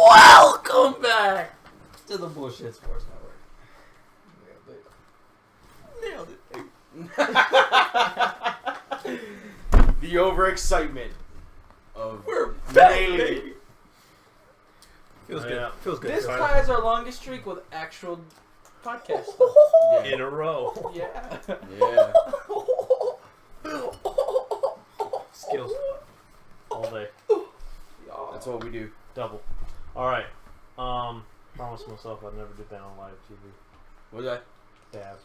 Welcome back to the Bullshit Sports Network. Nailed it. The overexcitement of We're back, baby. Feels good. Yeah. Feels good. This ties our longest streak with actual podcasts. In a row. Yeah. Yeah. Skills. All day. That's what we do. Double. Alright. Promised myself I'd never do that on live TV. What's that? Dabs.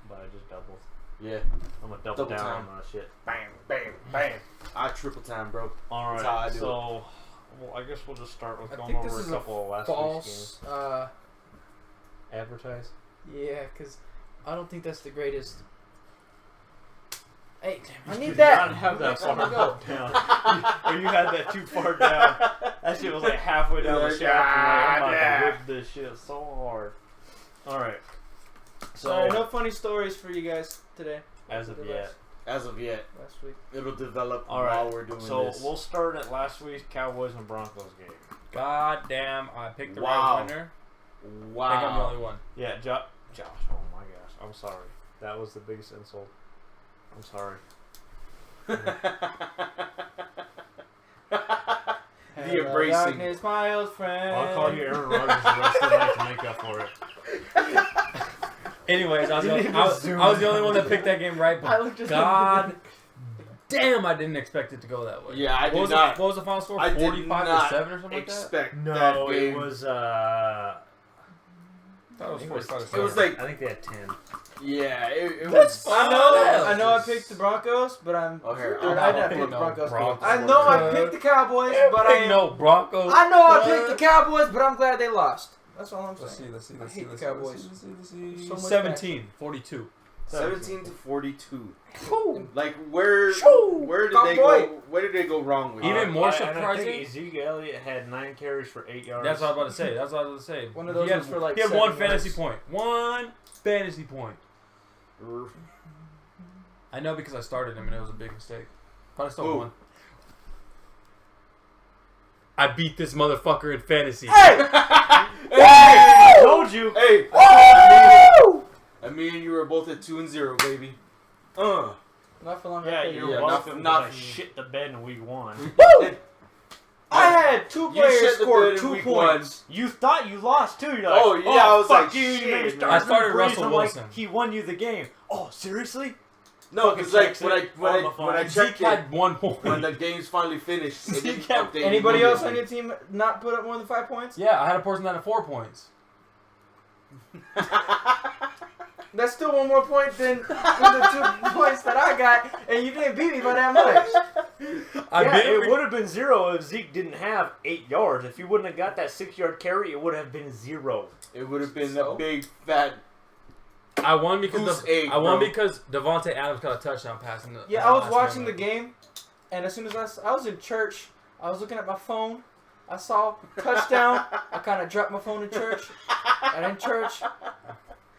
But I just doubled. Yeah. I'm gonna double down time. on that shit. Bam, bam, bam. I triple time, bro. Alright. That's how I do So, well, I guess we'll just start with I going think over this a is couple of last week's games. false. Advertise? Yeah, because I don't think that's the greatest. Hey, damn, I You need did that. not have that Next time I far go. down. Or you had that too far down. That shit was like halfway down the shaft. And I'm about to whip this shit so hard. Alright. So, Sorry, no funny stories for you guys today. as of yet. As of yet, Last week. it'll develop Alright. while we're doing So this. we'll start at last week's Cowboys and Broncos game. God damn, I picked the Wow. right winner. I think I'm the Wow. only one. Yeah, Josh. Oh my gosh, I'm sorry. That was the biggest insult. I'm sorry. The embracing. Darkness, my old friend. I'll call you Aaron Rodgers the rest of the night to make up for it. Anyways, I was the only one that picked that game right. I But looked just God damn, I didn't expect it to go that way. Yeah, I What did was not. What was the final score? I did 45 not to 7 or something like that? expect No, that it game. was. I thought it was 45 to 7. It was like, I think they had 10. yeah, it That's was. fine. I know I picked the Broncos, but I'm. Oh, here, Dude, I'll I didn't pick pick the Broncos. Broncos. I know I picked the Cowboys, but I am. no Broncos. I know I picked the Cowboys, but I'm glad they lost. That's all I'm saying. Let's see. I hate the Cowboys. Let's see. So much 17, 42. 17 to 42. Whew. Like where Shoo! where did Come they boy. go? Where did they go wrong with? Even it? more And I surprising- think Ezekiel Elliott had 9 carries for 8 yards. That's what I was about to say. That's what I was about to say. One of those he had, was for like he had 7 one fantasy yards. point. One fantasy point. I know because I started him and it was a big mistake. But I still Who? won. I beat this motherfucker in fantasy. Hey! I told you. Hey, Woo! and me and you were both at 2-0, baby. Not for long. Yeah, I you're Yeah, welcome. not- Not shit the bed in week 1. Woo! I had 2 You players shit the score bed in 2 week points. You thought you lost too. You're like, Oh, yeah, I was fuck like, you. shit. You made me start I Drew started Brees. Russell I'm Wilson. Like, he won you the game. Oh, seriously? No, Fucking because like text when I it when on I the phone. when I Zeke checked it, had 1 point. when the game's finally finished, it didn't Zeke had- update Anybody else on immediately. your team not put up more than 5 points? Yeah, I had a person that had 4 points. That's still 1 more point than the 2 points that I got, and you didn't beat me by that much. I Yeah, beat it him. would have been 0 if Zeke didn't have 8 yards. If you wouldn't have got that 6-yard carry, it would have been 0. It would have been So? a big fat. I won because Goose egg, I won bro. because Devontae Adams got a touchdown pass. In the, Yeah, I was last watching the moment. game, and as soon as I was in church, I was looking at my phone. I saw touchdown. I kind of dropped my phone in church, and in church, I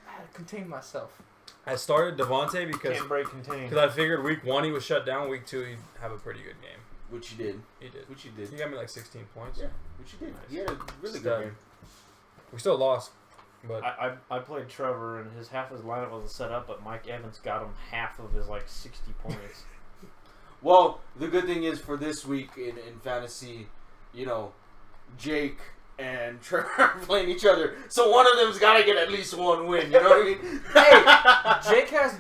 had to contain myself. I started Devontae because Can't break contain. I figured week 1 he was shut down. Week 2 he'd have a pretty good game. Which you did. He did. Which you did. He got me like 16 points. Yeah. Which you did. He had a really Stud. good game. We still lost, but I played Trevor, and half his lineup wasn't set up, but Mike Evans got him half of his 60 points. Well, the good thing is for this week in fantasy, you know, Jake and Trevor are playing each other, so one of them's got to get at least 1 win. You know what I mean? Hey, Jake has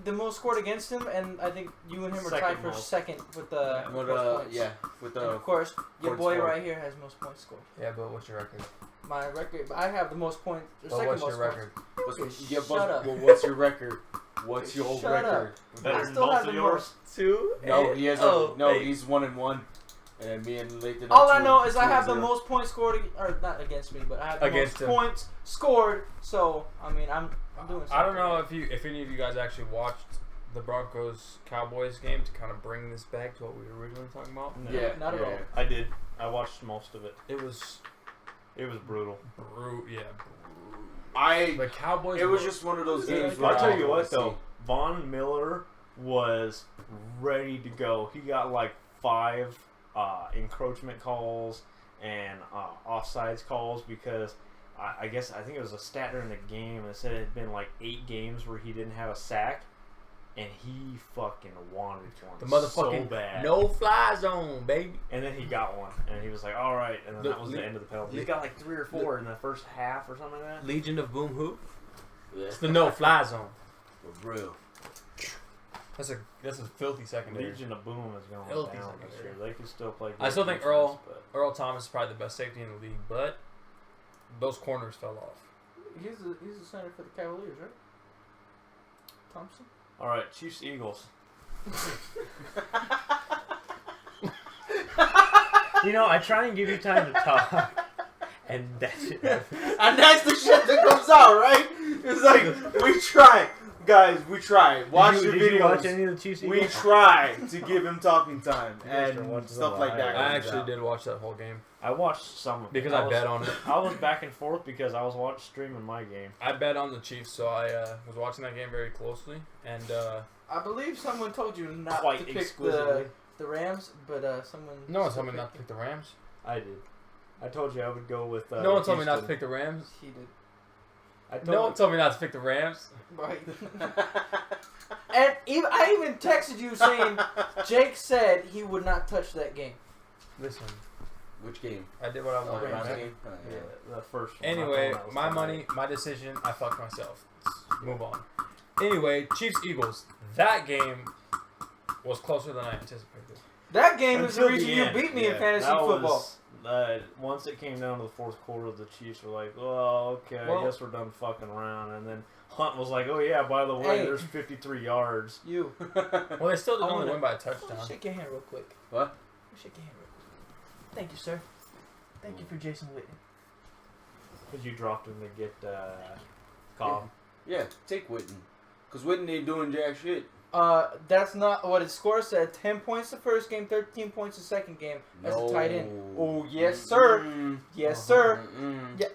the most scored against him, and I think you and him are tied Second for most. second with the With, most points. yeah, with And the of course, your points boy scored. right here has most points scored. yeah. But what's your record? My record, I have the most points. The But second what's most your record? What's, yeah, Shut but, up. well, what's your record? What's your Shut record? Better I than still both have of the yours. 2. No, he has he's 1-1, and me and Lathan. All I know is I have the most points scored, or not against me, but I have the Against most him. points scored. So I mean, I'm doing something. I don't know if any of you guys actually watched the Broncos Cowboys game to kind of bring this back to what we were originally talking about. No, Yeah, Not at yeah. all. I did. I watched most of it. It was It was brutal. The Cowboys. It was were- just one of those Yeah, games. where I'll tell you I what see. though, Von Miller was ready to go. He got 5 encroachment calls and offsides calls because I think it was a stat during the game and it said it had been like 8 games where he didn't have a sack, and he fucking wanted one. The motherfucking so bad. no fly zone, baby. And then he got one, and he was like, "All right," and then that was the end of the penalty. He got like 3 or 4 in the first half or something like that. Legion of Boom Hoop. It's the no fly zone. For real. That's a filthy secondary. Legion of Boom is going Filthy down this year. secondary. They can still play. I still good think defense, but- Earl Thomas is probably the best safety in the league, but those corners fell off. He's the center for the Cavaliers, right? Thompson. All right, Chiefs Eagles. You know, I try and give you time to talk, and that shit happens. And that's the shit that comes out, right? It's like, we try. Guys, we try. Watch the Did you watch videos. any of the Chiefs We Eagles? try to give him talking time guys are and watching stuff the like live. that. I comes actually out. did watch that whole game I watched some of it. because I bet on it. I was back and forth because I was streaming my game. I bet on the Chiefs, so I was watching that game very closely. And I believe someone told you not Quite to pick exquisitely. the Rams, but someone. no one still told me not to picked pick the Rams. I did. I told you I would go with. No one told me not to Houston. pick the Rams. He did. I told No one told me not to pick the Rams. Right. And I even texted you saying Jake said he would not touch that game. Listen, Which game? I did what I Oh, wanted. Browns man. game? Oh, Yeah, yeah. the first one. Anyway, I thought that was my the money, my decision. I fucked myself. Let's move on. Anyway, Chiefs Eagles. That game was closer than I anticipated. That game is the Until reason the you end. beat me in Yeah, fantasy that football. was- once it came down to the fourth quarter, the Chiefs were like, "Well, okay, Well- I guess we're done fucking around." And then Hunt was like, "Oh yeah, by the way, Hey. there's 53 yards." You. Well, they still did I only wanna- win by a I want touchdown. to shake your hand real quick. What? Shake your hand real quick. Thank you, sir. Thank you for Jason Witten. Because you dropped him to get Cobb. Yeah, take Witten. Because Witten ain't doing jack shit. That's not what his score said. 10 points the first game, 13 points the second game as a tight end. Oh, yes, sir. Mm-mm. Yes, sir. Mm-mm. Yeah.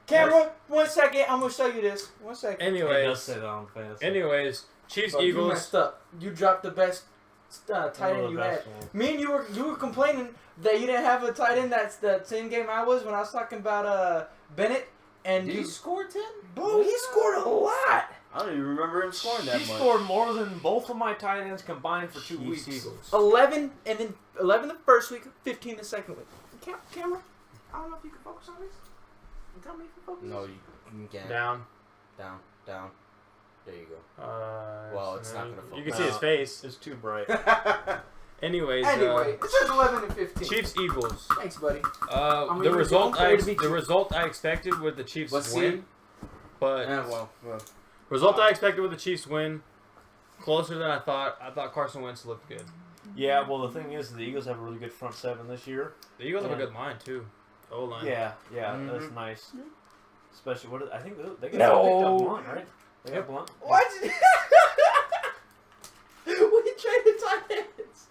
Camera, 1 second. I'm going to show you this. 1 second. It does Anyways, say that on fantasy. anyways, Chiefs Bro, you Eagles. messed up. You dropped the best tight One of end the you best had. ones. Me and you were complaining that you didn't have a tight end. That's the same game I was when I was talking about Bennett. And Did you, he score 10? bro, he scored a lot. I don't even remember him scoring that He much. scored more than both of my tight ends combined for 2 Chiefs weeks. Eagles. 11 and then 11 the first week, 15 the second week. Camera, I don't know if you can focus on this. You tell me if you focus. No, you can't. Down. Down. Down. There you go. Well, it's not gonna You can focus. see his face. It's too bright. Anyways, Anyway, it says 11 and 15. Chiefs Eagles. Thanks, buddy. The really result don't care to beat the you. result I expected with the Chiefs But see- win, but Yeah, well. result I expected with the Chiefs win, closer than I thought. I thought Carson Wentz looked good. Yeah, well, the thing is, the Eagles have a really good front seven this year. The Eagles have a Yeah. good line too. O line. Yeah, Mhm. that's nice. Especially, I think they got No. picked up Blunt, right? They got Blunt. What? We traded tight ends.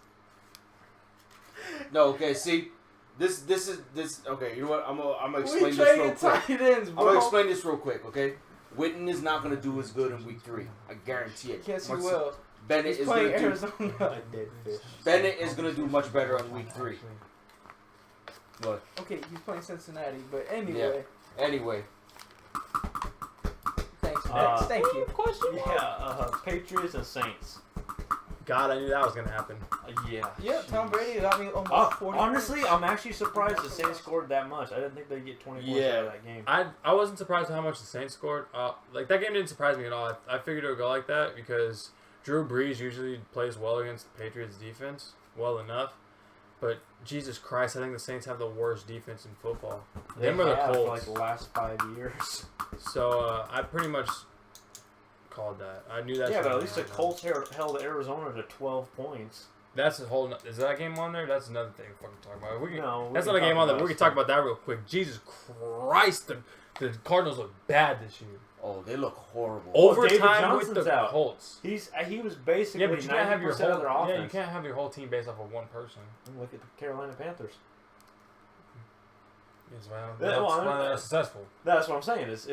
No, okay, see. This is okay, you know what? I'm gonna We explain this real traded quick. tight ends, I'm bro. gonna explain this real quick, okay? Witten is not gonna do as good in week 3. I guarantee it. Yes, he Much- will. Bennett He's is playing gonna do Arizona. dead fish. Bennett is gonna do much better in week 3. But Okay, he's playing Cincinnati, but anyway. anyway, Thanks, Uh, Max. Thank you. Yeah, Patriots and Saints. God, I knew that was gonna happen. Yeah. Yeah, Tom Brady got me almost 40 Honestly, points. I'm actually surprised the Saints scored that much. I didn't think they'd get 20 points out of that game. I wasn't surprised how much the Saints scored. Like that game didn't surprise me at all. I figured it would go like that because Drew Brees usually plays well against the Patriots defense, well enough. But Jesus Christ, I think the Saints have the worst defense in football. They Them or the have for Colts. like the last 5 years. So I pretty much called that. I knew that. Yeah, shit but at was least the gonna Colts held Arizona to 12 points. That's a whole. Is that game on there? That's another thing we're fucking talking about. We can, No, we that's can not a game talk on there. about We can stuff. talk about that real quick. Jesus Christ, the Cardinals look bad this year. oh, they look horrible. David Overtime with Johnson's the out. Colts. He was basically Yeah, but you can't have your 90% whole. of their offense. Yeah, you can't have your whole team based off of one person. Look at the Carolina Panthers. That's why well, they're not successful. That's what I'm saying. Is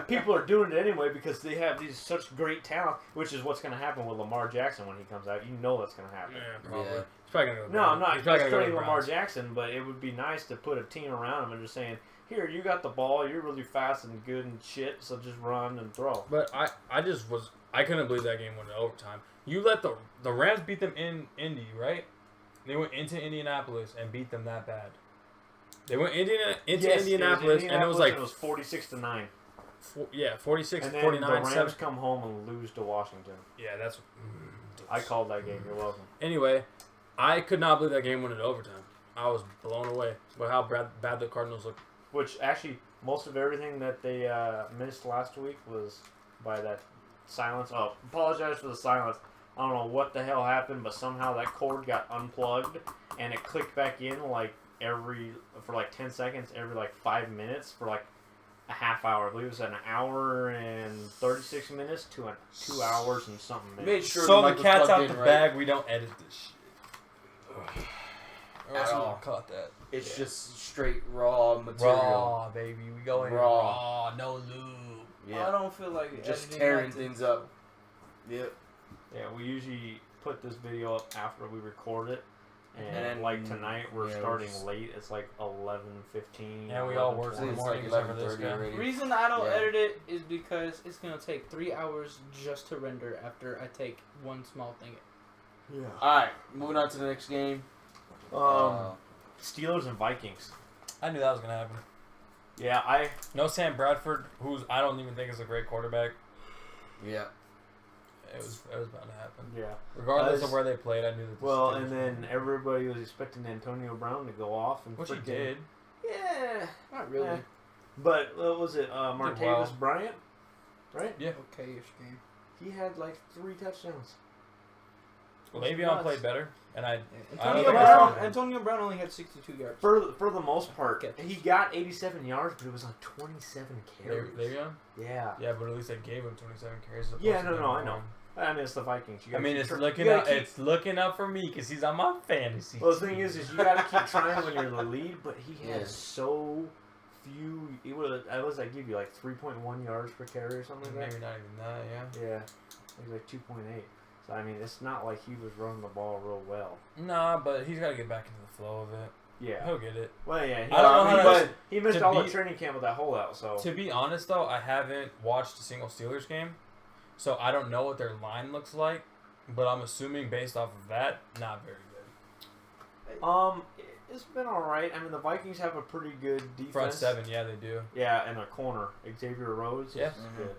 people are doing it anyway because they have these such great talent, which is what's going to happen with Lamar Jackson when he comes out. You know that's going to happen. Yeah, probably. Yeah. He's probably gonna go. No, I'm not He's probably gonna go to cutting the Lamar Browns. Jackson, but it would be nice to put a team around him and just saying, here, you got the ball, you're really fast and good and shit, so just run and throw. But I couldn't believe that game went to overtime. You let the Rams beat them in Indy, right? They went into Indianapolis and beat them that bad. They went into Indianapolis, and it was like 46-9. 46, And then 49, the Rams 7. come home and lose to Washington. Yeah, that's. I called that game. You're welcome. Anyway, I could not believe that game went into overtime. I was blown away by how bad the Cardinals looked. Which actually, most of everything that they missed last week was by that silence. Oh, apologize for the silence. I don't know what the hell happened, but somehow that cord got unplugged and it clicked back in for 10 seconds every 5 minutes for a half hour. I believe it was an hour and 36 minutes to 2 hours and something minutes. Made sure So mic the was cat's plugged out in, the right? bag. We don't edit this shit. Asshole. Caught that. It's just straight raw material. Raw, baby. We going Raw. raw. No lube. Yeah. I don't feel like Just editing tearing like things this. up. Yep. Yeah, we usually put this video up after we record it. And, And tonight, we're yeah, starting we're just- late. It's 11:15. Yeah, we all work in the 11:20. morning It's except for this 11:30 guy. already. Reason I don't Yeah. edit it is because it's gonna take 3 hours just to render after I take one small thing. Yeah. Alright, moving on to the next game. Steelers and Vikings. I knew that was gonna happen. Yeah, No Sam Bradford, who's I don't even think is a great quarterback. Yeah. It was bound to happen. yeah. Regardless of where they played, I knew that. Well, and then everybody was expecting Antonio Brown to go off, and which he freaking- did. Yeah, Not really. Eh. But what was it? Martavis well. Bryant, right? Yeah. Okay-ish game. He had 3 touchdowns. Le'Veon nuts. played better, and I don't Antonio think I Brown. saw him. Antonio Brown only had 62 yards. For the most part, Catches. he got 87 yards, but it was on 27 carries. Le'Veon. Yeah. Yeah, but at least they gave him 27 carries. as opposed Yeah, to no, giving I him know. one. I mean, it's the Vikings. You I gotta mean, keep it's tr- looking you gotta up. keep- It's looking up for me because he's on my fantasy. Well, the thing is you gotta keep trying when you're in the lead. But he had Yeah. so few. He would. I was give you 3.1 yards per carry or something like maybe not even that. Yeah. that. Yeah, it was 2.8. So I mean, it's not like he was running the ball real well. Nah, but he's got to get back into the flow of it. Yeah. He'll get it. Well, yeah. I don't know how to- he missed to all the be- training camp with that holdout. So To be honest, though, I haven't watched a single Steelers game, so I don't know what their line looks like. But I'm assuming based off of that, not very good. it's been all right. I mean, the Vikings have a pretty good defense. Front seven, yeah, they do. Yeah, and a corner, Xavier Rhodes. Yeah. Is good.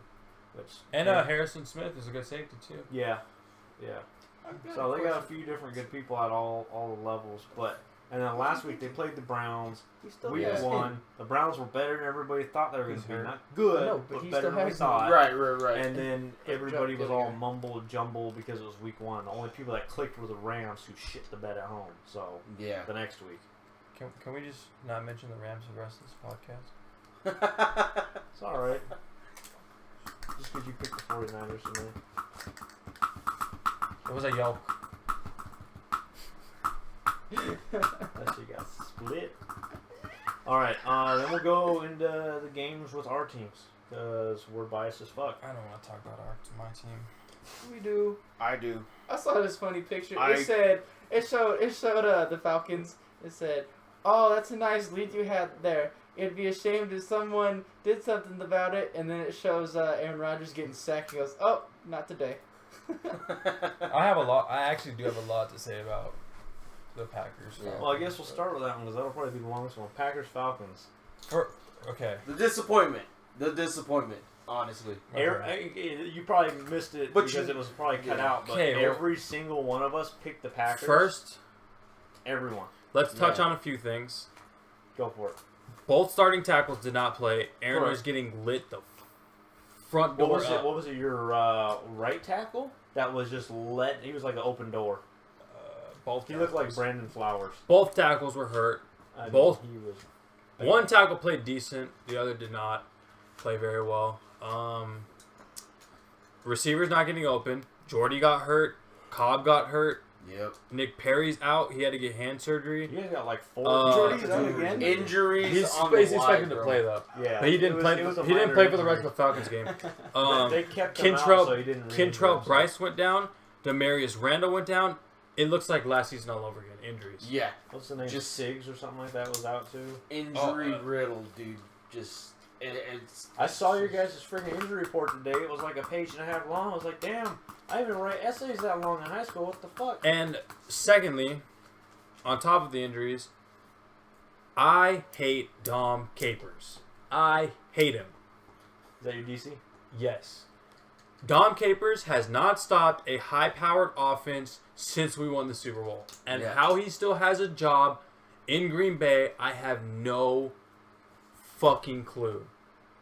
Which And yeah. Harrison Smith is a good safety too. Yeah. So they got a few different good people at all the levels, and then last week they played the Browns. Week has 1, the Browns were better than everybody thought they were going He's to be. hurt. Not good, I know, but but he better still than we has thought. Right. And then everybody was Joe all Gilligan. mumble jumble because it was week 1. The only people that clicked were the Rams, who shit the bed at home. So Yeah. the next week, Can we just not mention the Rams the rest of this podcast? it's all right. Just because you picked the 49ers today. It was a yoke. That shit got split. All right, then we'll go into the games with our teams because we're biased as fuck. I don't want to talk about my team. We do. I do. I saw this funny picture. I- It showed the Falcons. It said, "Oh, that's a nice lead you had there. It'd be a shame if someone did something about it." And then it shows Aaron Rodgers getting sacked. He goes, "Oh, not today." I actually do have a lot to say about the Packers. Yeah. Well, I guess we'll start with that one because that'll probably be the longest one. Packers Falcons. Okay. The disappointment, honestly. You probably missed it But because you- it was probably cut yeah. out. But Okay, well- every single one of us picked the Packers. First, everyone, let's touch Yeah. on a few things. go for it. Both starting tackles did not play. Aaron Correct. was getting lit the front What door was it? up. What was it? Your right tackle that was just let. He was like an open door. Both He looked like tackles. Brandon Flowers. Both tackles were hurt. I mean, Both- He was. One tackle played decent. The other did not play very well. Receivers not getting open. Jordy got hurt. Cobb got hurt. Yep. Nick Perry's out. He had to get hand surgery. You guys got like 4 Jordy's out injuries. again? Injuries. He's on the expected to bro. play though. Yeah, But he didn't play. It was a He didn't minor play for the rest of injury. the Falcons game. They kept him out, so he didn't re-injure Kentrell himself. Bryce went down. Demarius Randall went down. It looks like last season all over again. Injuries. Yeah. What's the name? Just- Siggs or something like that was out too. Injury riddled, dude. Just it's. I saw your guys' freaking injury report today. It was like a page and a half long. I was like, damn, I didn't even write essays that long in high school. What the fuck? And secondly, on top of the injuries, I hate Dom Capers. I hate him. Is that your DC? Yes. Dom Capers has not stopped a high-powered offense since we won the Super Bowl. And Yeah. how he still has a job in Green Bay, I have no fucking clue.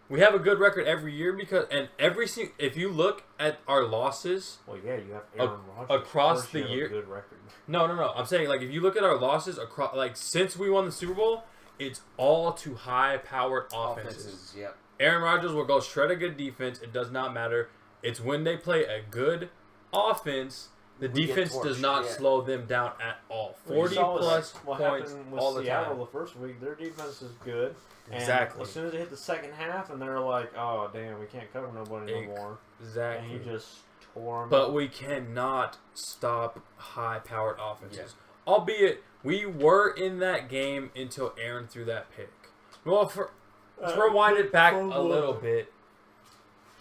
We have a good record every year because, and if you look at our losses, Well, yeah, you have Aaron Rodgers. across Of course you the have a year- good record. no. I'm saying, like, if you look at our losses across, like, since we won the Super Bowl, it's all to high-powered offenses. Yep. Aaron Rodgers will go shred a good defense. It does not matter. It's when they play a good offense, the We get defense does torched, not yeah. slow them down at all. Well, you 40 saw plus what points happened with all the Seattle time. the first week. Their defense is good. And Exactly. as soon as they hit the second half, and they're like, "Oh damn, we can't cover nobody no more," and Exactly. he just tore them. But we cannot stop high-powered offenses. Albeit, we were in that game until Aaron threw that pick. Well, let's rewind it back a little bit.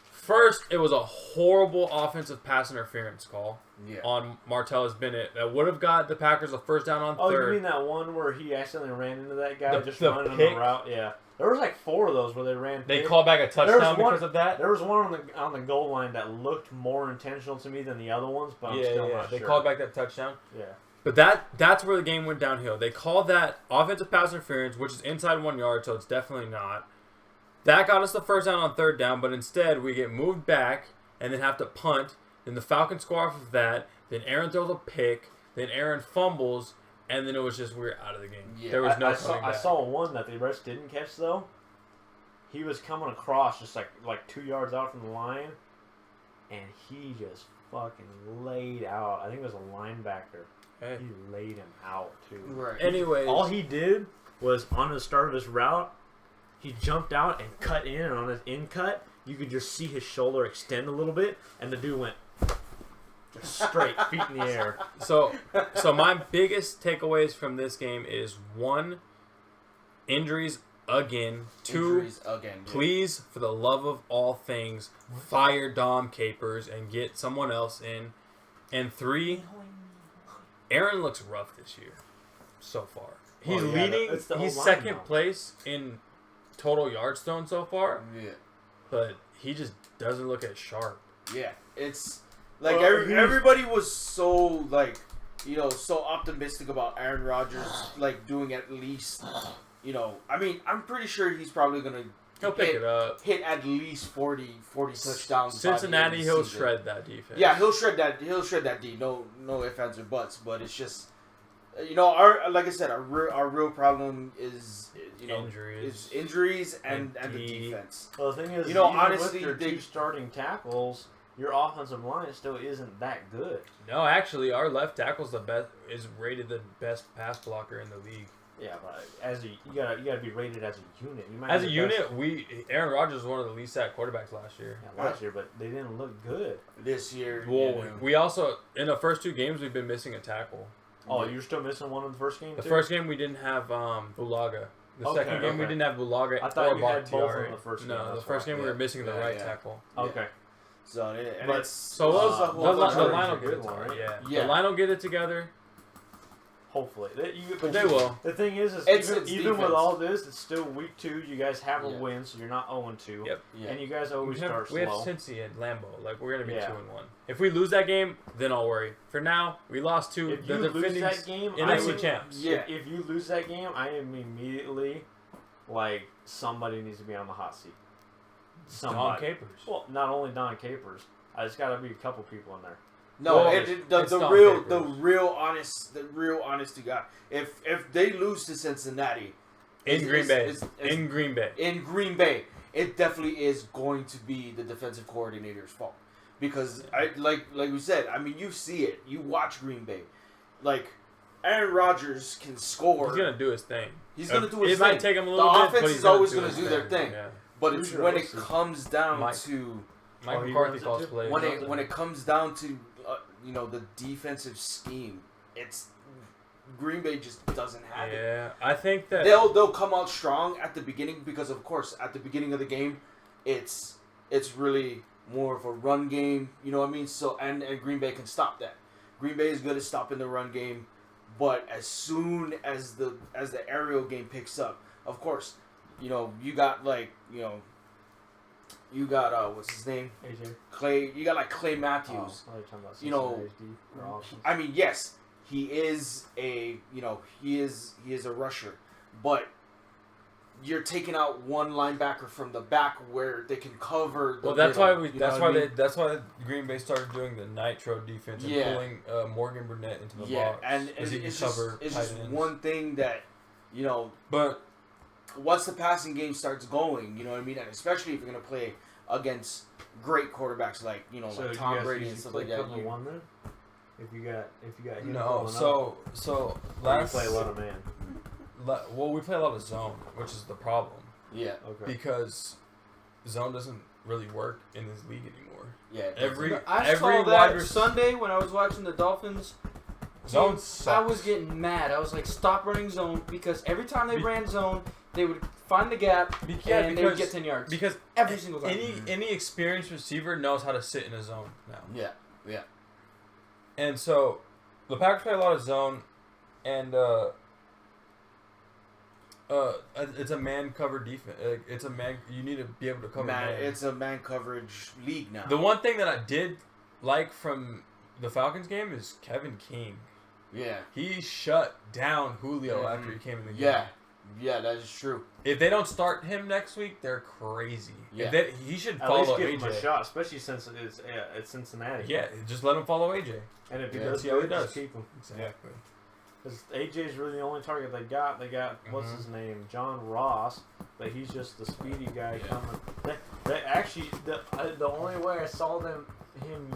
First, it was a horrible offensive pass interference call Yeah. on Martellus Bennett that would have got the Packers a first down on Oh, third. you mean that one where he accidentally ran into that guy The- just the running pick? the route? Yeah, there was like 4 of those where they ran. They pick. called back a touchdown one- because of that. There was one on the goal line that looked more intentional to me than the other ones, but I'm still not They sure. called back that touchdown. Yeah. But that's where the game went downhill. They called that offensive pass interference, which is inside 1 yard, so it's definitely not. That got us the first down on third down, but instead we get moved back and then have to punt. Then the Falcons score off of that. Then Aaron throws a pick. Then Aaron fumbles, and then it was just we're out of the game. Yeah. There was no I coming back. saw one that the refs didn't catch though. He was coming across just like 2 yards out from the line, and he just fucking laid out. I think it was a linebacker. Hey. He laid him out too. Right. Anyways, All he did was on the start of his route, he jumped out and cut in, and on his in cut, you could just see his shoulder extend a little bit, and the dude went just straight, feet in the air. So my biggest takeaways from this game is 1, injuries again. 2, Injuries again. Dude. please, for the love of all things, fire Dom Capers and get someone else in. And 3, Aaron looks rough this year so far. He's Well, yeah, leading. it's the He's O-line second now. place in total yards thrown so far, Yeah. but he just doesn't look as sharp. Yeah. It's like Well, he's- everybody was so like so optimistic about Aaron Rodgers like doing at least I mean I'm pretty sure he's probably gonna He'll pick it up. hit at least 40 touchdowns. by the end of Cincinnati, the he'll season. shred that defense. Yeah, he'll shred that. He'll shred that D. No ifs, ands, or buts. But it's just, our like I said, our real problem is injuries and the D. defense. Well, the thing is, honestly, with your they- 2 starting tackles, your offensive line still isn't that good. No, actually, our left tackle's is rated the best pass blocker in the league. Yeah, but you gotta be rated as a unit. You might As be a the best- unit, Aaron Rodgers was one of the least sacked quarterbacks last year. Yeah, last year, but they didn't look good. This year, Well, we also in the first 2 games we've been missing a tackle. Oh, you're still missing one in the first game. The too? first game we didn't have Bulaga. The Okay, second game we okay. didn't have Bulaga I thought or you had both Bakhtiari. in the first game, No, the that's first why. game we were Yeah. missing the Yeah, right yeah. tackle. Okay. So and But- it's So it's a the whole bunch of- line will a get good it one, together. right? Yeah. Yeah. The line will get it together. Hopefully, But they will. The thing is It's even with defense. all this, it's still week 2. You guys have a Yeah. win, so you're not 0-2. Yep. Yeah. And you guys always start We have slow. Cincy and Lambeau. Like we're gonna be Yeah. 2-1. If we lose that game, then I'll worry. For now, we lost to If the you lose defending that game, NFC champs. Yeah. If you lose that game, I am immediately like somebody needs to be on the hot seat. Don Somebody. Capers. Well, not only Don Capers. There's got to be a couple people in there. No, Well, the it's Don real honest to God. If they lose to Cincinnati In Green Bay. it's- In Green Bay. in Green Bay, it definitely is going to be the defensive coordinator's fault because like we said, I mean you see it, you watch Green Bay, like Aaron Rodgers can score. He's gonna do his thing. He's gonna do his It thing. might take him a The little bit, offense but is he's always gonna gonna do their thing. Yeah. But Who's it's your when it OC? comes down Mike. to Mike Oh, he McCarthy runs it calls too? plays. when it comes down to the defensive scheme, it's Green Bay just doesn't have it. Yeah, I think that They'll come out strong at the beginning because of course at the beginning of the game, it's really more of a run game. You know what I mean? So and Green Bay can stop that. Green Bay is good at stopping the run game, but as soon as the aerial game picks up, of course, you got what's his name? AJ. Clay. You got like Clay Oh, Matthews. I thought you were talking about You know, Cincinnati's D or offense. I mean, yes, he is a he is a rusher, but you're taking out one linebacker from the back where they can cover. The well, that's middle, why you know what I mean? that's why Green Bay started doing the nitro defense and Yeah. pulling Morgan Burnett into the Yeah, box. and as he it's can just cover it's tight just ends. one thing that But once the passing game starts going, you know what I mean, and especially if you're gonna play against great quarterbacks like So like do you Tom guys Brady and usually stuff play like that. cover one then? If you got him no, pulling so up, or last you play a lot of man. well, we play a lot of zone, which is the problem Yeah, Okay. because zone doesn't really work in this league anymore. yeah. I saw wide that receiver- Sunday when I was watching the Dolphins. Zone I sucks. was getting mad. I was like, stop running zone, because every time they ran zone, they would find the gap and they would get 10 yards. because Every single time. any experienced receiver knows how to sit in a zone now. Yeah. And so the Packers play a lot of zone, and it's a man cover defense. It's a man. You need to be able to cover man. It's a man coverage league now. The one thing that I did like from the Falcons game is Kevin King. Yeah. He shut down Julio Mhm. after he came in the game. Yeah, that is true. If they don't start him next week, they're crazy. Yeah. He should At follow least give AJ. him a shot, especially since it's Cincinnati. Yeah, just let him follow AJ. And if he Yeah, does see how he good, does. just keep him. Exactly. Because AJ's really the only target they got. They got what's Mhm. his name, John Ross, but he's just the speedy guy Yeah. coming. They actually the only way I saw him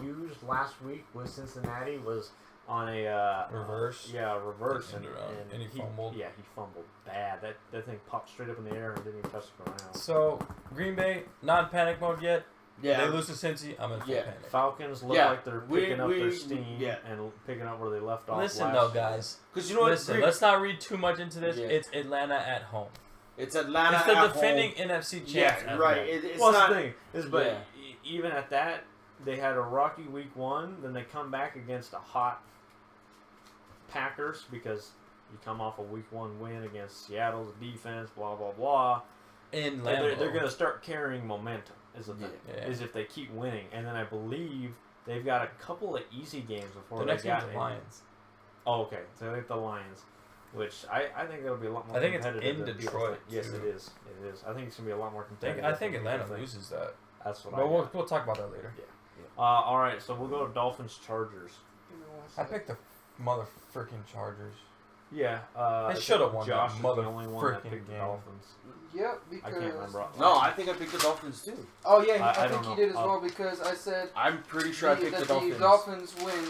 used last week with Cincinnati was on a Reverse. reverse, Turned around, and he fumbled. Yeah, he fumbled bad. That thing popped straight up in the air and didn't even touch the ground. So Green Bay, not in panic mode yet. Yeah. They lose to Cincy. I'm in full Yeah. panic. Falcons look Yeah, like they're we- picking up we- their steam yeah. and picking up where they left off. Listen last though, year. guys. Because you know what? Listen, let's not read too much into this. Yeah. It's Atlanta at home. It's Atlanta. It's the at defending home. NFC champs. Yeah, at right. home. It's Well, not. the thing is, but Yeah. even at that, they had a rocky week one. Then they come back against a hot Packers because you come off a week one win against Seattle's defense. Blah blah blah. In They're Lambeau. going to start carrying momentum. Is the thing. Yeah. Is if they keep winning, and then I believe they've got a couple of easy games before The they next got game's the in. Lions. Oh, okay. So they have the Lions, which I think that'll be a lot more. I think it's competitive in than people Detroit, think. Yes, too. it is. It is. I think it's gonna be a lot more I competitive. think than Atlanta people think. loses that. That's what But I. we'll talk about that later. All right, so we'll go to Dolphins Chargers. I picked the mother freaking Chargers. Yeah, They I shoulda think won Josh that is the only one that motherfucking picked the game. Dolphins. Yep, I because can't remember. No, I think I picked the Dolphins too. Oh yeah, I I don't think know. you did as well because I said I'm pretty sure I picked that the Dolphins. the Dolphins win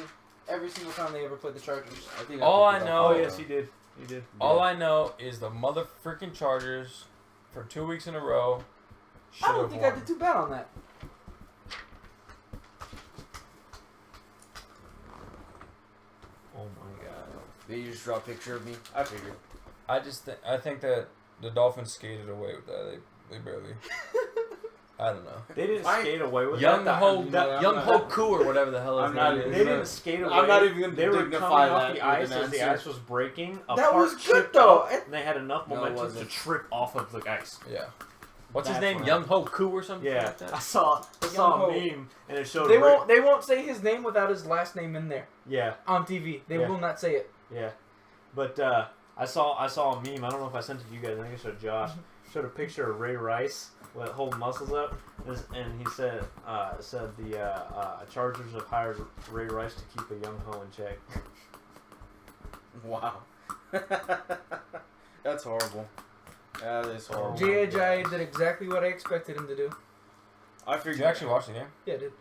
every single time they ever play the Chargers. I think All picked I the know- Oh Dolphins. yes, he did. He did. All I know is the mother freaking Chargers for 2 weeks in a row. I don't should've think I won. did too bad on that. Oh my god. They just draw a picture of me. I figured. I think that the Dolphins skated away with that. They barely. I don't know. They didn't I- skate away with Young that. Ho, that- Young I'm Ho not- Koo or whatever the hell his I'm not name even- is. They didn't skate away. I'm not even gonna They were dignify coming that off the with ice an as the answer. ice was breaking. A That part was good, tripped though. up, and they had enough No, it momentum to wasn't. trip off of the ice. Yeah. What's his That's name? what Young Ho Koo or something Yeah, like that? I saw Young Ho. a meme and it showed. They won't say his name without his last name in there Yeah, on TV. They Yeah. will not say it. yeah. But I saw a meme. I don't know if I sent it to you guys. I think I showed Josh. Showed a picture of Ray Rice with holding muscles up, and he said the Chargers have hired Ray Rice to keep a young Ho in check. Wow. That's horrible. That is horrible. J.A.J. did exactly what I expected him to do. I figured. Did you actually watch the game? Yeah, I did.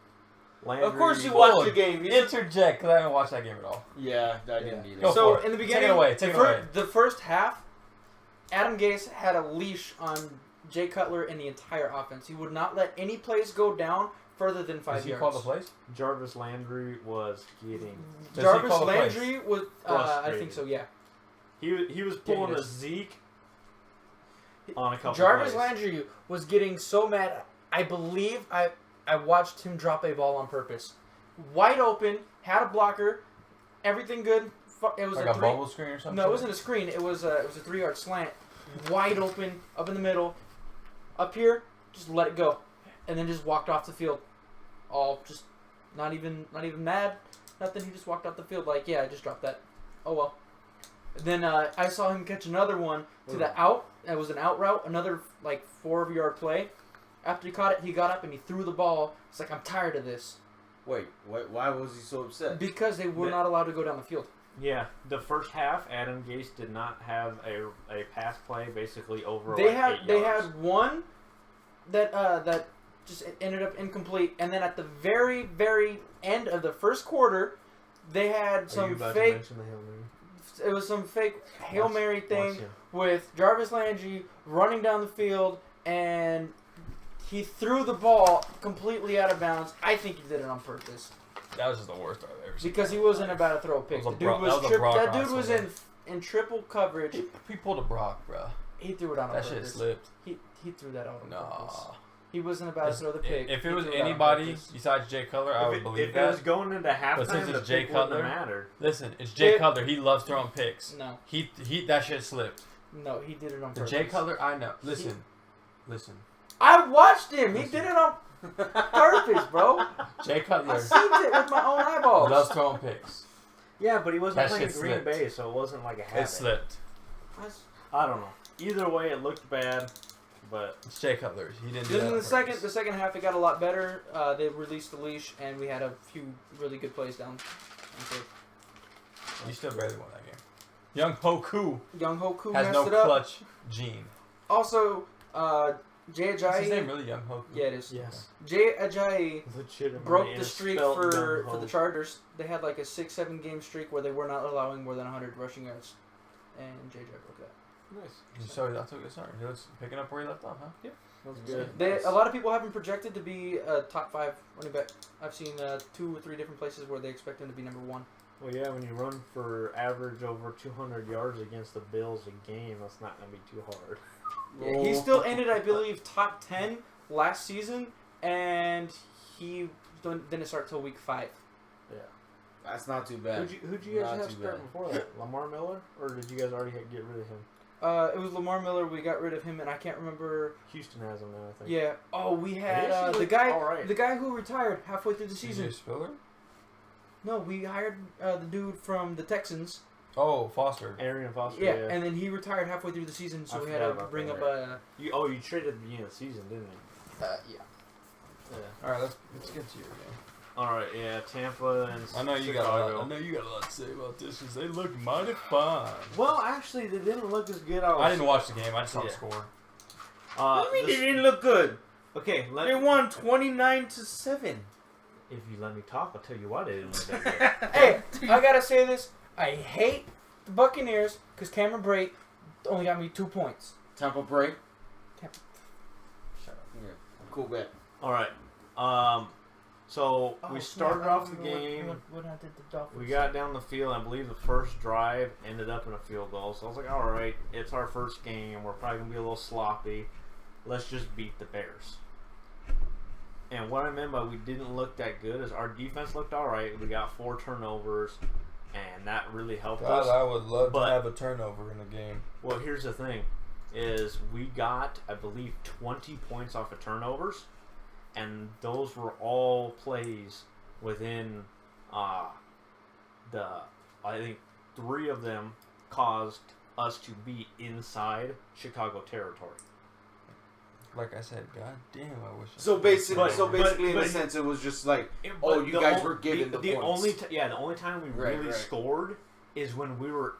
Landry, Of course you watched the game. Interject, because I haven't watched that game at all. Yeah, I didn't either. Go So for it. in the beginning, Take it away. Take it away. the first half, Adam Gase had a leash on Jay Cutler in the entire offense. He would not let any plays go down further than 5 Does he yards. call the plays? Jarvis Landry was getting. Does he Jarvis call the plays? Landry was, I Frustrated. think so, yeah. He was pulling Yeah, he a is. Zeke on a couple Jarvis plays. Landry was getting so mad. I believe I watched him drop a ball on purpose. Wide open, had a blocker, everything good. It was Like a a three. bubble screen or something? No, it wasn't a screen. It was a 3-yard slant, wide open, up in the middle. Up here, just let it go, and then just walked off the field. All just not even mad, nothing. He just walked off the field like, yeah, I just dropped that. Oh well. Then I saw him catch another one to the out. It was an out route, another like 4-yard play. After he caught it, he got up and he threw the ball. It's like, I'm tired of this. Wait, why was he so upset? Because they were not allowed to go down the field. Yeah, the first half, Adam Gase did not have a pass play basically over. They like 8 yards. had one that just ended up incomplete, and then at the very end of the first quarter, they had some fake. It was some fake Hail Mary thing with Jarvis Landry running down the field, and he threw the ball completely out of bounds. I think he did it on purpose. That was just the worst I've ever seen. Because he wasn't about to throw a pick. That was The dude that was a Brock that dude was Osweiler. in triple coverage. He pulled a Brock, bro. He threw it on That purpose. shit slipped. He threw that out on purpose. Nah. He wasn't about to throw the pick. If He it was threw out on anybody purpose. besides Jay Cutler, I would believe if that. it was going into But since halftime, the it's Jay pick wouldn't Cutler- have mattered. Listen, it's Jay It- Cutler. He loves throwing picks. No, He that shit slipped. no, he did it on The purpose. Jay Cutler, I know. Listen. I watched him. He did it on purpose, bro. Jay I Cutler seen it with my own eyeballs. loves throwing picks. Yeah, but he wasn't That playing shit Green slipped. Bay, so it wasn't like a habit. It slipped. I don't know. Either way, it looked bad, but It's Jay Cutler. He didn't do Then that in on the second purpose. the second half, it got a lot better. They released the leash, and we had a few really good plays down. You still barely won that game. Young Hoku Young Hoku has messed no it up. clutch gene. Also, Jay Is his name Ajayi. really Young Hoku? Yeah, it is. yes, Jay Ajayi legitimately broke and the it's streak spelled for gung-ho. the Chargers. They had like a 6-7 game streak where they were not allowing more than 100 rushing yards, and JJ broke that. Nice. So that's a good start. He was picking up where he left off, huh? Yep. That's good. A lot of people have him projected to be a top 5 running back. I've seen 2 or 3 different places where they expect him to be number 1. Well, yeah, when you run for average over 200 yards against the Bills a game, that's not going to be too hard. Yeah, he still ended, I believe, top 10 last season, and he didn't start till week 5. That's not too bad. Who'd you guys Not have too start bad. before that? Lamar Miller? Or did you guys already get rid of him? It was Lamar Miller. We got rid of him, and I can't remember. Houston has him now, I think. Yeah. Oh, we had He actually the guy. looked alright. The guy who retired halfway through the season. CJ Spiller? No, we hired the dude from the Texans. Oh, Foster. Arian Foster. Yeah, and then he retired halfway through the season, so I we had forgot to about bring that. up a. You traded at the beginning of the season, didn't you? Yeah. Yeah. All right, let's get to your game. All right, yeah, Tampa and I know you Chicago. got. I know you got a lot to say about this because they look mighty fine. Well, actually, they didn't look as good. I didn't watch the game. I just saw the Yeah. score. What do you mean this- they didn't look good? Okay, They won 29-7. if you let me talk, I'll tell you why they didn't look that good. Hey, I gotta say this. I hate the Buccaneers because Cameron Brate only got me 2 points. Tampa Bay. Shut up. Yeah, cool bet. All right. So we started off the What game. I did the Dolphins. We got down the field. I believe the first drive ended up in a field goal. So I was like, all right, it's our first game. We're probably going to be a little sloppy. Let's just beat the Bears. And what I meant by we didn't look that good is our defense looked all right. We got 4 turnovers, and that really helped us. I would love But- to have a turnover in a game. Well, here's the thing, is we got, I believe, 20 points off of turnovers, and those were all plays within I think 3 of them caused us to be inside Chicago territory. Like I said, god damn, I wish. So basically, But- in a but- sense, it was just like, But oh, you guys o- were given the points. the only time we Right, really right. scored is when we were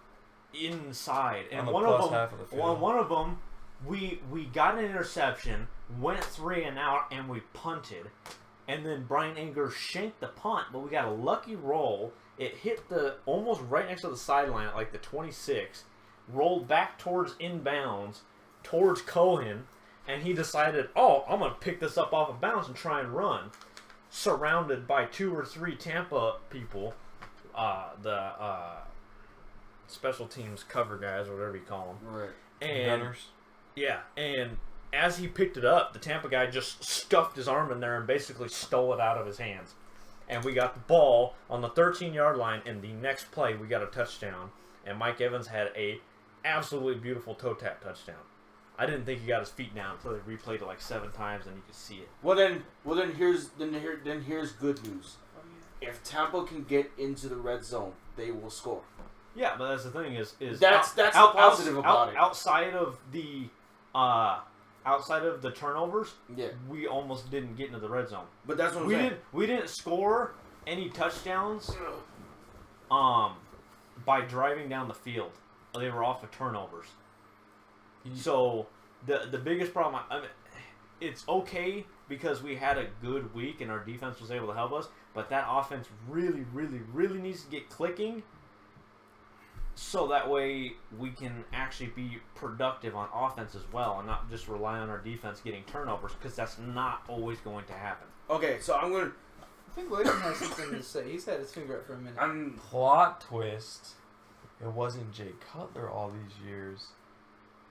inside, and on the one plus of them, half of the field. one of them, we got an interception, went 3 and out, and we punted, and then Brian Anger shanked the punt, but we got a lucky roll. It hit the almost right next to the sideline at like the 26, rolled back towards inbounds, towards Cohen, and he decided, oh, I'm going to pick this up off of bounds and try and run. Surrounded by 2 or 3 Tampa people, the special teams cover guys, or whatever you call them. Right. And Gunners. yeah, and as he picked it up, the Tampa guy just stuffed his arm in there and basically stole it out of his hands. And we got the ball on the 13-yard line, and the next play we got a touchdown. And Mike Evans had a absolutely beautiful toe tap touchdown. I didn't think he got his feet down until they replayed it like 7 times and you could see it. Well then here's good news. If Tampa can get into the red zone, they will score. Yeah, but that's the thing is that's the positive about it. Outside of the turnovers, Yeah. we almost didn't get into the red zone. But that's what I'm saying. We didn't score any touchdowns by driving down the field. They were off of turnovers. So the biggest problem, I mean, it's okay because we had a good week and our defense was able to help us, but that offense really, really, really needs to get clicking so that way we can actually be productive on offense as well and not just rely on our defense getting turnovers, because that's not always going to happen. Okay, so I'm gonna. I think William has something to say. He's had his finger up for a minute. Plot twist. It wasn't Jay Cutler all these years.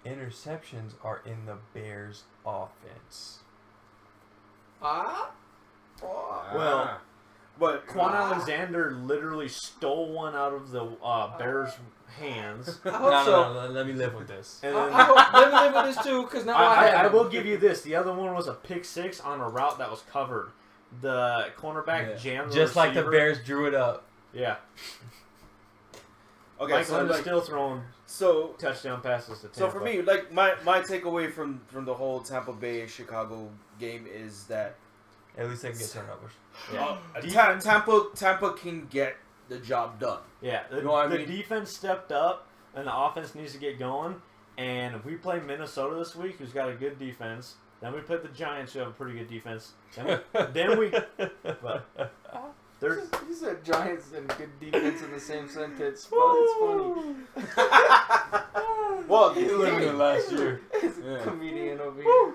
Interceptions are in the Bears' offense. Well, but Quan Alexander literally stole one out of the Bears' hands. I hope so. No, let me live with this. And I then, hope, let me live with this too, because now I have I it. will give you this. The other one was a pick 6 on a route that was covered. The cornerback jammed the Just like the receiver. Bears drew it up. Yeah. okay, Mike so Linda's like, still throwing so touchdown passes to Tampa. so for me, like my takeaway from the whole Tampa Bay Chicago game is that At least they can get turnovers. Yeah. Tampa can get the job done. Yeah, the, You know what I the mean? defense stepped up, and the offense needs to get going. And if we play Minnesota this week, who's got a good defense, then we play the Giants, who have a pretty good defense. Then we but there's You said Giants and good defense in the same sentence. Well, it's funny. Well, You lived it last year. It's a Yeah. comedian over here.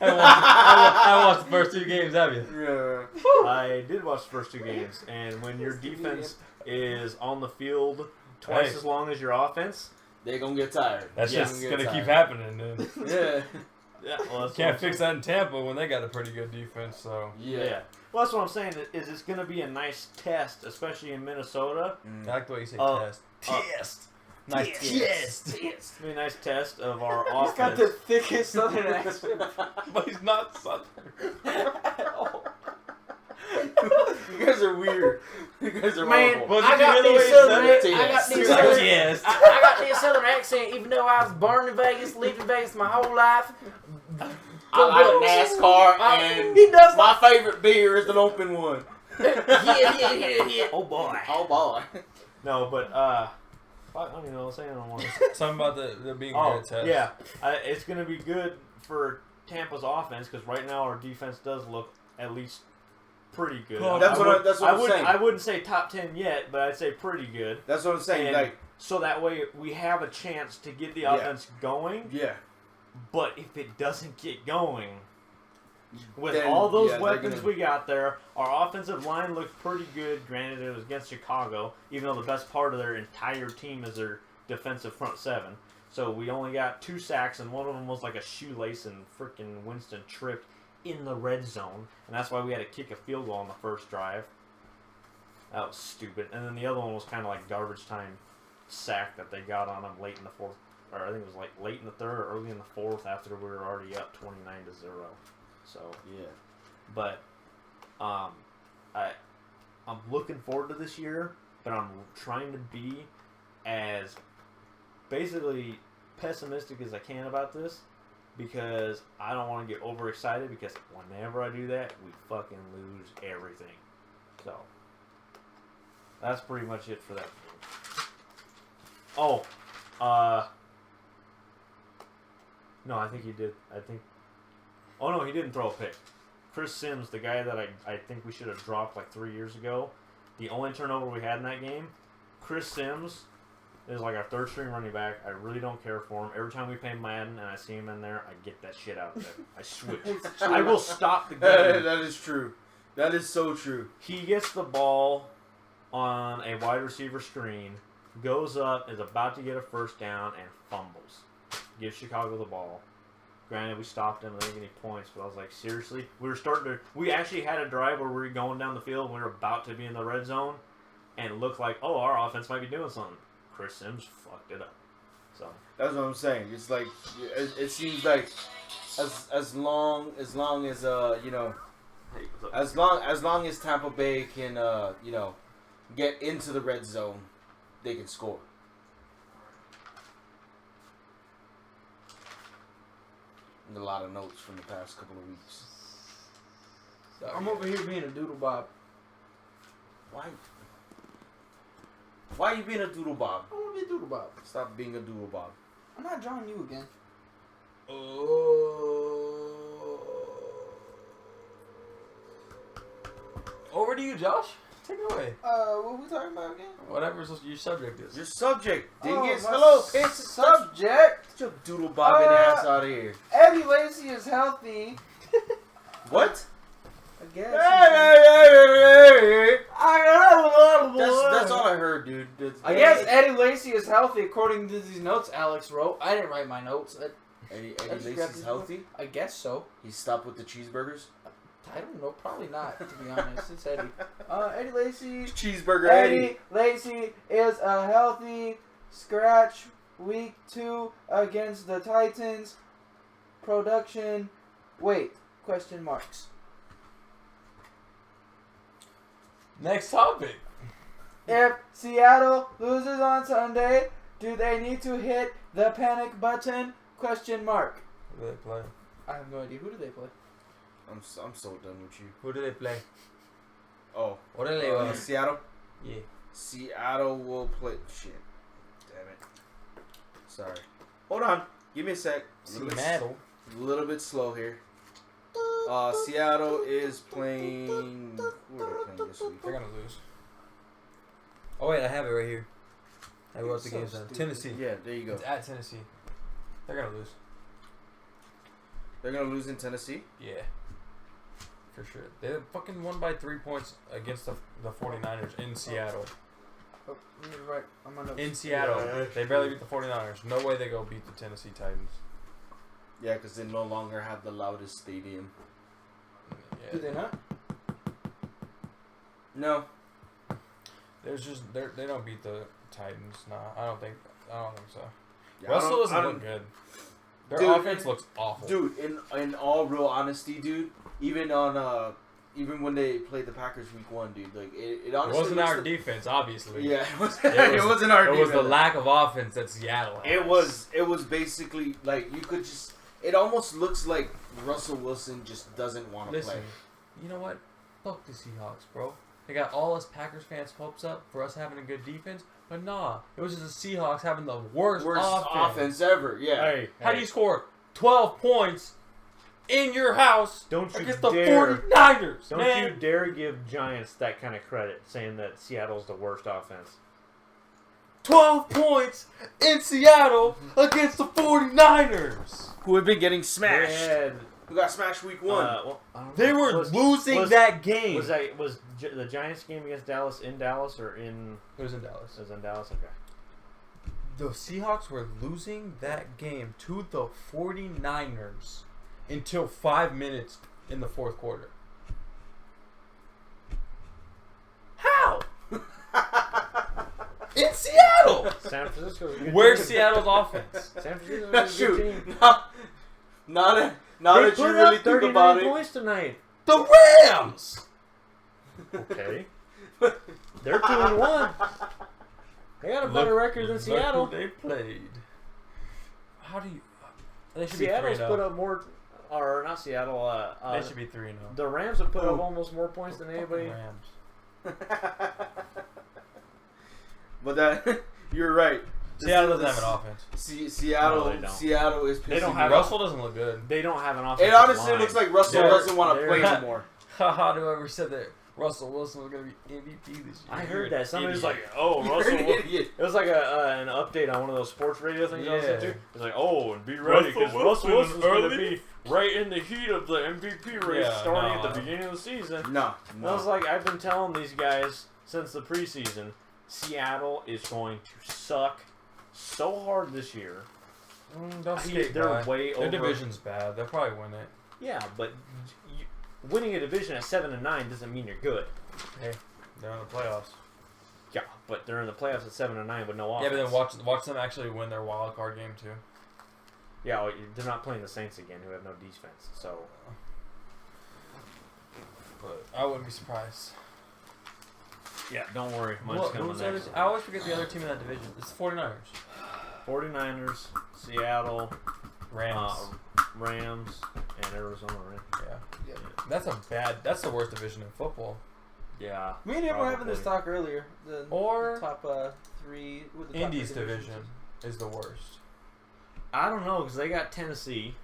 I watched the first 2 games, have you? Yeah. I did watch the first 2 games, and when your defense is on the field twice as long as your offense, They gonna get tired. That's Yeah. just gonna keep happening, dude. Yeah. yeah, well, that's Can't what fix that in Tampa when they got a pretty good defense. So Yeah. Well, that's what I'm saying. Is it's going to be a nice test, especially in Minnesota. I like the way you say test. Test. Nice test. It's going to be a nice test of our He's got offense. the thickest southern accent. But he's not Southern. You guys are weird. You guys are Man, horrible. Well, I did you got hear the this way he southern said it? I got this Yes. southern Yes. I got this southern accent even though I was born in Vegas, lived in Vegas my whole life. I like NASCAR, and he does my favorite beer is an open one. yeah. Oh, boy. Oh boy. No, but, I don't even know what I'm saying. I don't want to Something about the being a Oh, good test. yeah. It's going to be good for Tampa's offense because right now our defense does look at least pretty good. Well, That's what I'm wouldn't, saying. I wouldn't say top 10 yet, but I'd say pretty good. That's what I'm saying. And Like, so that way we have a chance to get the Yeah. offense going. yeah. But if it doesn't get going, with Then, all those yeah, they're weapons gonna- we got there, our offensive line looked pretty good. Granted, it was against Chicago, even though the best part of their entire team is their defensive front 7. So we only got 2 sacks, and one of them was like a shoelace, and freaking Winston tripped in the red zone, and that's why we had to kick a field goal on the first drive. That was stupid. And then the other one was kind of like garbage time sack that they got on them late in the 4th, or I think it was like late in the 3rd or early in the 4th after we were already up 29-0. So Yeah. but I'm looking forward to this year, but I'm trying to be as basically pessimistic as I can about this because I don't want to get overexcited because whenever I do that, we fucking lose everything. So that's pretty much it for that. Oh, no, I think he did. Oh no, he didn't throw a pick. Chris Sims, the guy that I think we should have dropped like 3 years ago, the only turnover we had in that game, Chris Sims is like our third string running back. I really don't care for him. Every time we play Madden and I see him in there, I get that shit out of there. I switch. I will stop the game. That is true. That is so true. He gets the ball on a wide receiver screen, goes up, is about to get a first down, and fumbles. Gives Chicago the ball. Granted, we stopped him. I didn't get any points, but I was like, seriously? We actually had a drive where we were going down the field and we were about to be in the red zone, and it looked like, oh, our offense might be doing something. Chris Sims fucked it up. So that's what I'm saying. It's like it seems like as long as you know, as long as Tampa Bay can you know, get into the red zone, they can score. And a lot of notes from the past couple of weeks. I'm over here being a doodle bob. Why you being a doodle bob? I want to be a doodle bob. Stop being a doodle bob. I'm not drawing you again. Over to you, Josh. Take it away. What we talking about again? Whatever your subject is. Your subject, dingus. my Hello, pay subject. Get your doodle bobbing ass out of here. Eddie Lacy is healthy. What? I guess. That's all I heard, dude. I guess Eddie Lacy is healthy according to these notes Alex wrote. I didn't write my notes. Eddie just grabbed Lacy's his healthy? I guess so. He stopped with the cheeseburgers? I don't know. Probably not, to be honest. It's Eddie. Eddie Lacy. Cheeseburger Eddie. Eddie Lacy is a healthy scratch week 2 against the Titans. Production. Wait. Question marks. Next topic. If Seattle loses on Sunday, do they need to hit the panic button? Question mark. Who do they play? I have no idea. Who do they play? I'm so done with you. Who do they play? Oh. Seattle? Yeah. Seattle will play. Shit. Damn it. Sorry. Hold on. Give me a sec. Seattle. A little bit slow here. Seattle is playing. Who are they playing this week? They're gonna lose. Oh wait, I have it right here. I wrote the So games down. stupid. Tennessee. Yeah, there you go. It's at Tennessee. They're gonna lose. They're gonna lose in Tennessee? Yeah. For sure. They fucking won by 3 points against the 49ers in Seattle. Oh, let me write on my notes. In Seattle. They barely beat the 49ers. No way they go beat the Tennessee Titans. Yeah, because they no longer have the loudest stadium. Yeah. Do they not? No. There's just they don't beat the Titans. Nah, I don't think so. Yeah, Russell doesn't I look don't- good. Their Dude, offense looks awful. Dude, in all real honesty, dude, even when they played the Packers week 1, dude, like it It honestly wasn't looks our like- defense, obviously. Yeah, it wasn't our It defense. was the lack of offense that Seattle had. It was basically like you could just. It almost looks like Russell Wilson just doesn't want to Listen, play. you know what? Fuck the Seahawks, bro. They got all us Packers fans' hopes up for us having a good defense, but nah, it was just the Seahawks having the worst offense ever. Yeah. Hey, How do you score 12 points in your house Don't you against the dare. 49ers, Don't man? you dare give Giants that kind of credit, saying that Seattle's the worst offense. 12 points in Seattle against the 49ers. Who have been getting smashed? They had, Who got smashed week 1? I don't They know. were Was- losing was- that game. Was the Giants game against Dallas in Dallas or in? It was in Dallas. It was in Dallas. Okay. The Seahawks were losing that game to the 49ers until 5 minutes in the fourth quarter. How? In Seattle! San Francisco's a good Where's team. Seattle's offense? San Francisco's a That's good true. team. Now They that you put really up think 39 about it, points tonight. The Rams! Okay. They're 2-1. They got a better record than Seattle. Look who they played. How do you... They should Seattle's be 3-0. put up more, or not Seattle. They should be 3-0. The Rams have put up Who? almost more points than anybody. Rams. but that you're right. Seattle doesn't have an offense. Seattle, No, they don't. Seattle is. They don't pissing have me off. Russell doesn't look good. They don't have an It offensive honestly line. looks like Russell They're- doesn't want to they're- play anymore. Haha, whoever said that Russell Wilson was going to be MVP this year. I heard that. Somebody was Idiot. like, "Oh, You're Russell." an idiot. It was like an update on one of those sports radio things I was Yeah. listening to. It's like, "Oh, and be ready because Russell Wilson's going to early. be right in the heat of the MVP race Yeah, starting no, at the beginning of the season." No, And I was like, I've been telling these guys since the preseason, Seattle is going to suck so hard this year. Don't skate They're by. way Their over. division's bad. They'll probably win it. Yeah, but winning a division at 7-9 doesn't mean you're good. Hey, they're in the playoffs. Yeah, but they're in the playoffs at 7-9 with no offense. Yeah, but then watch them actually win their wild card game too. Yeah, well, they're not playing the Saints again, who have no defense. So But I wouldn't be surprised. yeah, don't worry, mine's Well, coming who's the other next. I always forget the other team in that division. It's the 49ers. 49ers, Seattle, Rams. Rams, and Arizona, right? Yeah. That's the worst division in football. Yeah. Me and him were having this probably. talk earlier. The Or top three. With the top Indy's three divisions. division is the worst. I don't know, because they got Tennessee.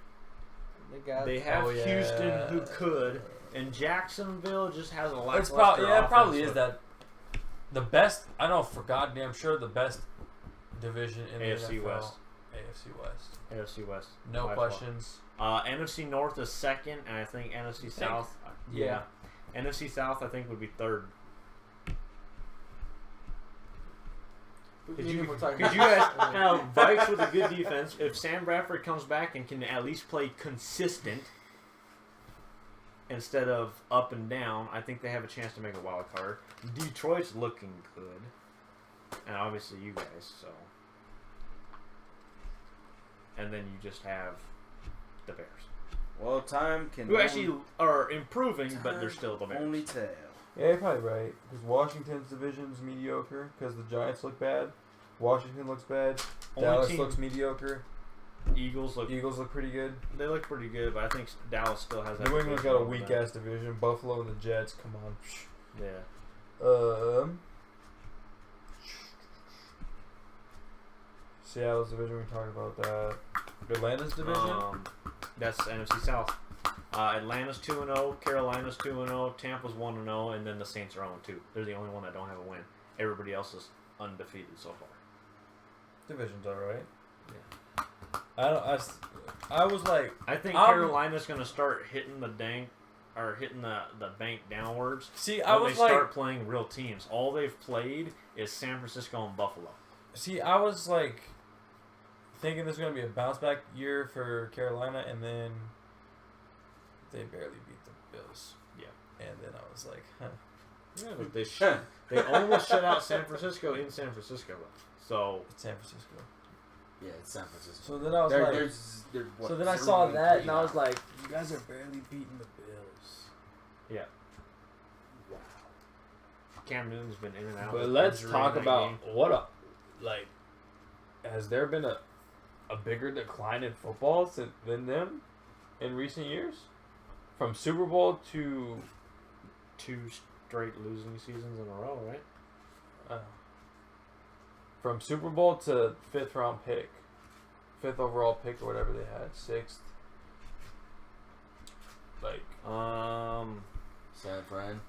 They have Oh, yeah. Houston, who could, and Jacksonville just has a lot. It's probably it probably is that the best. I know for goddamn sure the best division in AFC the NFL. West. AFC West. AFC West. No by far. questions. NFC North is second, and I think NFC South. Yeah. NFC South, I think, would be third. Could you guys have Vikes with a good defense? If Sam Bradford comes back and can at least play consistent instead of up and down, I think they have a chance to make a wild card. Detroit's looking good, and obviously you guys. So, and then you just have the Bears, Well, time can who actually are improving, but they're still the Bears. only tell. Yeah, you're probably right. Because Washington's division's mediocre. Because the Giants look bad. Washington looks bad. Only Dallas team- looks mediocre. Eagles look Eagles look pretty good. They look pretty good, but I think Dallas still has that. New England's division got a over weak them. ass division. Buffalo and the Jets. Come on. Yeah. Seattle's division. We talked about that. Atlanta's division. That's NFC South. Atlanta's 2-0, Carolina's 2-0, Tampa's 1-0, and then the Saints are 0-2. They're the only one that don't have a win. Everybody else is undefeated so far. Division's alright. Yeah. I was like, I think I'm- Carolina's going to start hitting the bank downwards. see, When I was they like, start playing real teams. All they've played is San Francisco and Buffalo. I was like, thinking this was gonna be a bounce back year for Carolina, and then they barely beat the Bills. Yeah. And then I was like, huh. Yeah, but they almost shut out San Francisco in San Francisco. So It's San Francisco. Yeah, it's San Francisco. So then I was like, so then I saw that, and I was like, you guys are barely beating the Bills. yeah. Wow. Cam Newton's been in and out. But with let's injury talk in that about game. has there been a bigger decline in football than them in recent years? From Super Bowl to 2 straight losing seasons in a row, right? from Super Bowl to 5th overall pick or whatever they had, 6th. San Fran.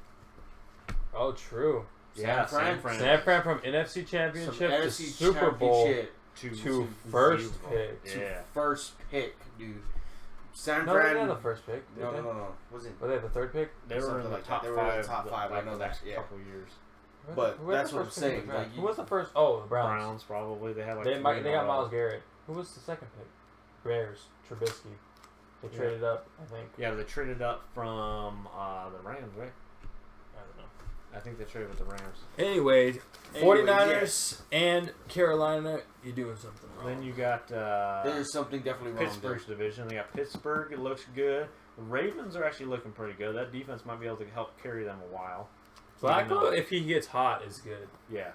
Oh, true. Yeah, San Fran. San Fran from NFC Championship to Super Bowl to first pick. Yeah. First pick, dude. San No, Fran. they're not the first pick. No. Was it? Were they the third pick? They were in Something the like that. top They were in the 5. top 5, I know the that, last yeah. couple years. But Who had that's the what I'm first pick in saying. the draft? Like, Who was the first? Oh, the Browns. Browns probably. They had like They 3 in a got row. Myles Garrett. Who was the second pick? Bears. Trubisky. They Yeah. traded up, I think. Yeah, they traded up from the Rams, right? I don't know. I think they traded with the Rams. Anyway, 49ers and Carolina, you're doing something wrong. Then you got there's something definitely wrong Pittsburgh's division. They got Pittsburgh. It looks good. The Ravens are actually looking pretty good. That defense might be able to help carry them a while. Flacco, if he gets hot, is good. Yeah,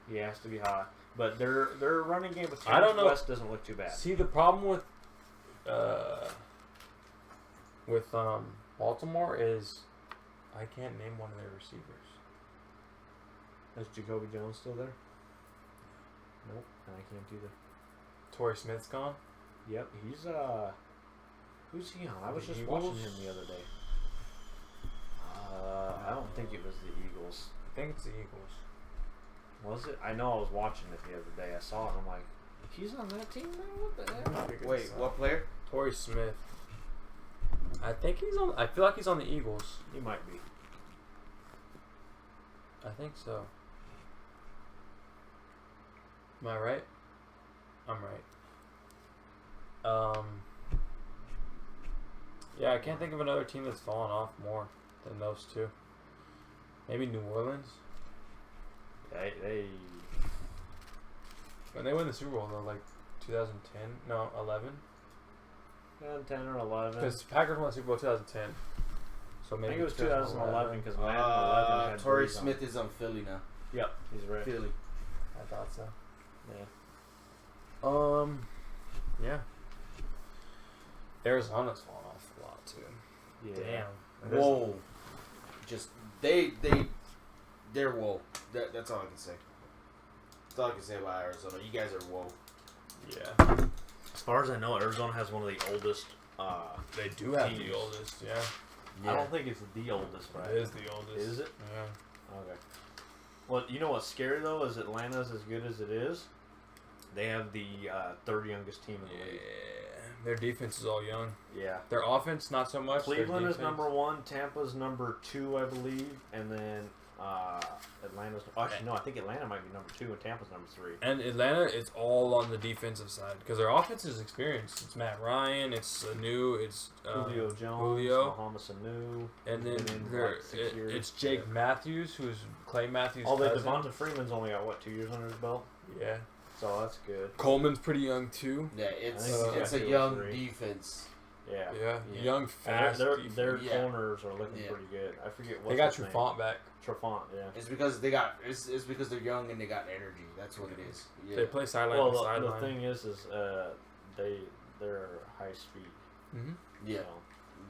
he has to be hot. But their running game with I don't know. West doesn't look too bad. See, the problem with Baltimore is I can't name one of their receivers. Is Jacoby Jones still there? and I can't do the. Torrey Smith's gone. Yep, he's who's he on? I was The just Eagles? watching him the other day. I don't think it was the Eagles. I think it's the Eagles. Was it? I know I was watching it the other day. I saw it. I'm like, he's on that team now. What the heck? Wait, what player? Torrey Smith. I think he's on. I feel like he's on the Eagles. He might be. I think so. Am I right? I'm right. Yeah, I can't think of another team that's fallen off more than those two. Maybe New Orleans. They When they win the Super Bowl, though, like 2010, no, 11. 10 or 11. Because Packers won the Super Bowl 2010. So I maybe think it was 2011 because Madden 11 had Torrey Breeze on. Smith is on Philly now. Yep, he's right. Philly. I thought so. Yeah. Yeah. Arizona's fallen off a lot too. Yeah. Damn. Whoa. Just they're whoa. That's all I can say. That's all I can say about Arizona. You guys are whoa. Yeah. As far as I know, Arizona has one of the oldest. They do have teams. the oldest. Yeah. I don't think it's the oldest, right? It is the oldest. Is it? Yeah. Okay. Well, you know what's scary though is Atlanta's as good as it is. They have the third youngest team in the league. Their defense is all young. Yeah. Their offense, not so much. Their Cleveland is defense- number 1, Tampa's number 2, I believe, and then Atlanta's. Actually, no, I think Atlanta might be number 2 and Tampa's number 3. And Atlanta is all on the defensive side because their offense is experienced. It's Matt Ryan. It's Sanu. It's Julio Jones, Julio. Muhammad Sanu, And who's then been in there, like 6 years. it's Jake Matthews, who's Clay Matthews' Although cousin. Devonta Freeman's only got what 2 years under his belt, Yeah. so that's good. Coleman's pretty young too. Yeah, it's I think it's he's a got young 2 or 3. defense. Yeah. Yeah. Yeah. Young, And fast. their defense. Yeah. corners are looking Yeah. pretty good. I forget what They got Trufant back. Trufant, yeah. It's because it's because they're young and they got energy. That's what it is. Yeah. They play sideline Well, to the sideline. thing is they're high speed. Mm-hmm. Yeah. So.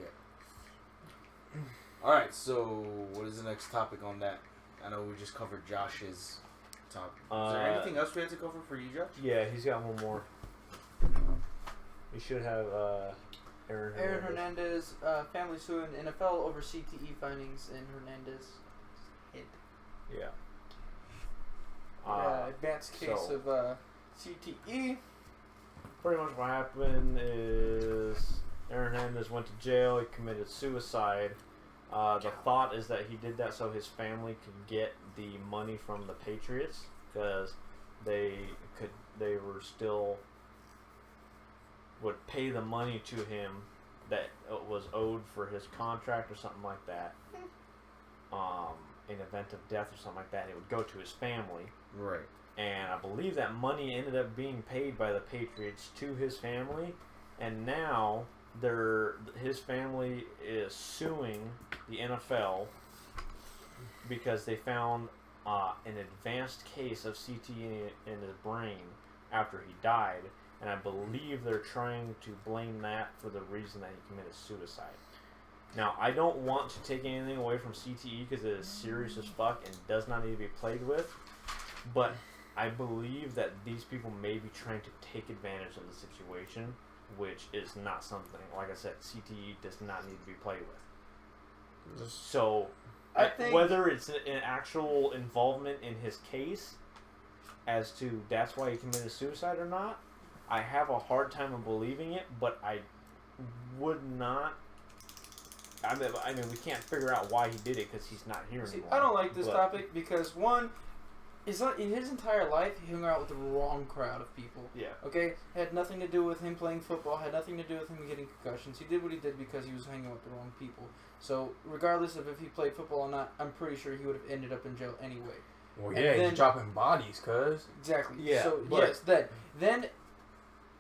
Yeah. All right. So, what is the next topic on that? I know we just covered Josh's topic. Is there anything else we had to cover for you, Josh? Yeah, he's got one more. We should have Aaron Hernandez, family suing NFL over CTE findings in Hernandez head. Yeah. Advanced case so- of CTE. Pretty much what happened is Aaron Hernandez went to jail. He committed suicide. The thought is that he did that so his family could get the money from the Patriots because they were still would pay the money to him that was owed for his contract or something like that. In event of death or something like that, it would go to his family. Right. And I believe that money ended up being paid by the Patriots to his family, and now his family is suing the NFL because they found an advanced case of CTE in his brain after he died, and I believe they're trying to blame that for the reason that he committed suicide. Now, I don't want to take anything away from CTE because it is serious as fuck and does not need to be played with, but I believe that these people may be trying to take advantage of the situation, which is not something, like I said, CTE does not need to be played with. So, I think whether it's an actual involvement in his case as to that's why he committed suicide or not, I have a hard time of believing it, but I would not. I mean, we can't figure out why he did it because he's not here See, anymore. I don't like this but- topic because one, is not in his entire life he hung out with the wrong crowd of people. Yeah. Okay, had nothing to do with him playing football. Had nothing to do with him getting concussions. He did what he did because he was hanging with the wrong people. So regardless of if he played football or not, I'm pretty sure he would have ended up in jail anyway. Well, And yeah, then- he's dropping bodies, cuz. Exactly. Yeah, So but- yes, then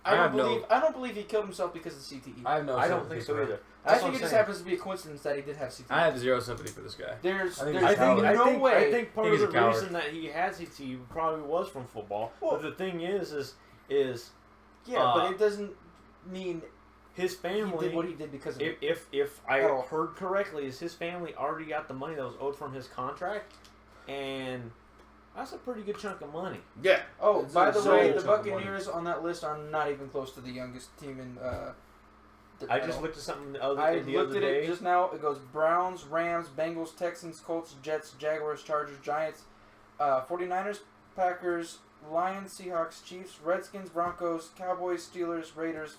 I have I don't believe he killed himself because of CTE. I have no I don't sympathy think so for either. him. I That's think what it I'm just saying. happens to be a coincidence that he did have CTE. I have zero sympathy for this guy. There's I think I he's think, coward. no way. I think part I think of he's the a coward. reason that he had CTE probably was from football. Well- but the thing is yeah, but it doesn't mean his he family. did what he did because of it. If I At all. heard correctly, is his family already got the money that was owed from his contract, and That's a pretty good chunk of money. Yeah. Oh, It's by a the solid way, the chunk of money. Buccaneers on that list are not even close to the youngest team in. I just looked at something the I other looked at day. it just now. It goes Browns, Rams, Bengals, Texans, Colts, Jets, Jaguars, Chargers, Giants, 49ers, Packers, Lions, Seahawks, Chiefs, Redskins, Broncos, Cowboys, Steelers, Raiders,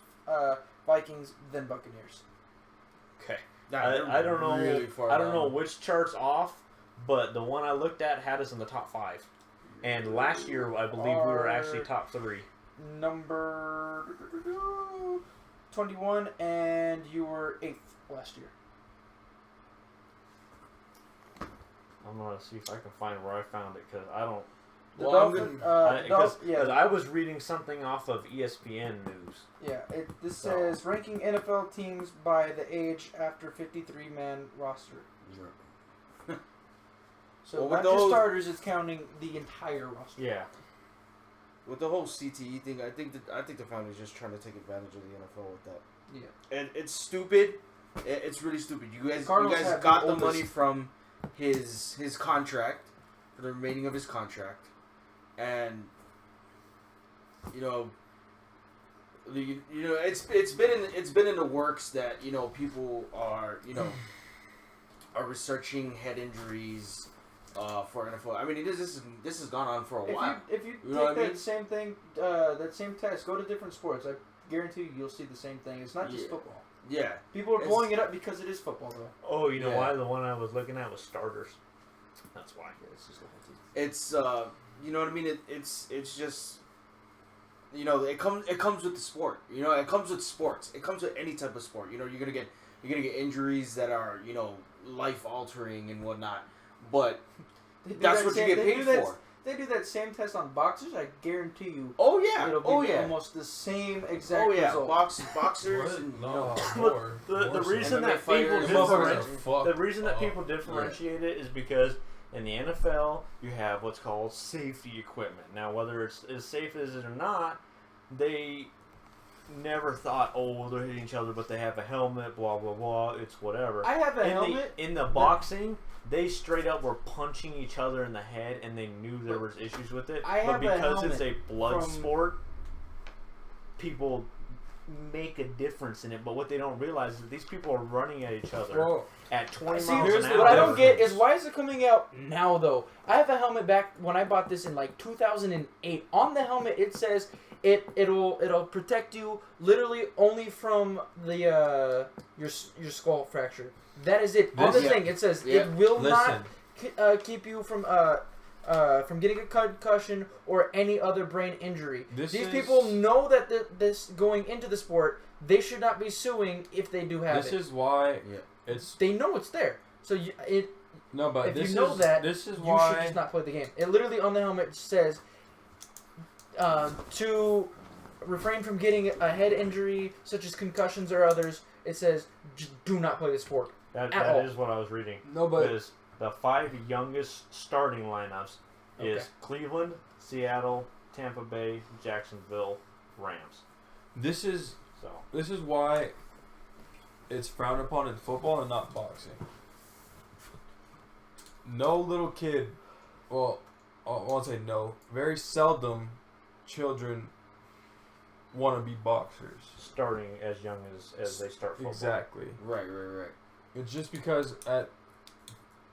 Vikings, then Buccaneers. Okay. Nah, I don't know. really far I don't down. know which chart's off, but the one I looked at had us in the top 5. And last year, I believe we were actually top 3. Number 21, and you were 8th last year. I'm gonna see if I can find where I found it because I don't. The Well, I'm Dolphins, Because yeah, I was reading something off of ESPN news. yeah. This says ranking NFL teams by the age after 53-man roster. So Well, with not the just whole- starters; it's counting the entire roster. Yeah. With the whole CTE thing, I think the family's just trying to take advantage of the NFL with that. Yeah. And it's stupid. It's really stupid. You guys Cardinals have got the the oldest- money from his contract, for the remaining of his contract, and you know it's been in the works that people are are researching head injuries for NFL. I mean, this has gone on for a while. If you You know what take I that mean? same thing, that same test, go to different sports. I guarantee you'll see the same thing. It's not just Yeah. football. Yeah, People are It's- blowing it up because it is football, though. Oh, you know Yeah. why? The one I was looking at was starters. That's why. Yeah, it's just the whole team. it's you know what I mean. It's just it comes with the sport. It comes with sports. It comes with any type of sport. You're gonna get injuries that are life altering and whatnot. But They do that's that what you same- get they paid do that- for. They do that same test on boxers. I guarantee you, Oh yeah. it'll be Oh yeah. almost the same exact Oh yeah. result. Boxers. And, No, The reason MMA that people fighters, the reason that people differentiate it is because in the NFL you have what's called safety equipment. Now, whether it's as safe as it or not, they never thought, oh, they're hitting each other, but they have a helmet, blah blah blah. It's whatever. I have a helmet. In the boxing, they straight up were punching each other in the head, and they knew there was issues with it. I but have a because it's a helmet blood from- sport, people make a difference in it. But what they don't realize is that these people are running at each other Well, at 20 See, miles here's an the hour. what I don't get is why is it coming out now though? I have a helmet back when I bought this in like 2008. On the helmet it says it'll protect you literally only from the your skull fracture. That is it. On the This- thing it says Yeah. it will listen. not keep you from getting a concussion or any other brain injury. This These is- people know that this going into the sport, they should not be suing if they do have This it. is why Yeah. it's They know it's there. So no, but if this you know is that, this is you why should just not play the game. It literally on the helmet says to refrain from getting a head injury such as concussions or others. It says do not play the sport. That at all. is what I was reading. no, but Is the 5 youngest starting lineups is Okay. Cleveland, Seattle, Tampa Bay, Jacksonville, Rams. this is So why it's frowned upon in football and not boxing. No little kid, well, I won't say no. Very seldom, children want to be boxers. starting as young as they start football. Exactly. Right. It's just because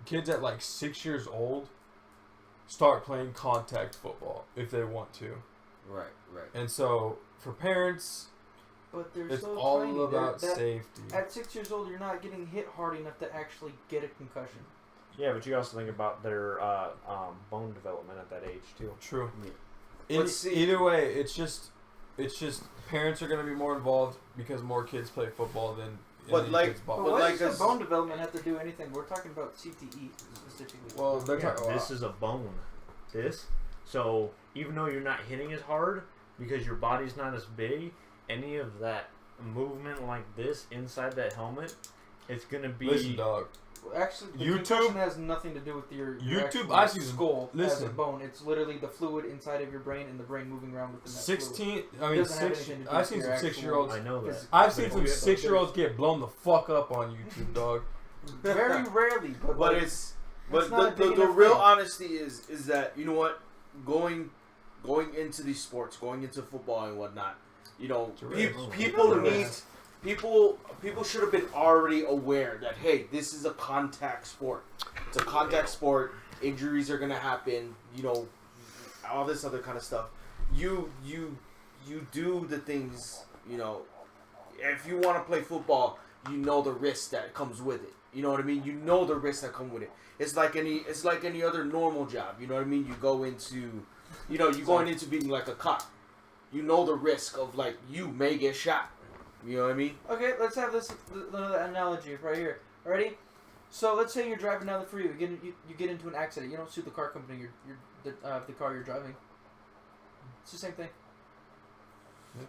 kids at like 6 years old start playing contact football if they want to, Right. and so for parents, But they're it's so all tiny. about That- safety. At 6 years old, you're not getting hit hard enough to actually get a concussion. Yeah, but you also think about their bone development at that age too. True. Yeah. Let's see. Either way, it's just parents are going to be more involved because more kids play football than But any like- kids But box. why like does us- the bone development have to do anything? We're talking about CTE specifically. Well, they're Yeah, talking. this is a bone. So even though you're not hitting as hard because your body's not as big, any of that movement like this inside that helmet, it's gonna be. Listen, dog. Actually, the YouTube- concussion has nothing to do with your YouTube, actual I've seen- skull as a listen. bone. It's literally the fluid inside of your brain and the brain moving around within that 16. I It mean, doesn't have 6. anything to do I've with seen your some actual- 6-year-olds. I know that. Phys- I've seen But some yeah, 6-year-olds get blown the fuck up on YouTube, dog. fluid. Very rarely, but But like, it's But not a big the enough real thing. honesty is that, you know what, going into these sports, going into football and whatnot, you know, It's a risk. people It's a need risk. people should have been already aware that, hey, this is a contact sport. It's a contact sport. Injuries are gonna happen. You know, all this other kind of stuff. You do the things. You know, if you want to play football, you know the risk that comes with it. You know what I mean? You know the risks that come with it. It's like any other normal job. You know what I mean? You go into, you know, you're going into being like a cop. You know the risk of, like, you may get shot. You know what I mean? Okay, let's have another analogy right here. Ready? So let's say you're driving down the freeway. You get into an accident. You don't sue the car company. The car you're driving. It's the same thing.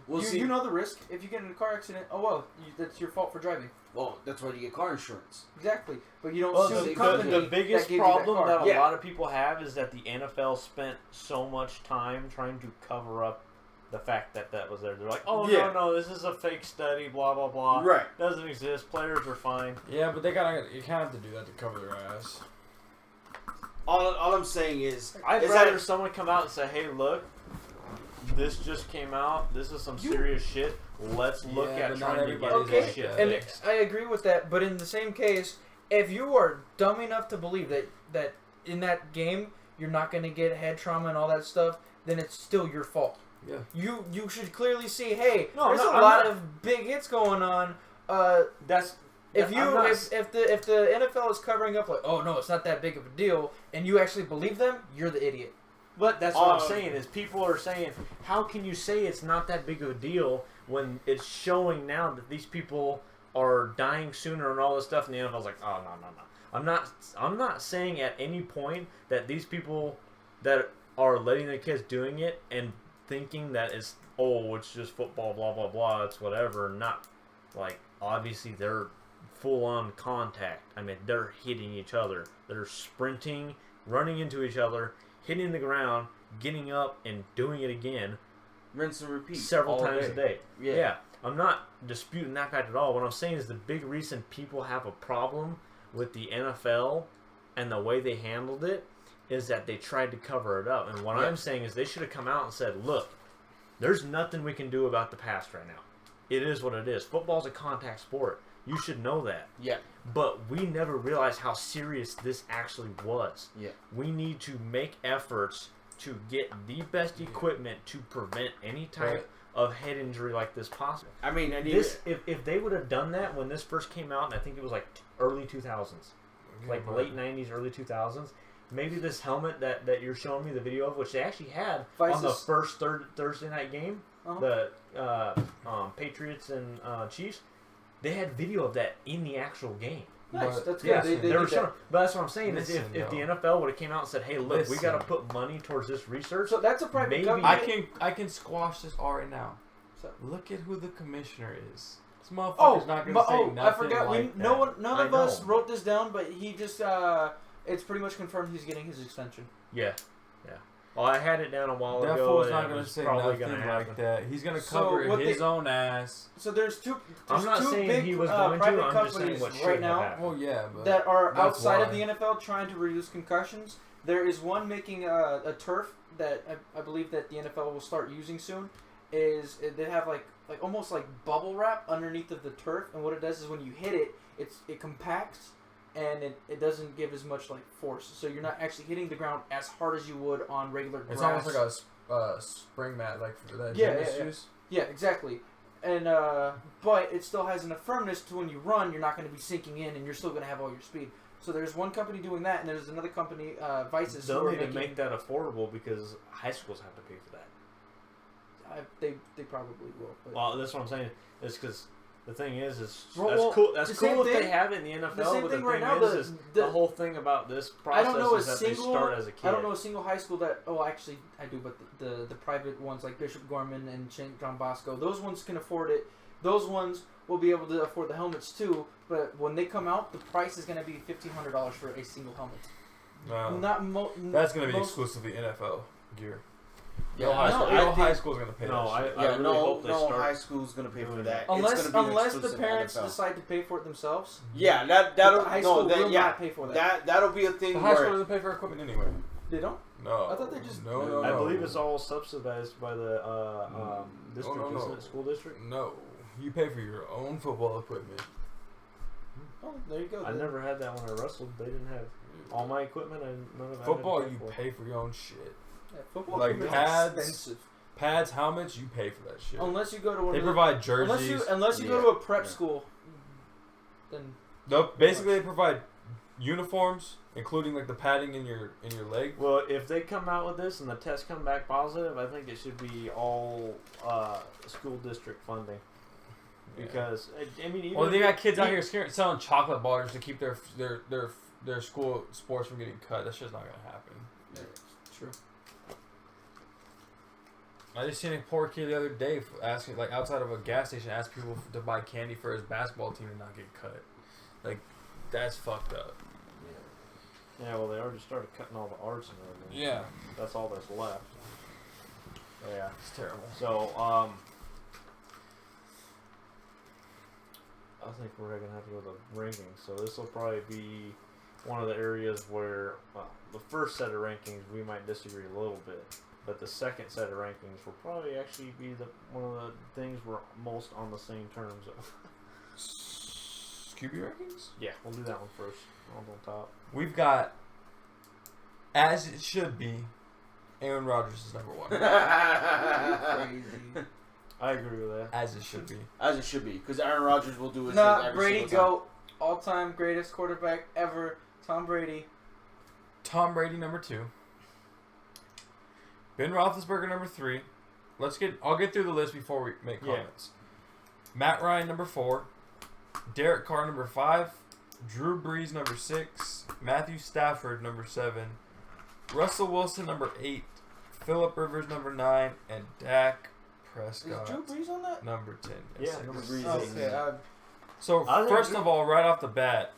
We'll see. You know the risk. If you get in a car accident, oh well, that's your fault for driving. Well, that's why you get car insurance. Exactly, but you don't Well, sue the, the company. the biggest that gave you that problem car. that, Yeah. a lot of people have is that the NFL spent so much time trying to cover up the fact that that was there. They're like, oh, Yeah. no, this is a fake study, blah, blah, blah. Right. Doesn't exist. Players are fine. Yeah, but you kind of have to do that to cover their ass. All I'm saying is, I'd is rather that someone come out and say, hey, look, this just came out. This is some serious shit. Let's look Yeah, at but not trying to get everybody's this Okay, shit that. and fixed. I agree with that. But in the same case, if you are dumb enough to believe that in that game you're not going to get head trauma and all that stuff, then it's still your fault. Yeah. You should clearly see, hey, No, there's I'm a not- lot I'm of big hits going on. That's If I'm you not- if the NFL is covering up like, oh no, it's not that big of a deal, and you actually believe them, you're the idiot. But that's what I'm saying is people are saying, how can you say it's not that big of a deal when it's showing now that these people are dying sooner and all this stuff, and the NFL's like, oh no. I'm not saying at any point that these people that are letting their kids doing it and thinking that it's just football, blah blah blah, it's whatever. Not like obviously they're full on contact. I mean they're hitting each other. They're sprinting, running into each other, hitting the ground, getting up, and doing it again rinse and repeat several all times a day. Yeah. Yeah, I'm not disputing that fact at all. What I'm saying is the big reason people have a problem with the NFL and the way they handled it is that they tried to cover it up. And what I'm saying is they should have come out and said, look, there's nothing we can do about the past right now. It is what it is. Football's a contact sport. You should know that. Yeah. But we never realized how serious this actually was. Yeah. We need to make efforts to get the best equipment to prevent any type of head injury like this possible. I mean, and This, if they would have done that when this first came out, and I think it was like early 2000s, like late 90s, early 2000s, maybe this helmet that you're showing me the video of, which they actually had on the Vice's- first Thursday night game, the Patriots and Chiefs, they had video of that in the actual game. Nice, But- that's Yeah, good. they were did showing. that. But that's what I'm saying is Listen, if the though. NFL would have came out and said, "Hey, look, we got to Listen. put money towards this research," So that's a private Maybe- company. I can squash this all right now. So- Look at who the commissioner is. This motherfucker's not gonna say nothing I forgot. like that. None I of us know. wrote this down, but he just it's pretty much confirmed he's getting his extension. yeah. Well, I had it down a while That ago. fool's and not it gonna was say probably nothing gonna like happen. that. He's gonna So cover what his they- own ass. So there's two. I'm not two saying big, he was going to. private I'm just saying companies what should right have now happened. Well, yeah, but that are that's outside of why. the NFL trying to reduce concussions. There is one making a turf that I believe that the NFL will start using soon. Is they have like almost like bubble wrap underneath of the turf, and what it does is when you hit it, it compacts and it doesn't give as much like force. So you're not actually hitting the ground as hard as you would on regular grass. It's almost like a spring mat, like for that Yeah, gymnast yeah, yeah. use. Yeah, exactly. And but it still has enough firmness to when you run, you're not going to be sinking in, and you're still going to have all your speed. So there's one company doing that, and there's another company, Vice's, who They'll are need to making. make that affordable because high schools have to pay for that. They probably will. But Well, that's what I'm saying. Is because the thing is Well, that's well, cool. That's the cool same if they thing- have it in the NFL. the same but thing the right thing now. is the whole thing about this I process don't know a is that single. they start as a kid. I don't know a single high school that. Oh, actually, I do. But the private ones like Bishop Gorman and St. John Bosco, those ones can afford it. Those ones will be able to afford the helmets too. But when they come out, the price is going to be $1,500 for a single helmet. No, Not that's gonna be most- exclusively NFL gear. No high school. I No think- high school's gonna pay No, that shit. I really hope they no start high school's gonna pay for doing that. that. It's Unless gonna be an the exclusive parents NFL. decide to pay for it themselves. Yeah, But that'll the high school will yeah, not pay for that. that'll be a thing The high school where doesn't pay for equipment anyway. They don't. No. I thought they just- No. I believe it's all subsidized by the district, no. isn't it? School district. No. You pay for your own football equipment. Oh, there you go. I never had that when I wrestled. They didn't have all my equipment, and none of that. Football, I had to you pay for your own shit. Yeah, football Like equipment's pads, expensive. Pads, helmets, you pay for that shit. Unless you go to one They of the, provide jerseys. unless you go Yeah. to a prep Yeah. school, then Nope. Basically, they provide uniforms, including like the padding in your leg. Well, if they come out with this and the tests come back positive, I think it should be all school district funding. Because I mean, even Well, they if- got kids out here selling chocolate bars to keep their school sports from getting cut. That's just not gonna happen. true. I just seen a poor kid the other day asking, like, outside of a gas station, ask people to buy candy for his basketball team and not get cut. Like, that's fucked up. Yeah, well, they already started cutting all the arts and everything. Yeah, That's all that's left. Yeah. it's terrible. So, I think we're gonna have to go to the rankings. So this will probably be one of the areas where the first set of rankings we might disagree a little bit, but the second set of rankings will probably actually be one of the things we're most on the same terms of. QB rankings? Yeah, we'll do that one first. On top. We've got, as it should be, Aaron Rodgers is number one. Crazy. I agree with that. As it should be. As it should be, because Aaron Rodgers will do his Nah, thing every Brady single time. go all-time greatest quarterback ever. Tom Brady. Tom Brady number 2. Ben Roethlisberger number 3. I'll get through the list before we make comments. Matt Ryan number 4. Derek Carr number 5. Drew Brees number 6. Matthew Stafford number 7. Russell Wilson number 8. Phillip Rivers number 9. And Dak Is Prescott Drew Brees on that? number 10. Yeah, Yes, number sir. Brees. Okay. So I think first Drew- of all, right off the bat,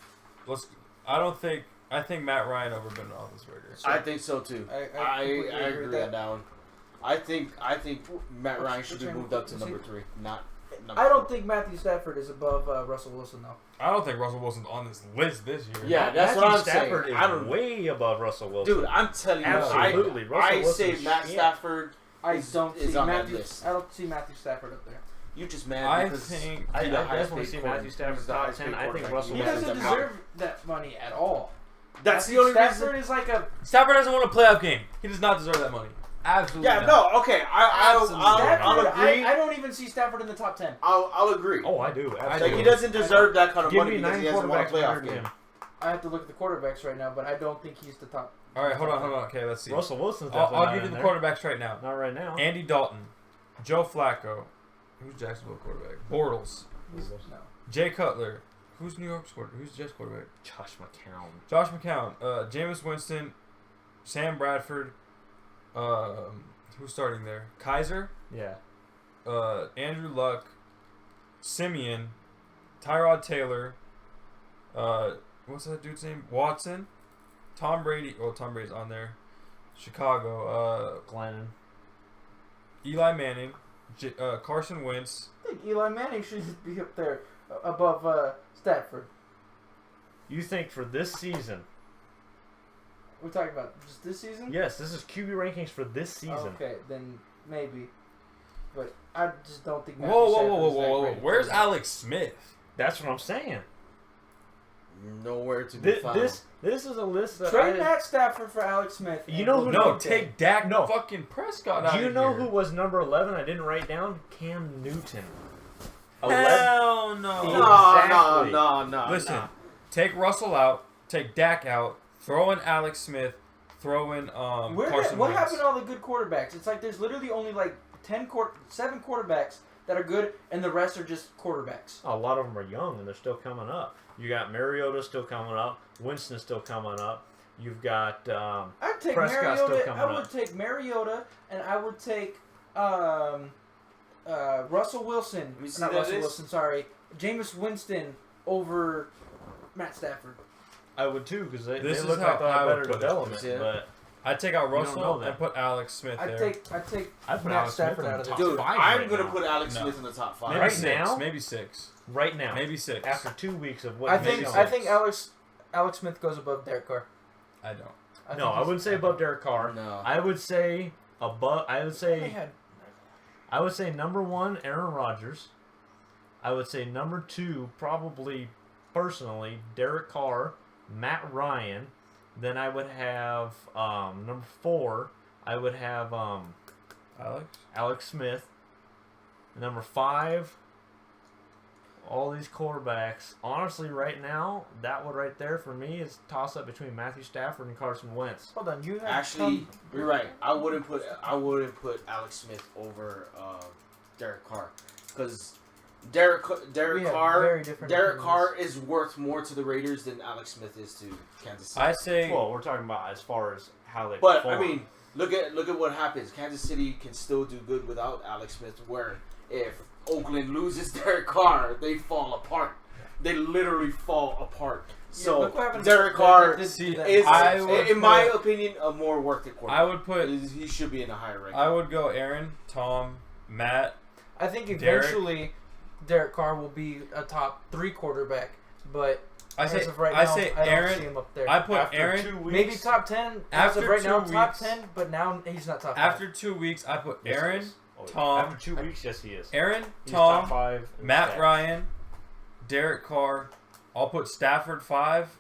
I think Matt Ryan over Ben Roethlisberger. I think so too. I I completely agree with on that one. I think Matt Ryan should be What's moved up to your- number 3, not number I don't 4. think Matthew Stafford is above Russell Wilson though. I don't think Russell Wilson's on this list this year. Yeah, that's Matthew what I'm Stafford saying. is I don't, way above Russell Wilson. dude. I'm telling you, Absolutely. Russell I say Wilson's Matt shit. Stafford. I Is- don't is see on that Matthew. list. I don't see Matthew Stafford up there. You just mad I because think I he's the highest definitely paid see quarterback. Matthew Stafford He's the top highest 10. paid I think quarterback. Russell He Wilson doesn't is deserve that money at all. That's Matthew the only Stafford reason. is like a Stafford doesn't win a playoff game. He does not deserve that money. Absolutely Yeah, not. no, okay. Absolutely. I'll agree. I don't even see Stafford in the top 10. I'll agree. Oh, I do. I Like Absolutely. he doesn't deserve that kind of Give money me because 9 he hasn't won a quarterbacks better playoff than game. him. I have to look at the quarterbacks right now, but I don't think he's the top. All right, hold on. Okay, let's see. Russell Wilson's I'll definitely give you not the in there. quarterbacks right now. Not right now. Andy Dalton, Joe Flacco, who's Jacksonville quarterback? Bortles, No. Jay Cutler, who's New York's quarterback? Who's Jets quarterback? Josh McCown. Josh McCown, Jameis Winston, Sam Bradford, who's starting there? Kaiser, Yeah. Andrew Luck, Simeon, Tyrod Taylor, what's that dude's name? Watson, Tom Brady. Oh, Tom Brady's on there. Chicago, Glennon. Eli Manning, Carson Wentz. I think Eli Manning should be up there above Stafford. You think for this season? We're talking about just this season? Yes, this is QB rankings for this season. Okay, then maybe. But I just don't think Whoa, Matthew whoa, Stafford whoa, is that whoa, whoa! great. Where's Alex Smith? That's what I'm saying. Nowhere to be found. This is a list that Trade Matt Stafford for Alex Smith. You and know we'll who- be No, okay. take Dak No. fucking Prescott out Do you of know here. who was number 11? I didn't write down. Cam Newton. Hell no. Exactly. No. Listen, take Russell out, take Dak out, throw in Alex Smith, throw in Carson what Wentz. happened to all the good quarterbacks? It's like there's literally only like 7 quarterbacks that are good, and the rest are just quarterbacks. A lot of them are young and they're still coming up. You got Mariota still coming up. Winston's still coming up. You've got I'd take Prescott's still Mariota. coming I would up. take Mariota, and I would take Russell Wilson. Let me see Not that Russell list. Wilson. Sorry, Jameis Winston over Matt Stafford. I would too because they This is look how like they I have would better put it. development. Yeah. But I'd take out You don't know Russell that. and put Alex Smith I there. take I'd put Matt Alex Smith Stafford in out the of top there. Dude, 5 I'm right gonna now. put Alex No. Smith in the top 5. Maybe Right 6. now? Maybe 6. Right now. Maybe 6. After 2 weeks of what I he's think shown. I think Alex Smith goes above Derek Carr. I don't. No, I wouldn't say above Derek Carr. No. I would say above. I would They say. had I would say number 1, Aaron Rodgers. I would say number 2, probably personally, Derek Carr, Matt Ryan. Then I would have number 4. I would have Alex? Alex Smith. Number 5. All these quarterbacks. Honestly, right now, that one right there for me is toss up between Matthew Stafford and Carson Wentz. hold on. You have Actually, you're right. I wouldn't put Alex Smith over Derek Carr because Derek We have Carr very different Derek opinions. Carr is worth more to the Raiders than Alex Smith is to Kansas City. I say. Well, we're talking about as far as how they But perform. I mean, look at what happens. Kansas City can still do good without Alex Smith. Where if Oakland loses Derek Carr, they fall apart. They literally fall apart. So look what happened Derek to- Carr they did See, that. is, I would in my put- opinion, a more worth it I quarterback. would put. He should be in a higher ranking. I would go Aaron, Tom, Matt. I think Derek. eventually Derek Carr will be a top 3 quarterback, but I as say. of right I now, say I don't see Aaron. him up there. I put after Aaron. 2 weeks, Maybe top 10. As After of right now, 2 top weeks- 10, but now he's not top 5. After 2 weeks, I put Yes, he Aaron, is. Oh, yeah. Tom- After 2 weeks, yes, he is. Aaron, He's top Tom, 5. in Matt stats. Ryan, Derek Carr. I'll put Stafford 5,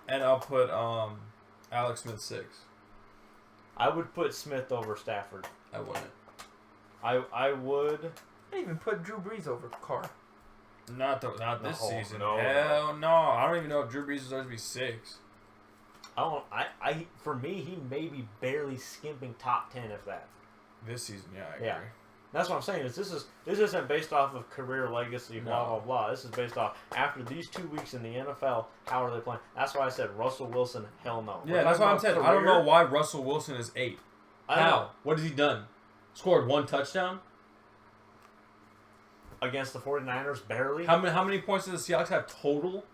and I'll put Alex Smith 6. I would put Smith over Stafford. I wouldn't. I would. I even put Drew Brees over Carr. Not this No, season. no. Hell no. I don't even know if Drew Brees deserves to be 6. I don't. I for me, he may be barely skimping top 10 if that. This season, yeah, I agree. Yeah. That's what I'm saying. Is this isn't based off of career legacy, blah No. blah blah. This is based off after these 2 weeks in the NFL. How are they playing? That's why I said Russell Wilson. Hell no. Yeah, that's what I'm saying. I don't know why Russell Wilson is 8. I don't know. How? What has he done? Scored 1 touchdown? Against the 49ers, barely. How many points does the Seahawks have total?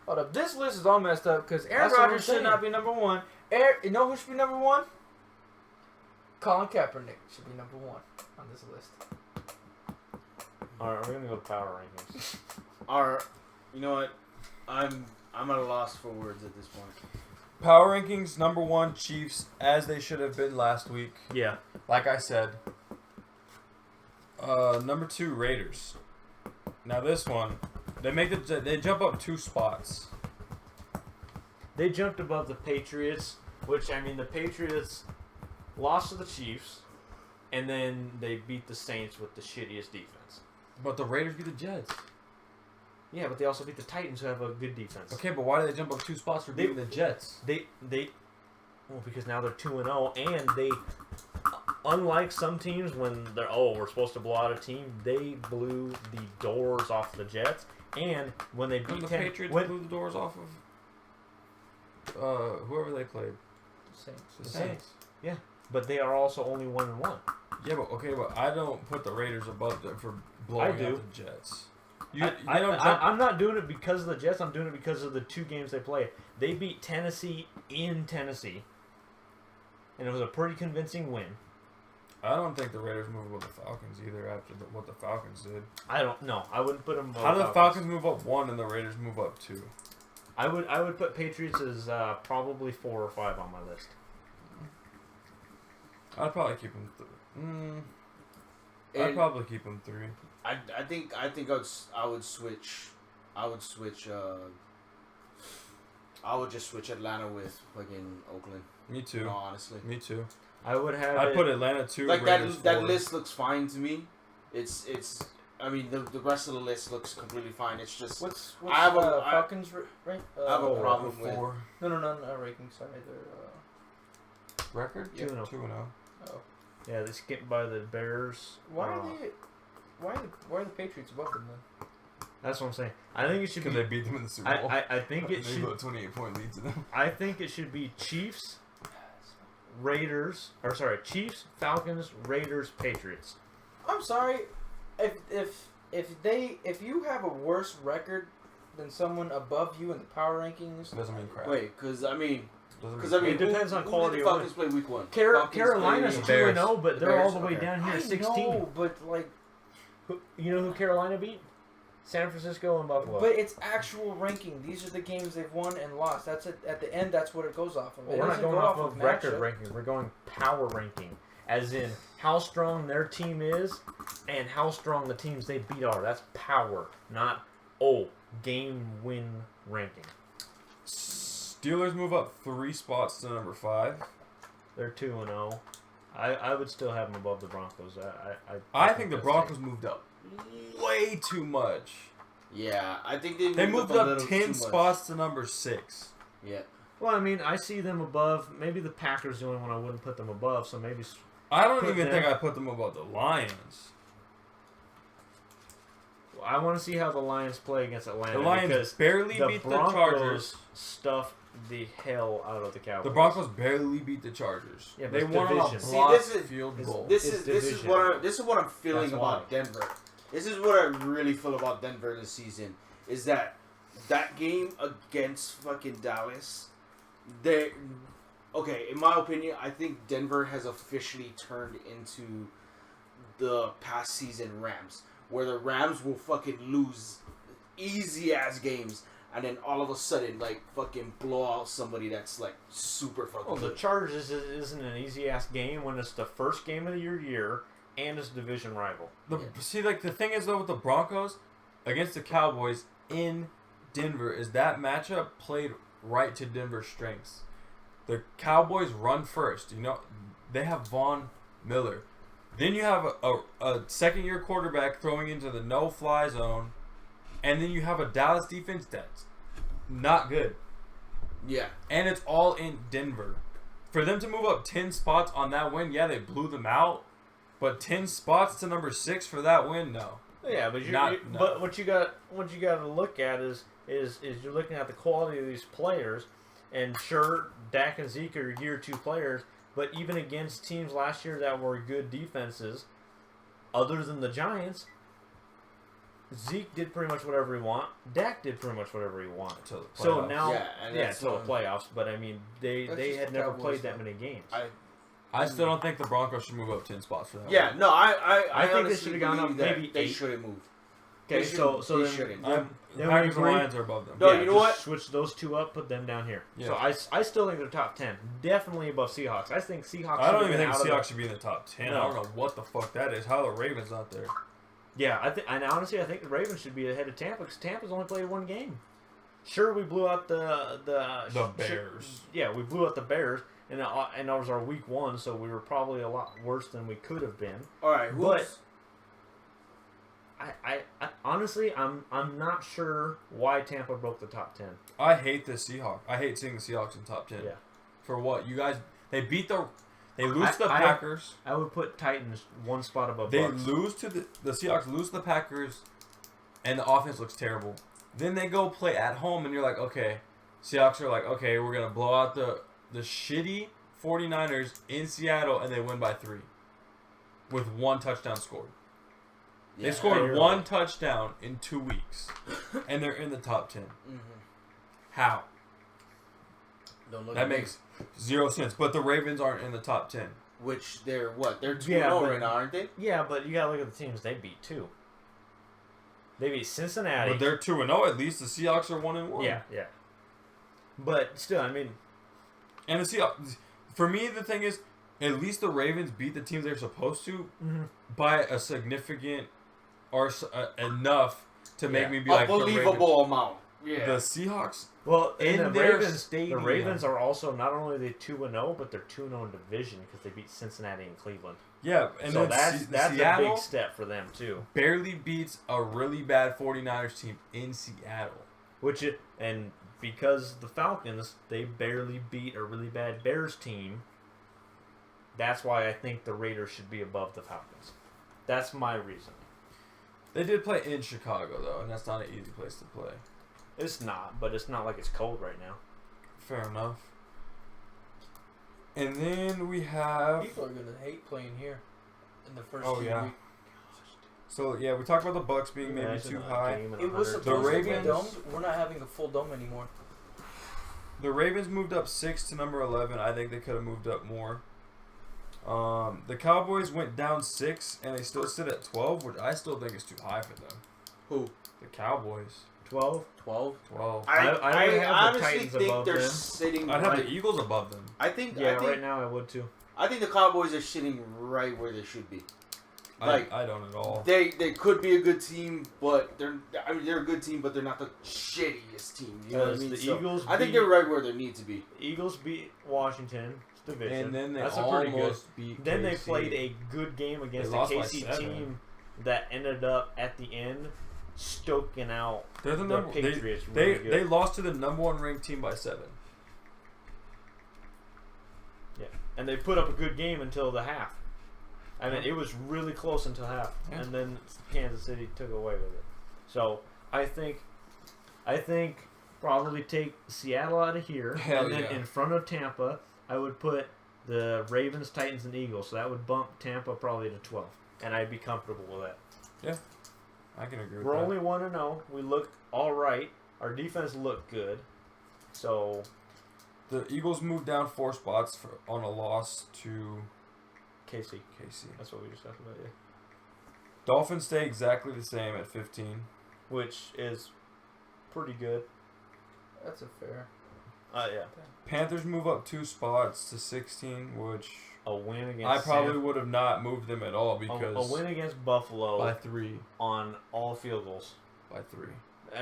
Hold up, this list is all messed up because Aaron That's what I'm Rodgers should saying. not be number 1. You know who should be number 1? Colin Kaepernick should be number 1 on this list. All right, we're gonna go power rankings. You know what? I'm at a loss for words at this point. Power rankings, number 1, Chiefs, as they should have been last week. Yeah. Like I said. Number 2, Raiders. Now this one, they jump up 2 spots. They jumped above the Patriots, which I mean the Patriots lost to the Chiefs, and then they beat the Saints with the shittiest defense. But the Raiders beat the Jets. Yeah, but they also beat the Titans, who have a good defense. Okay, but why did they jump up 2 spots for beating the Jets? Well, because now they're 2-0, and they, unlike some teams when they're we're supposed to blow out a team, they blew the doors off the Jets, and when they When beat the Patriots blew the doors off of whoever they played. Saints. The Saints. but they are also only 1-1. Yeah, but I don't put the Raiders above them for blowing I do. out the Jets. I don't jump. I'm not doing it because of the Jets. I'm doing it because of the 2 games they played. They beat Tennessee in Tennessee, and it was a pretty convincing win. I don't think the Raiders move above the Falcons either after what the Falcons did. I don't know. I wouldn't put them above How do the Falcons move up 1 and the Raiders move up 2? I would put Patriots as probably 4 or 5 on my list. I'd probably keep them. I'd And probably keep them 3. I think I would switch. I would just switch Atlanta with fucking Oakland. Me too. No, honestly. Me too. I would have. I'd put Atlanta 2. Like Raiders that 4. list looks fine to me. It's. I mean, the rest of the list looks completely fine. It's just What's I have Falcons rank? I have a problem with. 4 No, not ranking. Sorry, they're record. Yeah. 2-0. oh. Yeah, they skipped by the Bears. Why are they? Why are the Patriots above them then? That's what I'm saying. I think it should Because be. they beat them in the Super Bowl. I think it They should. blew a 28-point lead to them. I think it should be Chiefs, Raiders, or sorry, Chiefs, Falcons, Raiders, Patriots. I'm sorry, if you have a worse record than someone above you in the power rankings, It doesn't mean crap. Wait, because I mean, Because I mean, It depends on who quality did the of Falcons play week 1? Carolina's played- 2-0, but The they're all Bears, the way okay. down here I at 16. know, but like, You know who Carolina beat? San Francisco and Buffalo. but it's actual ranking. These are the games they've won and lost. That's it. At the end, that's what it goes off of. Well, It we're not doesn't going go off of record matchup. ranking. We're going power ranking, as in how strong their team is and how strong the teams they beat are. That's power, not game win ranking. Steelers move up 3 spots to number 5. They're 2-0. I would still have them above the Broncos. I think the that's Broncos moved up way too much. Yeah, I think They moved a up little 10 too much. spots to number 6. Yeah. Well, I mean, I see them above. Maybe the Packers the only one I wouldn't put them above. So maybe I don't Put even them- think I put them above the Lions. I want to see how the Lions play against Atlanta. The Lions because barely the beat the Broncos Chargers. stuffed the hell out of the Cowboys. The Broncos barely beat the Chargers. Yeah, but they it's won on a division. See, blocked this is- field goal. This It's is division. what I'm feeling That's about why. Denver. This is what I really feel about Denver this season. Is that game against fucking Dallas? They okay. In my opinion, I think Denver has officially turned into the past season Rams, where the Rams will fucking lose easy ass games, and then all of a sudden like fucking blow out somebody that's like super fucking Well, the good. Chargers isn't an easy ass game when it's the first game of your year and it's a division rival. See, like the thing is though with the Broncos against the Cowboys in Denver is that matchup played right to Denver's strengths. The Cowboys run first. You know, they have Von Miller. Then you have a second-year quarterback throwing into the no-fly zone, and then you have a Dallas defense that's not good. Yeah. And it's all in Denver. For them to move up 10 spots on that win, yeah, they blew them out. But 10 spots to number 6 for that win, no. Yeah, but No. but what you got to look at is you're looking at the quality of these players, and sure, Dak and Zeke are year 2 players, but even against teams last year that were good defenses, other than the Giants, Zeke did pretty much whatever he wanted. Dak did pretty much whatever he wanted. Until the So playoffs. now, and yeah, that's until what the playoffs. But I mean, they That's had just the never Cowboys, played that though. many games. I still don't think the Broncos should move up 10 spots for that Yeah, win. no, I think they honestly should've gone believe up that maybe they 8. shouldn't move. Okay, They so shouldn't. They then, shouldn't. then The we Packers and agree? Lions are above them. No, Yeah, you know just what? Switch those 2 up, put them down here. Yeah. So I still think they're top 10. Definitely above Seahawks. I think Seahawks. I don't should even have think been out Seahawks of should be in the top 10. No. I don't know what the fuck that is. How are the Ravens not there? Yeah, and honestly, I think the Ravens should be ahead of Tampa because Tampa's only played 1 game. Sure, we blew out the Bears. Yeah, we blew out the Bears, and that was our week 1, so we were probably a lot worse than we could have been. All right, who's I honestly, I'm not sure why Tampa broke the top 10. I hate the Seahawks. I hate seeing the Seahawks in top 10. Yeah. For what? You guys, they lose to the I- Packers. I would put Titans 1 spot above They Bucks. lose to the Seahawks lose to the Packers, and the offense looks terrible. Then they go play at home, and you're like, okay. Seahawks are like, okay, we're going to blow out the shitty 49ers in Seattle, and they win by 3. With 1 touchdown scored. They scored you're 1 right. touchdown in 2 weeks, and they're in the top 10. Mm-hmm. How? Don't look That at me. makes 0 sense. But the Ravens aren't in the top 10. Which they're what? They're 2-0 Yeah, but- right now, aren't they? Yeah, but you gotta look at the teams they beat too. They beat Cincinnati. But they're 2-0. At least the Seahawks are 1-1. yeah. But still, I mean, And the Seahawks. For me, the thing is, at least the Ravens beat the teams they're supposed to by a significant or enough to make Yeah. me be like the Ravens. Unbelievable amount. Yeah. The Seahawks. well, In and the their Ravens, stadium. the Ravens are also not only they 2-0, but they're 2-0 in division because they beat Cincinnati and Cleveland. Yeah, and So then that's a Seattle big step for them too. barely beats a really bad 49ers team in Seattle. And because the Falcons, they barely beat a really bad Bears team. That's why I think the Raiders should be above the Falcons. That's my reason. They did play in Chicago, though, and that's not an easy place to play. It's not, but it's not like it's cold right now. Fair enough. And then we have... People are gonna hate playing here in the first Oh, few yeah. weeks. So, yeah, we talked about the Bucks being maybe Imagine too a high. game in It was 100. supposed to be Ravens- domed. We're not having a full dome anymore. The Ravens moved up 6 to number 11. I think they could have moved up more. The Cowboys went down 6, and they still sit at 12, which I still think is too high for them. Who? The Cowboys. 12. 12. 12. I would have the honestly Titans think above they're them. sitting. I'd have right, the Eagles above them. I think. Yeah, I think, right now I would too. I think the Cowboys are sitting right where they should be. Like, I don't at all. They could be a good team, but they're a good team, but they're not the shittiest team. You know what I mean? The So, Eagles I think beat- they're right where they need to be. Eagles beat Washington division. And then they That's a pretty good. almost beat Then they KC. played a good game against They the lost by KC 7. team that ended up at the end stoking out They're the the number. Patriots. They really good. they lost to the number 1 ranked team by 7. And they put up a good game until the half. I mean, it was really close until half, Yeah. and then Kansas City took away with it. So I think probably take Seattle out of here, Hell and then yeah. in front of Tampa, I would put the Ravens, Titans, and Eagles. So that would bump Tampa probably to 12, and I'd be comfortable with that. I can agree with We're that. only 1-0. We look all right. Our defense looked good. So The Eagles moved down 4 spots on a loss to KC, KC. that's what we just talked about, yeah. Dolphins stay exactly the same at 15. Which is pretty good. That's a fair. Yeah. Panthers move up 2 spots to 16, which A win against I probably would have not moved them at all because a win against Buffalo by 3. on all field goals. By 3.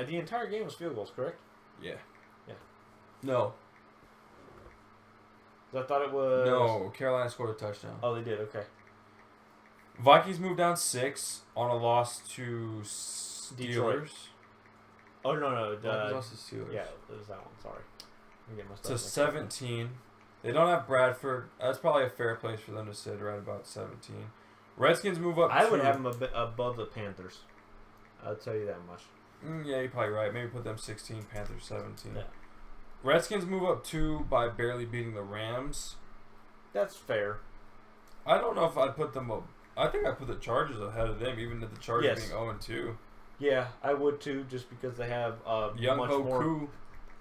The entire game was field goals, correct? Yeah. Yeah. No. 'Cause I thought it was. No. Carolina scored a touchdown. Oh, they did. Okay. Vikings moved down 6 on a loss to Steelers. Detroit. Oh no. Vikings lost to Steelers. Yeah, it was that one. Sorry. I'm getting my stuff To mixed up. 17. They don't have Bradford. That's probably a fair place for them to sit, right about 17. Redskins move up. I would 2. have them a bit above the Panthers. I'll tell you that much. Yeah, you're probably right. Maybe put them 16. Panthers 17. Yeah. Redskins move up 2 by barely beating the Rams. That's fair. I don't know if I'd put them up. I think I put the Chargers ahead of them, even with the Chargers Yes. being 0-2. Yeah, I would too, just because they have Young much Ho more. Koo.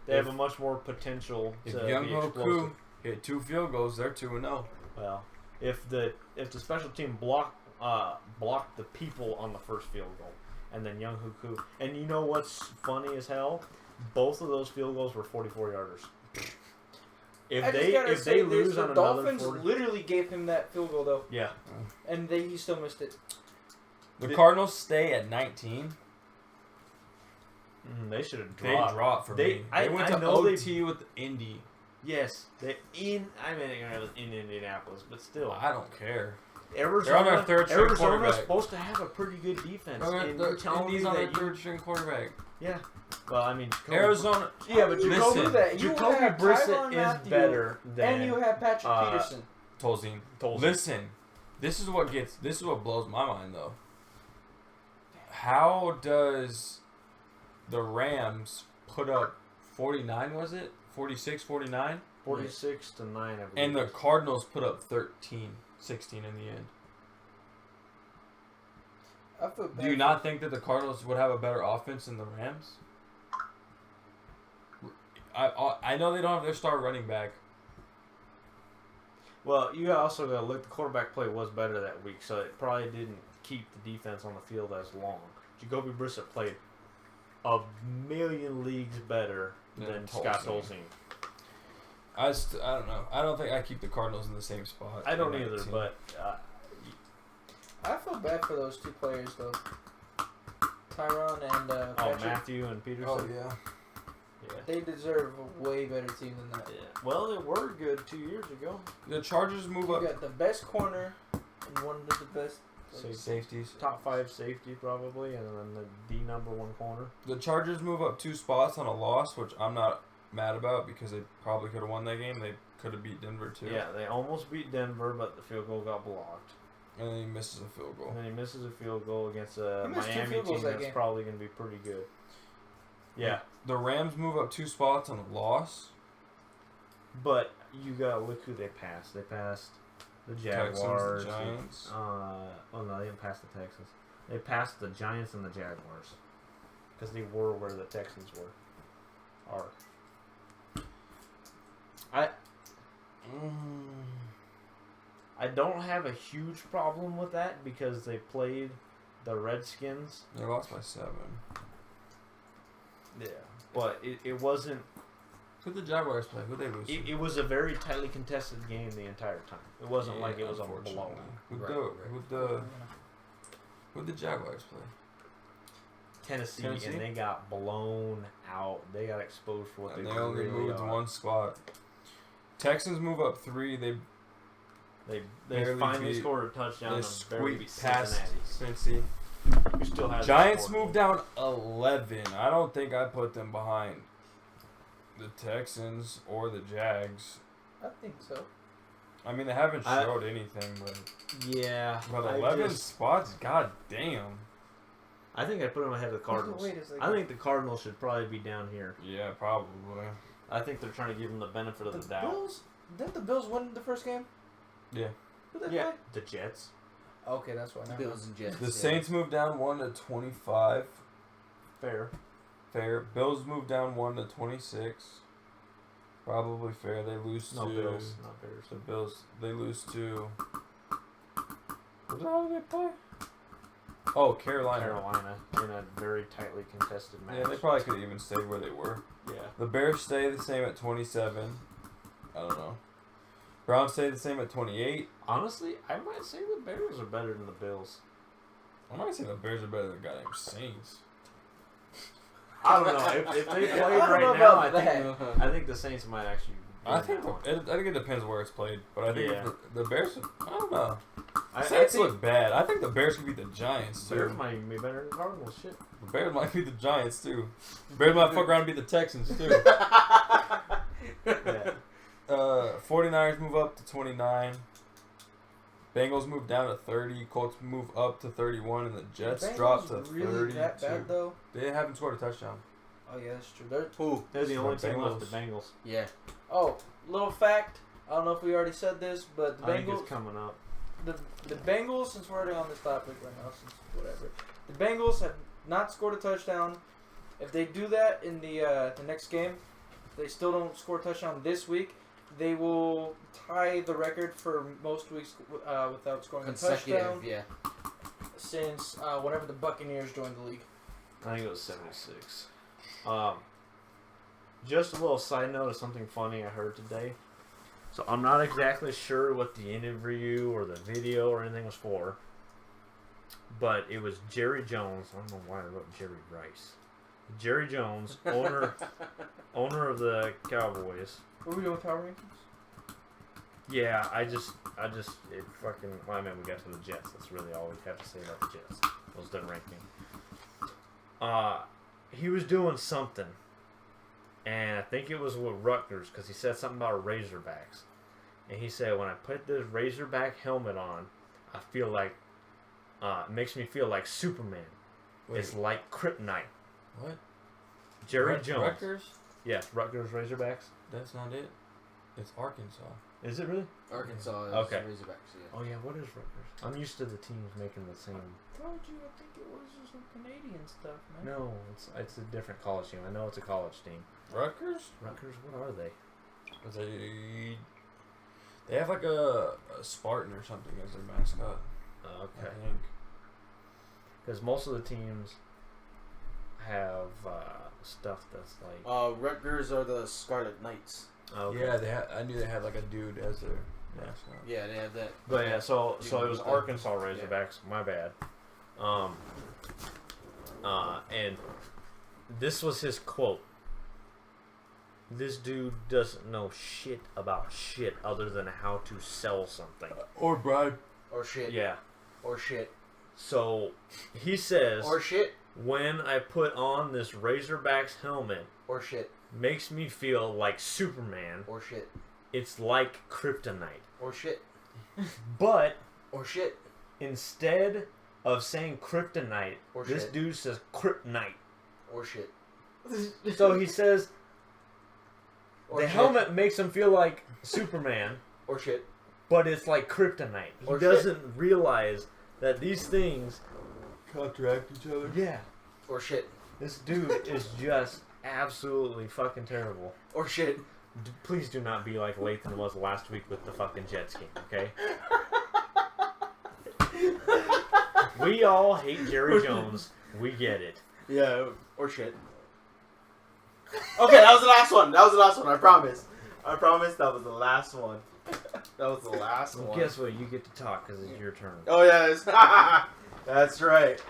They have a much more potential If to Young be Ho explosive. Koo hit 2 field goals, they're 2-0. Well, if the special team blocked the people on the first field goal, and then Young Hoku, and you know what's funny as hell? Both of those field goals were 44-yarders. If they lose on the another Dolphins 40, literally gave him that field goal though, yeah, and he still missed it. The Cardinals stay at 19. they should have They dropped. dropped for They- me. I- They went I to know they- OT with Indy. Yes, it was in Indianapolis, but still, I don't care. Arizona. on their third string Arizona's quarterback. supposed to have a pretty good defense. And The you're telling me Indy's on their that you, 3rd string quarterback. yeah. Well, I mean, Arizona. Yeah, but you Jacoby, listen, go do that. You Jacoby have Brissett Tyrann is Mathieu, better than and you have Patrick Peterson. Tolzien. Listen, this is what blows my mind though. How does the Rams put up 49, was it? 46, 49? 46 to 9, I believe. And the Cardinals put up 13, 16 in the end. I feel bad. Do you not think that the Cardinals would have a better offense than the Rams? I know they don't have their star running back. Well, you also got to look. The quarterback play was better that week, so it probably didn't keep the defense on the field as long. Jacoby Brissett played a million leagues better than Scott Tolzien. I don't know. I don't think I keep the Cardinals in the same spot. I don't in either, 19. but I feel bad for those 2 players though. Tyrann and Patrick. Matthew and Peterson. Oh yeah. Yeah. They deserve a way better team than that. Yeah. Well, they were good 2 years ago. The Chargers move You up got the best corner and one of the best. safeties. Top 5 safety probably, and then the number 1 corner. The Chargers move up 2 spots on a loss, which I'm not mad about because they probably could have won that game. They could have beat Denver too. Yeah, they almost beat Denver, but the field goal got blocked. And then he misses a field goal. And then he misses a field goal against a He missed 2 Miami field goals team that that's game. probably going to be pretty good. Yeah, The Rams move up 2 spots on a loss. but you got to look who they passed. They passed the Texans, Jaguars. the Giants. Oh no, they didn't pass the Texans. They passed the Giants and the Jaguars because they were where the Texans are. I don't have a huge problem with that because they played the Redskins. They lost by 7. Yeah. But it wasn't... Who'd the Jaguars play? Who'd they lose to? It was a very tightly contested game the entire time. It wasn't like it was a blowout. Unfortunately. Who'd the Jaguars play? Tennessee, Tennessee? and they got blown out. They got exposed for what And they they only really moved are. one spot. Texans move up 3. They barely finally beat- scored a touchdown. They and barely beat squeaked past Cincinnati. Cincy. Who still has Giants the score. moved down 11. I don't think I put them behind the Texans or the Jags. I think so. I mean, they haven't I- showed anything, but Yeah. 11 spots, god damn. I think I put them ahead of the Cardinals. Wait a second. I think the Cardinals should probably be down here. Yeah, probably. I think they're trying to give them the benefit of the The doubt. Bills? Didn't the Bills win the first game? Yeah. Who they Yeah. play? The Jets. Okay, that's why. Bills and Jets. The yeah. Saints moved down 1 to 25. Fair. Fair. Bills moved down 1 to 26. Probably fair. They lose No to Bills. Not Bears. the Bills. They lose to. What the hell did they play? Oh, Carolina. Carolina in a very tightly contested match. Yeah, they probably could have even stayed where they were. Yeah. The Bears stay the same at 27. I don't know. Browns stay the same at 28. Honestly, I might say the Bears are better than the Bills. I might say the Bears are better than the goddamn Saints. I don't know. If they played I don't right know now, about I think the Saints might actually. I win think that one. I think it depends where it's played, but I think Yeah. the Bears. I don't know. I Saints think look bad. I think the Bears could beat the Giants too. Bears might even be better than Cardinals. Shit. The Bears might beat the Giants too. The Bears might fuck around and beat the Texans too. Yeah. 49ers move up to 29. Bengals move down to 30. Colts move up to 31, and the Jets Bengals drop to really 32. that bad though? They haven't scored a touchdown. Oh yeah, that's true. They're Who? They're the only team left. Bengals. The Bengals. Yeah. Oh, little fact. I don't know if we already said this, but the I think Bengals, it's coming up. the Bengals, since we're already on this topic right now, since whatever, the Bengals have not scored a touchdown. If they do that in the next game, if they still don't score a touchdown this week, they will tie the record for most weeks without scoring a touchdown Consecutive, yeah. since whenever the Buccaneers joined the league. I think it was 76. Just a little side note of something funny I heard today. So I'm not exactly sure what the interview or the video or anything was for, but it was Jerry Jones. I don't know why I wrote Jerry Rice. Jerry Jones, owner of the Cowboys. What were we doing with Power Rankings? Yeah, it fucking. Well, I mean, we got to the Jets. That's really all we have to say about the Jets. Was the ranking. He was doing something, and I think it was with Rutgers because he said something about Razorbacks, and he said when I put this Razorback helmet on, I feel like it makes me feel like Superman. Wait, It's like kryptonite. what? Jerry Jones. Rutgers? Yes, Rutgers Razorbacks. That's not it. It's Arkansas. Is it really? Arkansas is Okay. Razorbacks, yeah. Oh yeah, what is Rutgers? I'm used to the teams making the same. Told you, I think it was just some Canadian stuff, man. No, it's a different college team. I know it's a college team. Rutgers? Rutgers, what are they? They have like a Spartan or something as their mascot. Okay. I think. Because most of the teams have stuff that's like. Rutgers are the Scarlet Knights. Okay. Yeah, I knew they had like a dude as their mascot. Yeah, they have that. But yeah, so You it can was look up. Arkansas Razorbacks. My bad. And this was his quote. This dude doesn't know shit about shit other than how to sell something. Or bribe. Or shit. Yeah. Or shit. So he says, Or shit. when I put on this Razorbacks helmet, Or shit. makes me feel like Superman. Or shit. It's like kryptonite. Or shit. But Or shit. instead of saying kryptonite, Or this shit. dude says kryptonite. Or shit. So he says Or the shit. helmet makes him feel like Superman, Or shit. but it's like kryptonite. He Or doesn't realize that these things. Counteract each other. Yeah, Or shit. this dude is just absolutely fucking terrible. Or shit. Please do not be like Lathan was last week with the fucking Jets game, okay? We all hate Jerry Jones. We get it. Yeah, or shit. Okay, that was the last one. I promise. I promise that was the last one. That was the last Well, one. guess what? You get to talk because it's your turn. Oh, yes. That's right.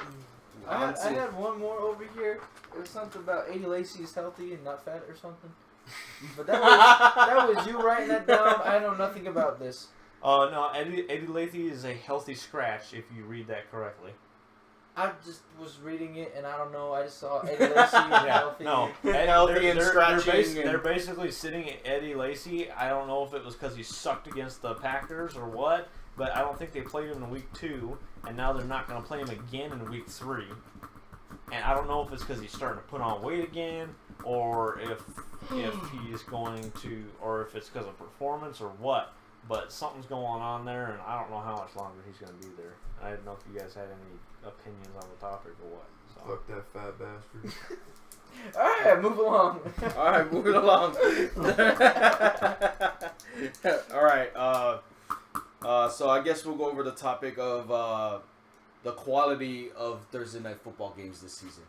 I had one more over here. It was something about Eddie Lacy is healthy and not fat or something. But that was you writing that down. I know nothing about this. No, Eddie Lacy is a healthy scratch if you read that correctly. I just was reading it and I don't know. I just saw Eddie Lacy healthy. No, Healthy and scratching They're basically sitting at Eddie Lacy. I don't know if it was because he sucked against the Packers or what, but I don't think they played him in week 2, and now they're not going to play him again in week 3. And I don't know if it's because he's starting to put on weight again, or if he's going to, or if it's because of performance or what. But something's going on there, and I don't know how much longer he's going to be there. I didn't know if you guys had any opinions on the topic or what. So. Fuck that fat bastard. Alright, move along. Alright, moving along. Alright, so I guess we'll go over the topic of the quality of Thursday night football games this season.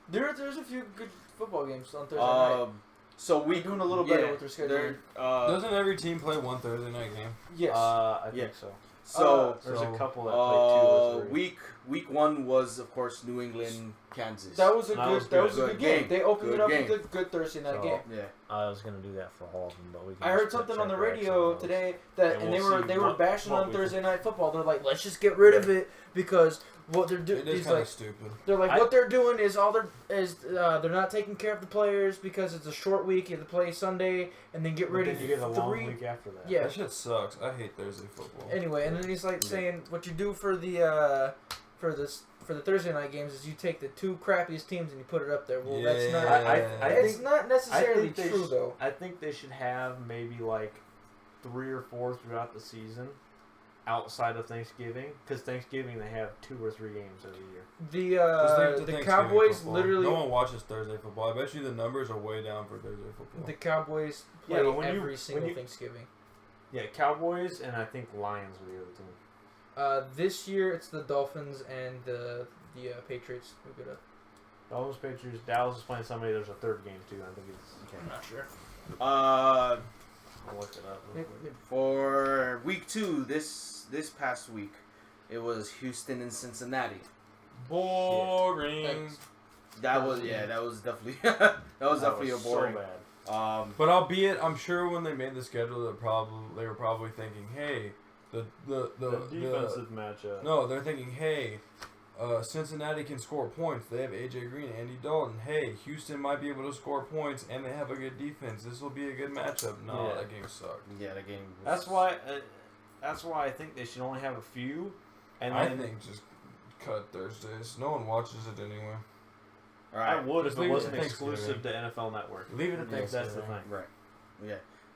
There's a few good football games on Thursday night. So we're doing a little better with their schedule. Doesn't every team play one Thursday night game? Yes. I think so. So There's a couple that play 2 or 3. week 1 was of course New England, Kansas. That was a good game. They opened Good it up game. with a good Thursday night game. Yeah. I was gonna do that for all of them, but we. Can I heard something on the radio today that, and they were bashing on Thursday night football. They're like, let's just get rid of it because what they're doing It is is kind like of stupid. they're like what they're doing is they're not taking care of the players because it's a short week. You have to play Sunday and then get rid of you get a long 3. week after that. Yeah. That shit sucks. I hate Thursday football. Anyway, and then he's like saying what you do for the Thursday night games is you take the 2 crappiest teams and you put it up there. Well, that's not. It's not necessarily true though. I think they should have maybe like 3 or 4 throughout the season, outside of Thanksgiving, because Thanksgiving they have 2 or 3 games every year. The Cowboys football. literally. No one watches Thursday football. I bet you the numbers are way down for Thursday football. The Cowboys Yeah, play but when every single you- Thanksgiving. Yeah, Cowboys and I think Lions are the other team. This year it's the Dolphins and the Patriots. We're gonna. Dolphins, Patriots, Dallas is playing somebody. There's a 3rd game too. I think it's. I'm not sure. I'll look it up. For week 2, this past week, it was Houston and Cincinnati. Boring. That was definitely a boring. So bad. But albeit, I'm sure when they made the schedule, they were probably thinking, hey, the defensive matchup. No, they're thinking, hey, Cincinnati can score points. They have AJ Green, Andy Dalton. Hey, Houston might be able to score points, and they have a good defense. This will be a good matchup. No, Yeah. that game sucked. Yeah, that game. That's why I think they should only have a few. And I then think just cut Thursdays. No one watches it anyway. All I right. would Just if it leave it wasn't at Thanksgiving. exclusive to NFL Network. Leave it at Yeah, That's the Thanksgiving. thing. Right.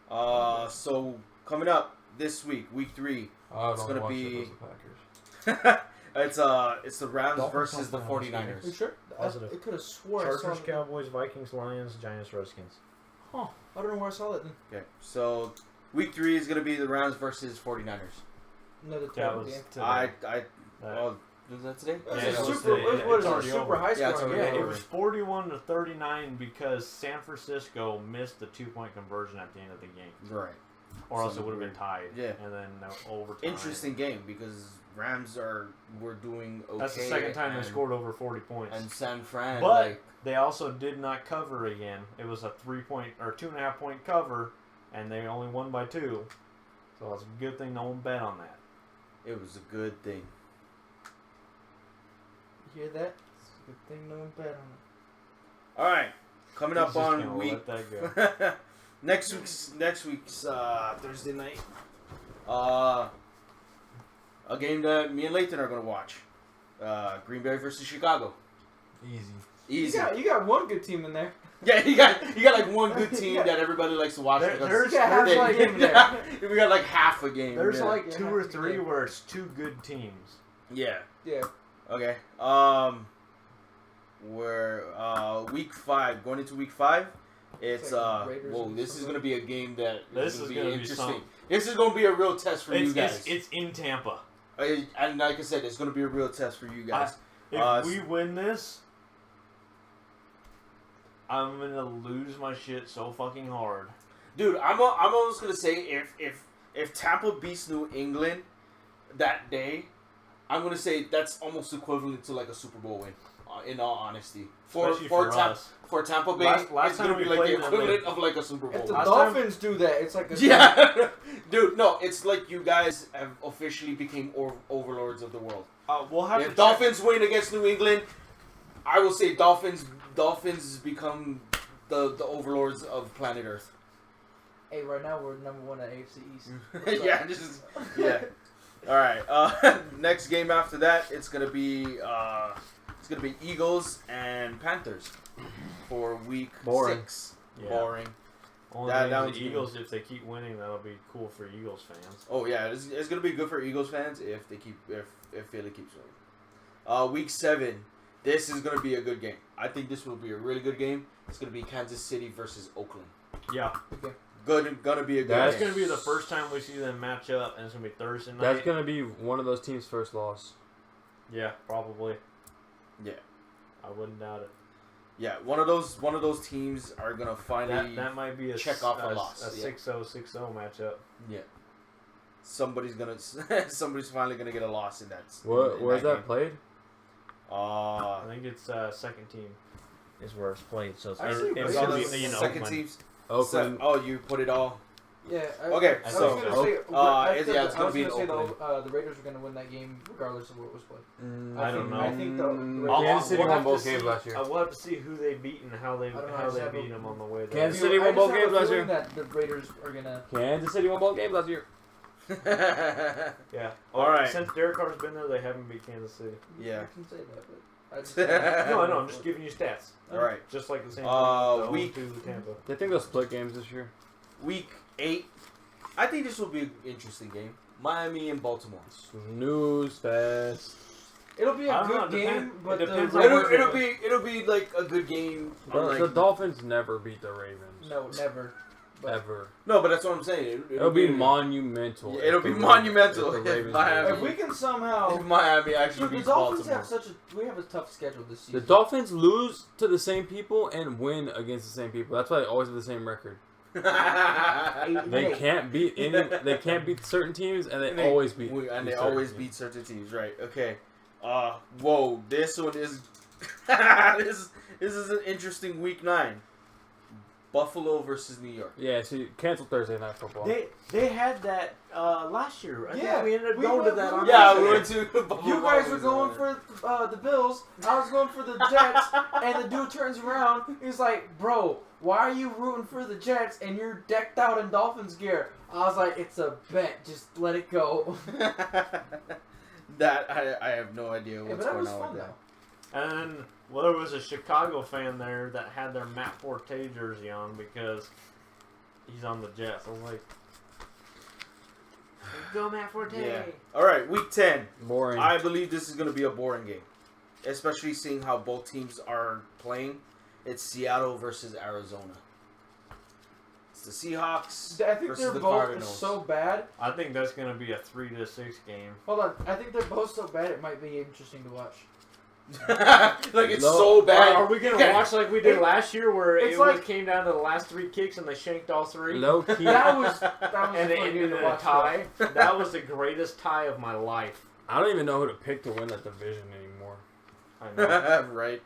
Yeah. So coming up this week, week 3, I It's don't gonna watch be- it as the Packers. it's the Rams Dolphins versus the don't play on 49ers. You sure? Positive. I could have swore I saw Chargers, it. Cowboys, Vikings, Lions, Giants, Redskins. Huh. I don't know where I saw that then. Okay. So week 3 is gonna be the Rams versus 49ers. Another That terrible was game. today. Was that today? That's Yeah, a that was super. today. What is It's it? already Super over. high Yeah, it's score. already Yeah, over. it was 41-39 because San Francisco missed the 2-point conversion at the end of the game, Right. or else it Something would have been weird. tied. Yeah. and then overtime. Interesting game because Rams were doing okay. That's the second time and, they scored over 40 points. And San Fran, But like, they also did not cover again. It was a 3-point or 2.5-point cover, and they only won by 2. So it's a good thing no one bet on that. it was a good thing. You hear that? It's a good thing no one bet on it. All right, coming He's up just on gonna week let that go. next week's Thursday night. A game that me and Lathan are gonna watch. Green Bay versus Chicago. Easy. Easy. You got one good team in there. Yeah, you got like one good team that everybody likes to watch. because There's You got half they- a game in there. we got like half a game. There's yeah. like Yeah, 2 half or the 3 game. where it's 2 good teams. Yeah. Yeah. Okay. We're week 5 going into week 5. It's like Raiders whoa, and this is something. gonna be a game that This is is gonna gonna be be interesting. something. This is gonna be a real test for you guys. It's in Tampa. And like I said, it's gonna be a real test for you guys. If we win this, I'm gonna lose my shit so fucking hard. Dude, I'm almost gonna say if Tampa beats New England that day, I'm gonna say that's almost equivalent to like a Super Bowl win. In all honesty, Especially for us. for Tampa Bay, Last it's time gonna we be like played the them, equivalent of like a Super If the Bowl. Last Dolphins do that, it's like a Yeah, dude, no, it's like you guys have officially became overlords of the world. We'll have If to Dolphins win against New England, I will say Dolphins become the overlords of planet Earth. Hey, right now we're number one at AFC East. Yeah, yeah. All right. Next game after that, it's gonna be Eagles and Panthers for week Boring. 6. Yeah. Boring. Only That thing is one's the Eagles, if they keep winning, that'll be cool for Eagles fans. Oh yeah, it's gonna be good for Eagles fans if Philly keeps winning. Week 7, this is gonna be a good game. I think this will be a really good game. It's gonna be Kansas City versus Oakland. Yeah. Gonna be a good That's game. going to be the first time we see them match up, and it's going to be Thursday night. That's gonna be one of those teams' first loss. Yeah, probably. Yeah. I wouldn't doubt it. Yeah, one of those teams are gonna finally That might be a check off a loss. A 6-0-6-0 matchup. Yeah. Somebody's finally gonna get a loss in that. Where's that game. played? I think it's second team is where it's played. So it's, Actually, it's It's going all to the be in second Oakland. teams. Oakland. Oh, you put it all. Yeah. Okay, I so, was gonna say, it's I gonna was be gonna say in Oakland. the Raiders are gonna win that game regardless of what was played. I don't know. I think the Kansas Raiders. City we'll won have both to games see- last year. We'll have to see who they beat and how they I don't know, I how just they have beat a- them on the way there. Kansas City I won just both have a games last feeling year. that the Raiders are gonna. Kansas City won both games last year. Yeah. All right. Since Derek Carr's been there, they haven't beat Kansas City. Yeah. I can say that, but I just No, I know. I'm just giving you stats. All right. Just like the same week- thing with the 0-2 Tampa. They think they'll split games this year. Week 8. I think this will be an interesting game. Miami and Baltimore. Snooze fest. It'll be I a don't know, good it game, depends- but it the depends on Raiders- It'll be like a good game. The Dolphins never beat the Ravens. No, never. But Ever. No, but that's what I'm saying. It'll be monumental. Yeah, it'll if be the monumental if the if Ravens Miami- lose. if we can somehow, If Miami actually dude, the beats Dolphins Baltimore. we have a tough schedule this The season. Dolphins lose to the same people and win against the same people. That's why they always have the same record. They can't beat any. They can't beat certain teams, and they always beat. And they certain always teams. beat certain teams, right? Okay. Whoa, this one is this is an interesting week 9. Buffalo versus New York. Yeah, see, cancel Thursday night football. They had that last year. I Yeah, think we ended up we going to went- that. we on Yeah, Thursday. we went to Buffalo. You guys were going for the Bills. I was going for the Jets, and the dude turns around. He's like, "Bro, why are you rooting for the Jets and you're decked out in Dolphins gear?" I was like, "It's a bet. Just let it go." That I have no idea Yeah, what's but that going was on fun with though. that. And well, there was a Chicago fan there that had their Matt Forte jersey on because he's on the Jets. I was like, "Go Matt Forte!" Yeah. All right, week 10. Boring. I believe this is going to be a boring game, especially seeing how both teams are playing. It's Seattle versus Arizona. It's the Seahawks I think versus they're the both Cardinals. so bad. I think that's going to be a 3-6 game. Hold on, I think they're both so bad. It might be interesting to watch. Like it's No. so bad. Are we going to watch like we did last year, where it's it like- came down to the last 3 kicks and they shanked all 3? Low key. That was And a fun it game ended in to a watch. tie. That was the greatest tie of my life. I don't even know who to pick to win that division anymore. I know. Right.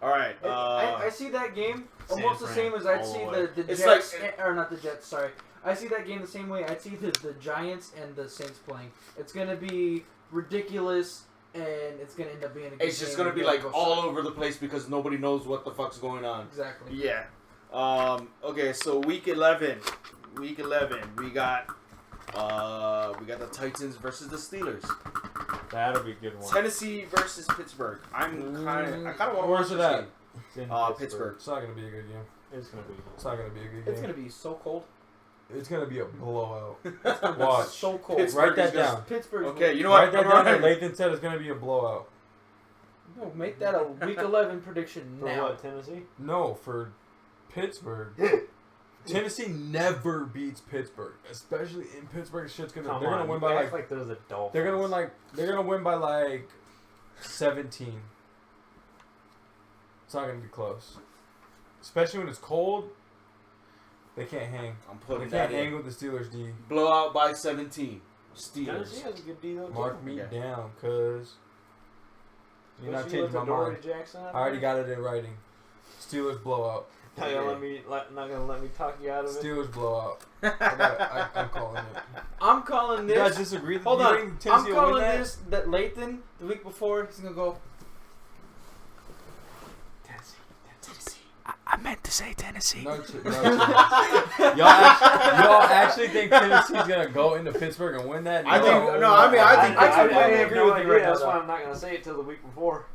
All right. I see that game San almost the Fran, same as I'd all the see way. the It's Jets, like- or not the Jets, sorry. I see that game the same way I'd see the Giants and the Saints playing. It's going to be ridiculous, and it's going to end up being a good It's just game. gonna be They'll like go all suck. over the place because nobody knows what the fuck's going on. Exactly. Yeah. Okay, so week 11. Week 11, we got the Titans versus the Steelers. That'll be a good one. Tennessee versus Pittsburgh. I kind of want to watch Where's this it at? game. It's in Pittsburgh. It's not gonna be a good game. It's going to be. It's not gonna be a good It's game. going to be so cold. It's gonna be a blowout. Watch. So cold. Pittsburgh Write that is just- down. Pittsburgh's Okay, you know Write what? that I'm down. gonna- Lathan said it's gonna be a blowout. No, make that a Week 11 prediction For now. what, Tennessee? No, for Pittsburgh. Tennessee never beats Pittsburgh, especially in Pittsburgh. Shit's gonna. Come They're on, gonna win you by act like they're the Dolphins. They're gonna win like. They're gonna win by like 17. It's not gonna be close, especially when it's cold. They can't hang. I'm They putting can't that hang in. with the Steelers D. Blowout by 17. Tennessee Steelers. has a good D though. Mark me Yeah. down, cuz. You're not changing my mind. Jackson I already got it in writing. Steelers blowout. Not gonna let me talk you out of it. Steelers blowout. I'm calling it. I'm calling You guys this. disagree? Hold You on. think Tennessee I'm will win calling that? this that Lathan the week before he's gonna go. Tennessee. I meant to say Tennessee. No, y'all actually think Tennessee's gonna go into Pittsburgh and win that? I think- no, I mean, I think- I completely have agree no with you idea, right now, That's though. why I'm not gonna say it till the week before.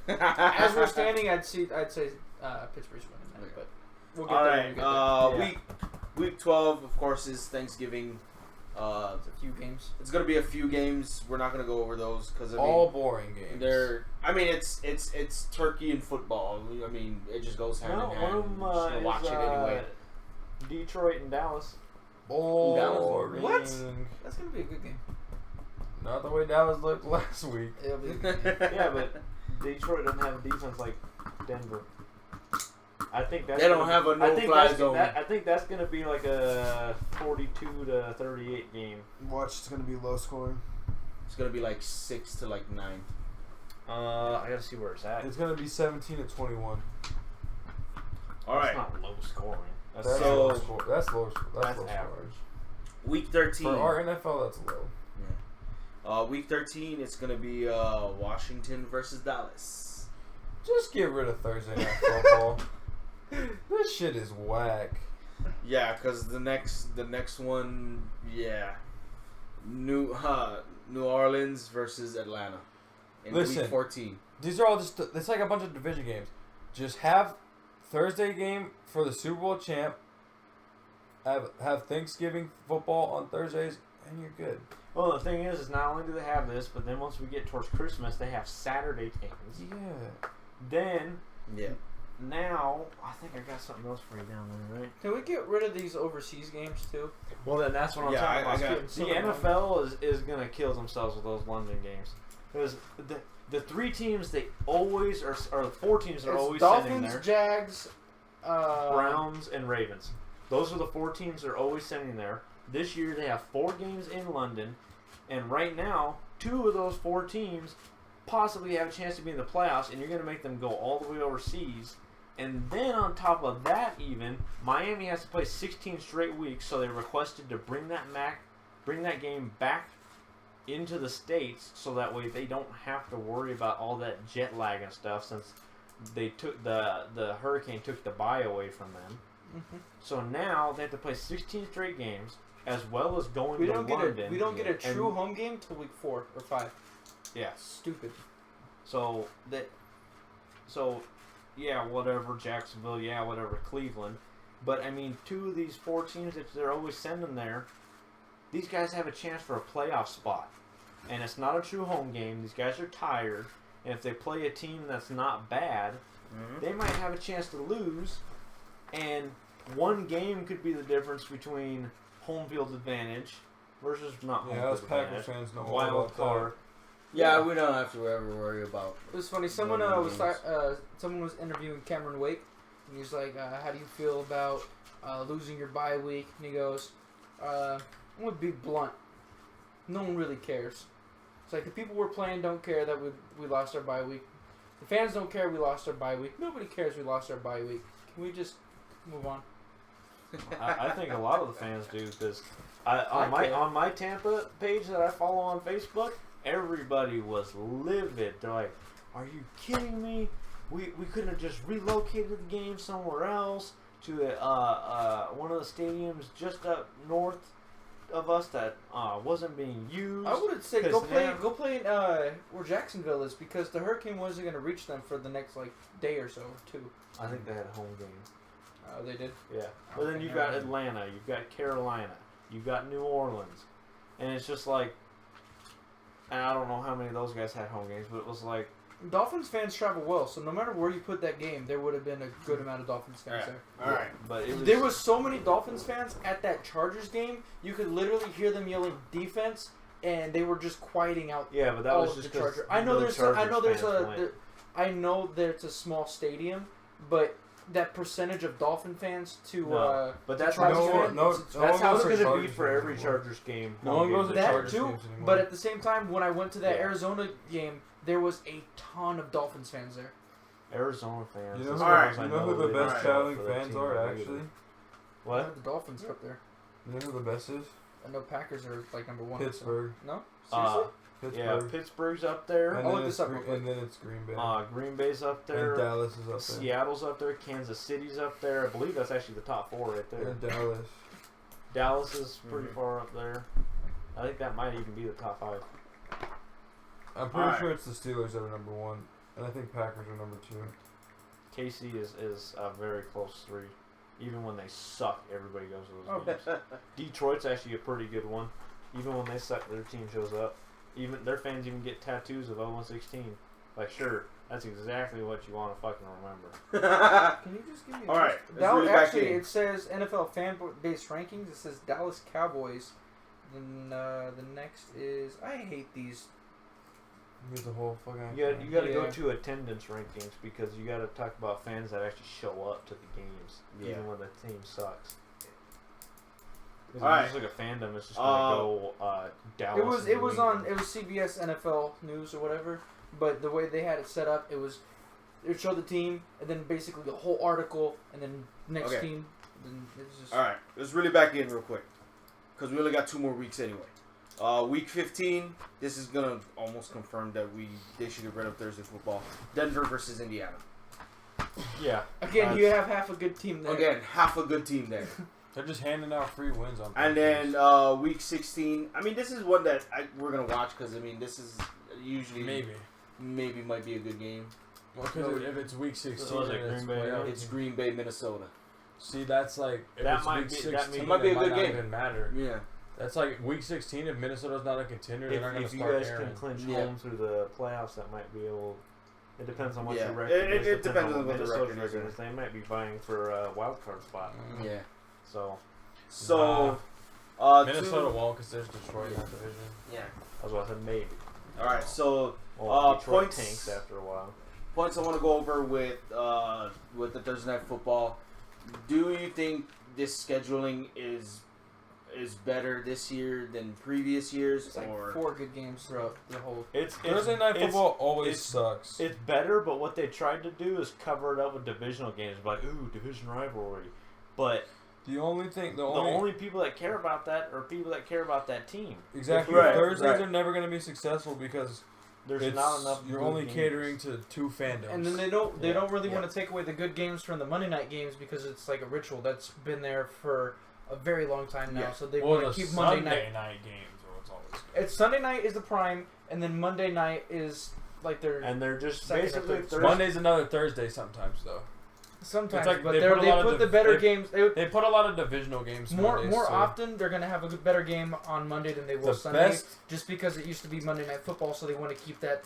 As we're standing, I'd say Pittsburgh's winning that, but we'll get All there. right. when we get there. Week 12, of course, is Thanksgiving. It's a few games. It's gonna be a few games. We're not gonna go over those because All boring games. they're. I mean, it's turkey and football. I mean, it just goes hand in hand. One of them You're just gonna watch it anyway. Detroit and Dallas. Boring. What? That's gonna be a good game. Not the way Dallas looked last week. It'll be a good game. Yeah, but Detroit doesn't have a defense like Denver. I think that's They don't have a no-fly zone. I think that's gonna be like a 42-38 game. Watch, it's gonna be low scoring. It's gonna be like 6 to like 9. I gotta see where it's at. It's gonna be 17-21. All right. That's not low scoring. That's That's So- low score. That's low. That's low average. Week 13. For our NFL, that's low. Week 13, it's gonna be Washington versus Dallas. Just get rid of Thursday night football. This shit is whack. Yeah, because the next one, yeah, New Orleans versus Atlanta in Listen. week 14. These are all just. It's like a bunch of division games. Just have Thursday game for the Super Bowl champ. Have Thanksgiving football on Thursdays, and you're good. Well, the thing is not only do they have this, but then once we get towards Christmas, they have Saturday games. Yeah. Then, Yeah. now, I think I got something else for you down there, right? Can we get rid of these overseas games too? Well, then that's what I'm Yeah, talking I about. got- The NFL is going to kill themselves with those London games. Because the three teams they always are, or the four teams that are It's always sending Dolphins, there, Jags, Browns, and Ravens. Those are the four teams that are always sending there. This year they have 4 games in London, and right now 2 of those 4 teams possibly have a chance to be in the playoffs, and you're going to make them go all the way overseas. And then on top of that, even Miami has to play 16 straight weeks, so they requested to bring that game back into the States, so that way they don't have to worry about all that jet lag and stuff, since they took the hurricane took the bye away from them. Mm-hmm. So now they have to play 16 straight games, as well as going We to don't London. get we don't get a true And- home game till week 4 or 5. Yeah. Stupid. So yeah, whatever, Jacksonville, yeah, whatever, Cleveland. But I mean, 2 of these 4 teams that they're always sending there, these guys have a chance for a playoff spot. And it's not a true home game. These guys are tired. And if they play a team that's not bad, they might have a chance to lose. And one game could be the difference between home field advantage versus not home Yeah, us field Packers advantage. fans know all Wild about card. Yeah, we don't have to ever worry about. It was funny. Someone someone was interviewing Cameron Wake, and he was like, "How do you feel about losing your bye week?" And he goes, "I'm gonna be blunt. No one really cares. It's like the people we're playing don't care that we lost our bye week. The fans don't care we lost our bye week. Nobody cares we lost our bye week. Can we just move on?" I think a lot of the fans do, because I care. on my Tampa page that I follow on Facebook, everybody was livid. They're like, "Are you kidding me? We couldn't have just relocated the game somewhere else to one of the stadiums just up north of us that wasn't being used." I would say 'Cause go play in where Jacksonville is, because the hurricane wasn't gonna reach them for the next day or so or 2. I think they had a home game. They did. Yeah. But then you've got Atlanta, you've got Carolina, you've got New Orleans. And it's just like, and I don't know how many of those guys had home games, but it was like, Dolphins fans travel well, so no matter where you put that game, there would have been a good amount of Dolphins fans there. All right. But it was, There was so many Dolphins fans at that Chargers game, you could literally hear them yelling defense, and they were just quieting out. yeah, but that all was of just the because Chargers. I know there's a small stadium, but that percentage of Dolphin fans to but to that's Chargers no, fans, no, that's no how one it's goes going for to be Chargers for every anymore. Chargers game. No one goes to that Chargers too. games anymore. But at the same time, when I went to that Yeah. Arizona game, there was a ton of Dolphins fans there. Arizona fans. You know, as who, far as I you know who the they best don't traveling for their fans team are, regularly. actually? What? The Dolphins are up there. You know who the best is? I know Packers are like number one. Pittsburgh. No, seriously. Yeah, Pittsburgh. Pittsburgh's up there. And I'll then look it's this up real quick. And then it's Green Bay. Green Bay's up there. And Dallas is up there. Seattle's up there. Kansas City's up there. I believe that's actually the top 4 right there. And Dallas. Dallas is pretty far up there. I think that might even be the top 5. I'm pretty Alright. sure it's the Steelers that are number 1. And I think Packers are number 2. KC is a very close 3. Even when they suck, everybody goes to those Okay. games. Detroit's actually a pretty good one. Even when they suck, their team shows up. Even their fans even get tattoos of 0-16. Like, sure, that's exactly what you want to fucking remember. Can you just give me? All right, let's Dallas, really back actually, in. it says NFL fan base rankings. It says Dallas Cowboys. Then the next is I hate these. Here's the whole fucking. You got to go Yeah. to attendance rankings because you got to talk about fans that actually show up to the games, Yeah. even when the team sucks. Because All right. just like a fandom, it's just gonna go Dallas. It was on CBS NFL News or whatever. But the way they had it set up, it would show the team and then basically the whole article and then next Okay. team. Then it's just All right, let's really back in real quick because we only got 2 more weeks anyway. Week 15. This is gonna almost confirm that they should get rid of Thursday football. Denver versus Indiana. Yeah. again you have half a good team there. Again, half a good team there. They're just handing out free wins on. And purpose. then week 16. I mean, this is one that we're gonna watch because I mean, this is usually maybe might be a good game. Well, because if it's week 16, was it and it's Green Bay? playoff. It's Green Bay, Minnesota. See, that's like if That it's might week be- 16, that It might be a it good not game. even matter. Yeah. That's like week 16. If Minnesota's not a contender, they're not going to If you start guys airing. can clinch Yeah. home through the playoffs, that might be able. It depends on what Yeah. your record It is. depends on what the Minnesota's record is, They might be vying for a wild card spot. Yeah. So So, Minnesota won't because there's Detroit in that division. Yeah. I was about to say maybe. All right. So Well, Detroit points- tanks after a while. points I want to go over with the Thursday night football. Do you think this scheduling is better this year than previous years, It's like or 4 good games throughout the whole. It's Thursday night football always it's- sucks. It's better, but what they tried to do is cover it up with divisional games, like ooh, division rivalry. But the only thing, the only people that care about that are people that care about that team. exactly Right, Thursdays right. are never going to be successful because There's it's, not enough. You're good only games. catering to 2 fandoms. And then they don't really Yeah. want to take away the good games from the Monday night games because it's like a ritual that's been there for a very long time now. Yeah. So they Well, want the to keep Sunday Monday night. night games are what's always good. It's Sunday night is the prime, and then Monday night is like their And they're just Second or basically third. Thursday. Monday's another Thursday sometimes though. sometimes, It's like but they they put a lot of put the div- better they- games. They put a lot of divisional games. More Mondays, so often, they're gonna have a good, better game on Monday than they will the Sunday, best just because it used to be Monday Night Football, so they want to keep that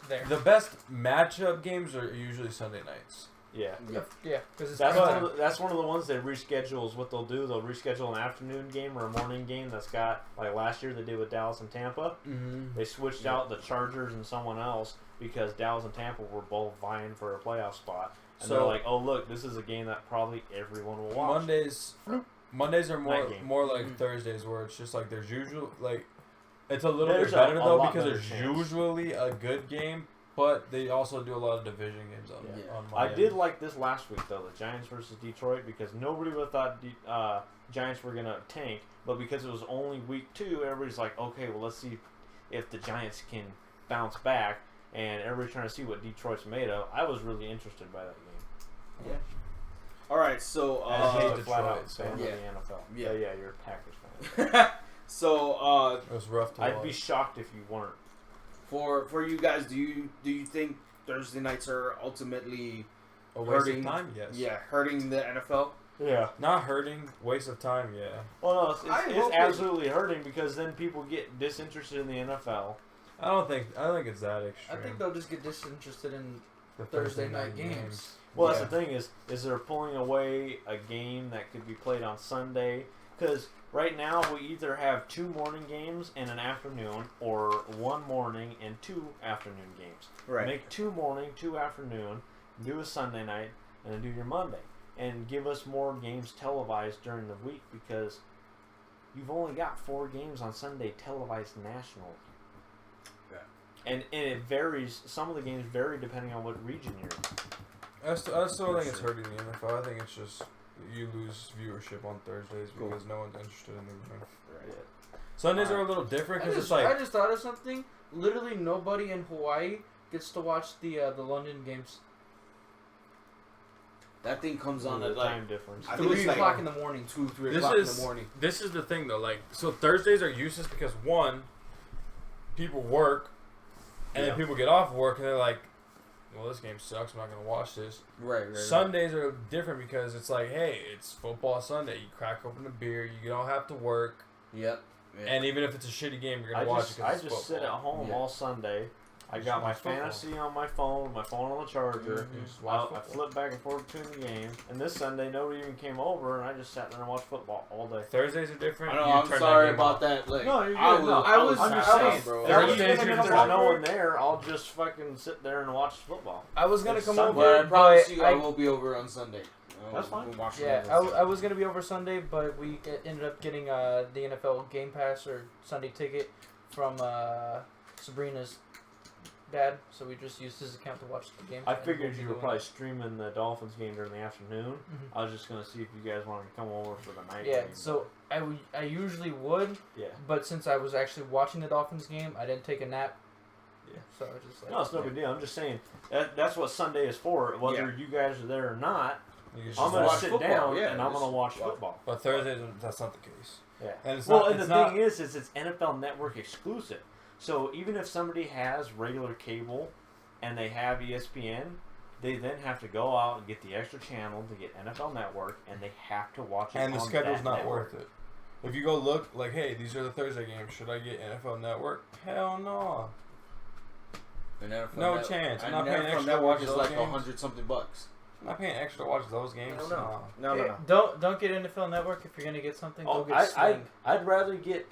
there. the best matchup games are usually Sunday nights. Yeah. Yeah, because it's That's prime one, time. of the, that's one of the ones they reschedule. Is what they'll do. They'll reschedule an afternoon game or a morning game that's got, like last year they did with Dallas and Tampa. Mm-hmm. They switched out the Chargers and someone else because Dallas and Tampa were both vying for a playoff spot. And they're So- like, oh, look, this is a game that probably everyone will watch. Mondays are Night game. more like Mm. Thursdays where it's just like there's usually like it's a little There's bit better a though lot because better there's chance. usually a good game, but they also do a lot of division games on Yeah. on I Monday. did like this last week, though, the Giants versus Detroit, because nobody would have thought Giants were going to tank. But because it was only week 2, everybody's like, okay, well, let's see if the Giants can bounce back. And everybody's trying to see what Detroit's made of. I was really interested by that game. all right? So And I hate Detroit, to flat out so- fan yeah. of the NFL. Yeah. Yeah, you're a Packers fan. so It was rough to I'd watch. be shocked if you weren't. for you guys, do you think Thursday nights are ultimately a waste hurting- of time. Yes. hurting the NFL? Yeah. Not hurting. Waste of time. Yeah. Well, no, I it's hope absolutely hurting because then people get disinterested in the NFL. I think it's that extreme. I think they'll just get disinterested in The Thursday night games. Well, Yeah. that's the thing is they're pulling away a game that could be played on Sunday. Because right now we either have 2 morning games and an afternoon, or 1 morning and 2 afternoon games. Right. Make 2 morning, 2 afternoon, do a Sunday night, and then do your Monday. And give us more games televised during the week, because you've only got 4 games on Sunday televised nationally. Yeah. And it varies. Some of the games vary depending on what region you're in. I still think it's hurting the NFL. I think it's just you lose viewership on Thursdays because no one's interested in the game. Right. Sundays are a little different because it's like I just thought of something. Literally nobody in Hawaii gets to watch the London games. That thing comes on the at like time difference. I think 3 it's like o'clock in the morning. 2, 3 This o'clock in is- the morning. This is the thing though, like, so Thursdays are useless because one, people work, and Yeah. then people get off work and they're like, well, this game sucks, I'm not gonna watch this. Right. Sundays are different because it's like, hey, it's football Sunday. You crack open a beer, you don't have to work, Yep. Yeah. and even if it's a shitty game, you're gonna I watch just it because I it's just football. sit at home Yeah. all Sunday. I Just got my watch football. fantasy on my phone on the charger. You just watch I football. flip back and forth between the games. And this Sunday, nobody even came over, and I just sat there and watched football all day. Thursdays are different. I know. You I'm turn that sorry game about off. that. Like, No, you're good. I was, No, I was, I'm just I saying. was, bro. If Thursdays even you're if just there's no watching. one there, I'll just fucking sit there and watch football. I was gonna It's come Sunday. over, But I promise you, I I will be over on Sunday. That's fine. We'll watch yeah, it I, on Sunday. I was gonna be over Sunday, but we ended up getting the NFL Game Pass or Sunday ticket from Sabrina's dad, so we just used his account to watch the game. I and figured we'll be you were doing probably that. streaming the Dolphins game during the afternoon. Mhm. I was just gonna see if you guys wanted to come over for the night Yeah, game. so I usually would, Yeah. but since I was actually watching the Dolphins game, I didn't take a nap. Yeah. So I was just like, No, it's no big deal. I'm just saying that's what Sunday is for. Whether you guys are there or not, You just I'm gonna watch sit football, down yeah, and I'm just gonna watch watch. football. But Thursdays, that's not the case. Yeah. And it's Well, not. and It's the not. thing is it's NFL Network exclusive. So even if somebody has regular cable and they have ESPN, they then have to go out and get the extra channel to get NFL Network, and they have to watch it. And the on schedule's that not network. worth it. If you go look, like, hey, these are the Thursday games. Should I get NFL Network? Hell no. And NFL No Net- chance. I'm and not paying NFL extra to Network watch is those like games. $100-something bucks. I'm not paying extra to watch those games. No. Yeah, don't get NFL Network if you're gonna get something. Go Oh, get Sling. I'd rather get.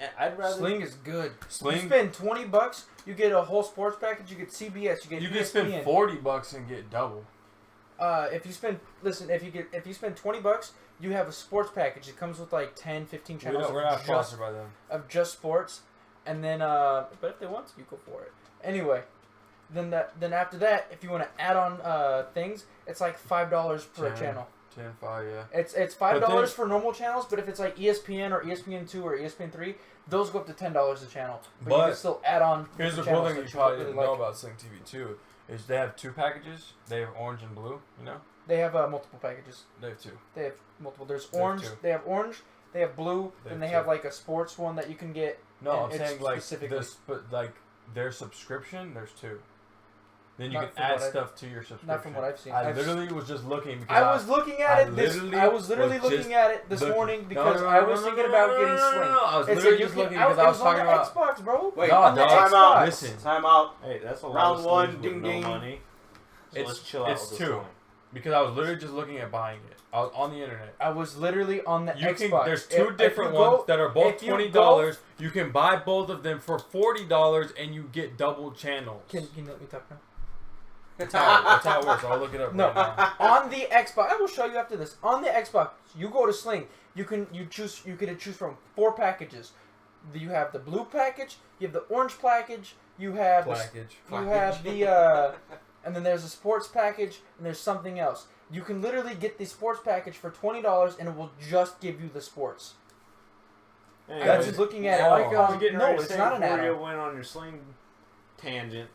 Sling is good. You Sling. spend $20, you get a whole sports package. You get CBS. You get You ESPN. can spend $40 and get double. If you spend if you spend $20, you have a sports package. It comes with like 10, 15 channels We're not of just sponsored by them. sports, and then but if they want to, you go for it. Anyway, then after that, if you want to add on things, it's like $5 per 10. channel. 10, 5, yeah. It's But then- $5 for normal channels, but if it's like ESPN or ESPN2 or ESPN3, those go up to $10 a channel. But you But can still add on. Here's the cool channels thing that you probably really didn't know like. about Sling TV too, is they have 2 packages. They have orange and blue, you know? They have multiple packages. They have 2. They have multiple. There's They have orange. two. They have orange. They have blue. They and have they two. have like a sports one that you can get. No, And I'm it's saying like specifically- this, but like their subscription, there's 2. Then you Not can from add what I've- stuff to your subscription. Not from what I've seen. I literally was just looking because I was looking at I it. literally I was literally was just looking at it this looking. morning No, because no, I no, was no, thinking no, about no, getting no, Sling. no, I was It said literally you just can- looking because I it was on talking the about. Xbox, bro. Wait, No, on the dog, Xbox. listen. Time out. Hey, that's a lot Round of one, slings ding, with no ding. money. So It's- let's chill out it's with this 2. one. Because I was literally just looking at buying it. I was on the internet. I was literally on the You Xbox. can. There's 2 If different you go- ones that are both if you $20. You can buy both of them for $40, and you get double channels. Can you let me talk now? That's how it works. I'll look it up No. right now. On the Xbox, I will show you after this. On the Xbox, you go to Sling. You can choose from 4 packages. You have the blue package. You have the orange package. You have Package. you have the and then there's a sports package and there's something else. You can literally get the sports package for $20 and it will just give you the sports. Anyway, I was looking at it no. like I was getting no, ready to it's say not an before you add-on. went on your Sling tangent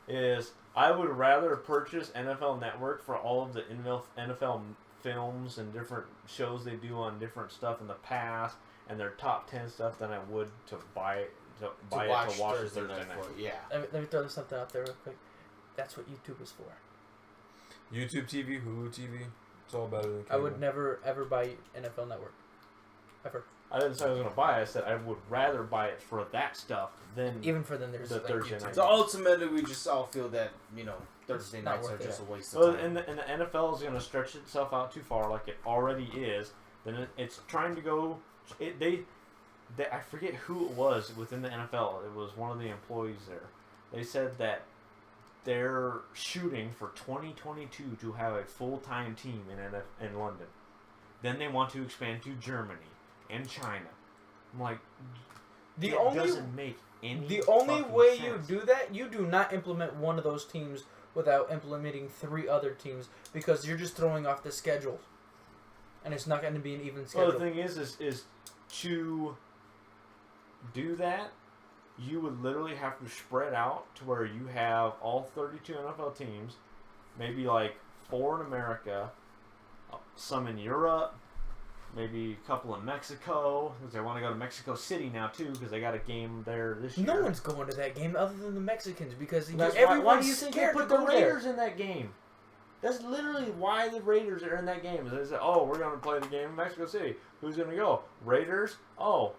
is I would rather purchase NFL Network for all of the NFL films and different shows they do on different stuff in the past and their top 10 stuff than I would to buy it to watch Thursday night. Yeah. Let me throw something out there real quick. That's what YouTube is for. YouTube TV, Hulu TV. It's all better than cable. I would never ever buy NFL Network. Ever. I didn't say I was going to buy it. I said I would rather buy it for that stuff than Even for them, there's the like, Thursday YouTube. night. So ultimately, we just all feel that Thursday It's not nights are worth just it. a waste of Well, time. and the NFL is going to stretch itself out too far, like it already is. Then it's trying to go. They I forget who it was within the NFL. It was one of the employees there. They said that they're shooting for 2022 to have a full-time team in London. Then they want to expand to Germany and China. I'm like, The it only doesn't make any. the only fucking way sense. you do that, you do not implement one of those teams without implementing 3 other teams because you're just throwing off the schedule, and it's not going to be an even Well, schedule. the thing is to do that, you would literally have to spread out to where you have all 32 NFL teams, maybe like 4 in America, some in Europe, maybe a couple in Mexico, because they want to go to Mexico City now too, because they got a game there this year. No one's going to that game other than the Mexicans because That's everyone's why do you think they scared put to the go there. Raiders in that game? That's literally why the Raiders are in that game. They said, "Oh, we're going to play the game in Mexico City. Who's going to go? Raiders? Oh,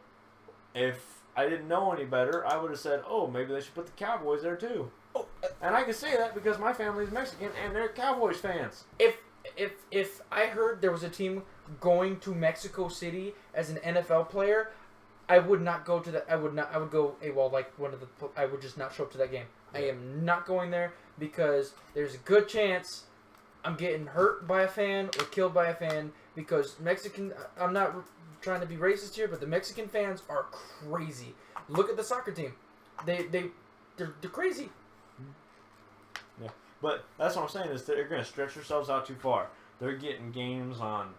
if I didn't know any better, I would have said, oh, maybe they should put the Cowboys there too." Oh, And I can say that because my family is Mexican and they're Cowboys fans. If I heard there was a team going to Mexico City as an NFL player, I would not go to that. I would go AWOL like one of the. I would just not show up to that game. I am not going there because there's a good chance I'm getting hurt by a fan or killed by a fan because Mexican. I'm not trying to be racist here, but the Mexican fans are crazy. Look at the soccer team. They're crazy. Yeah, but that's what I'm saying is they're going to stretch themselves out too far. They're getting games on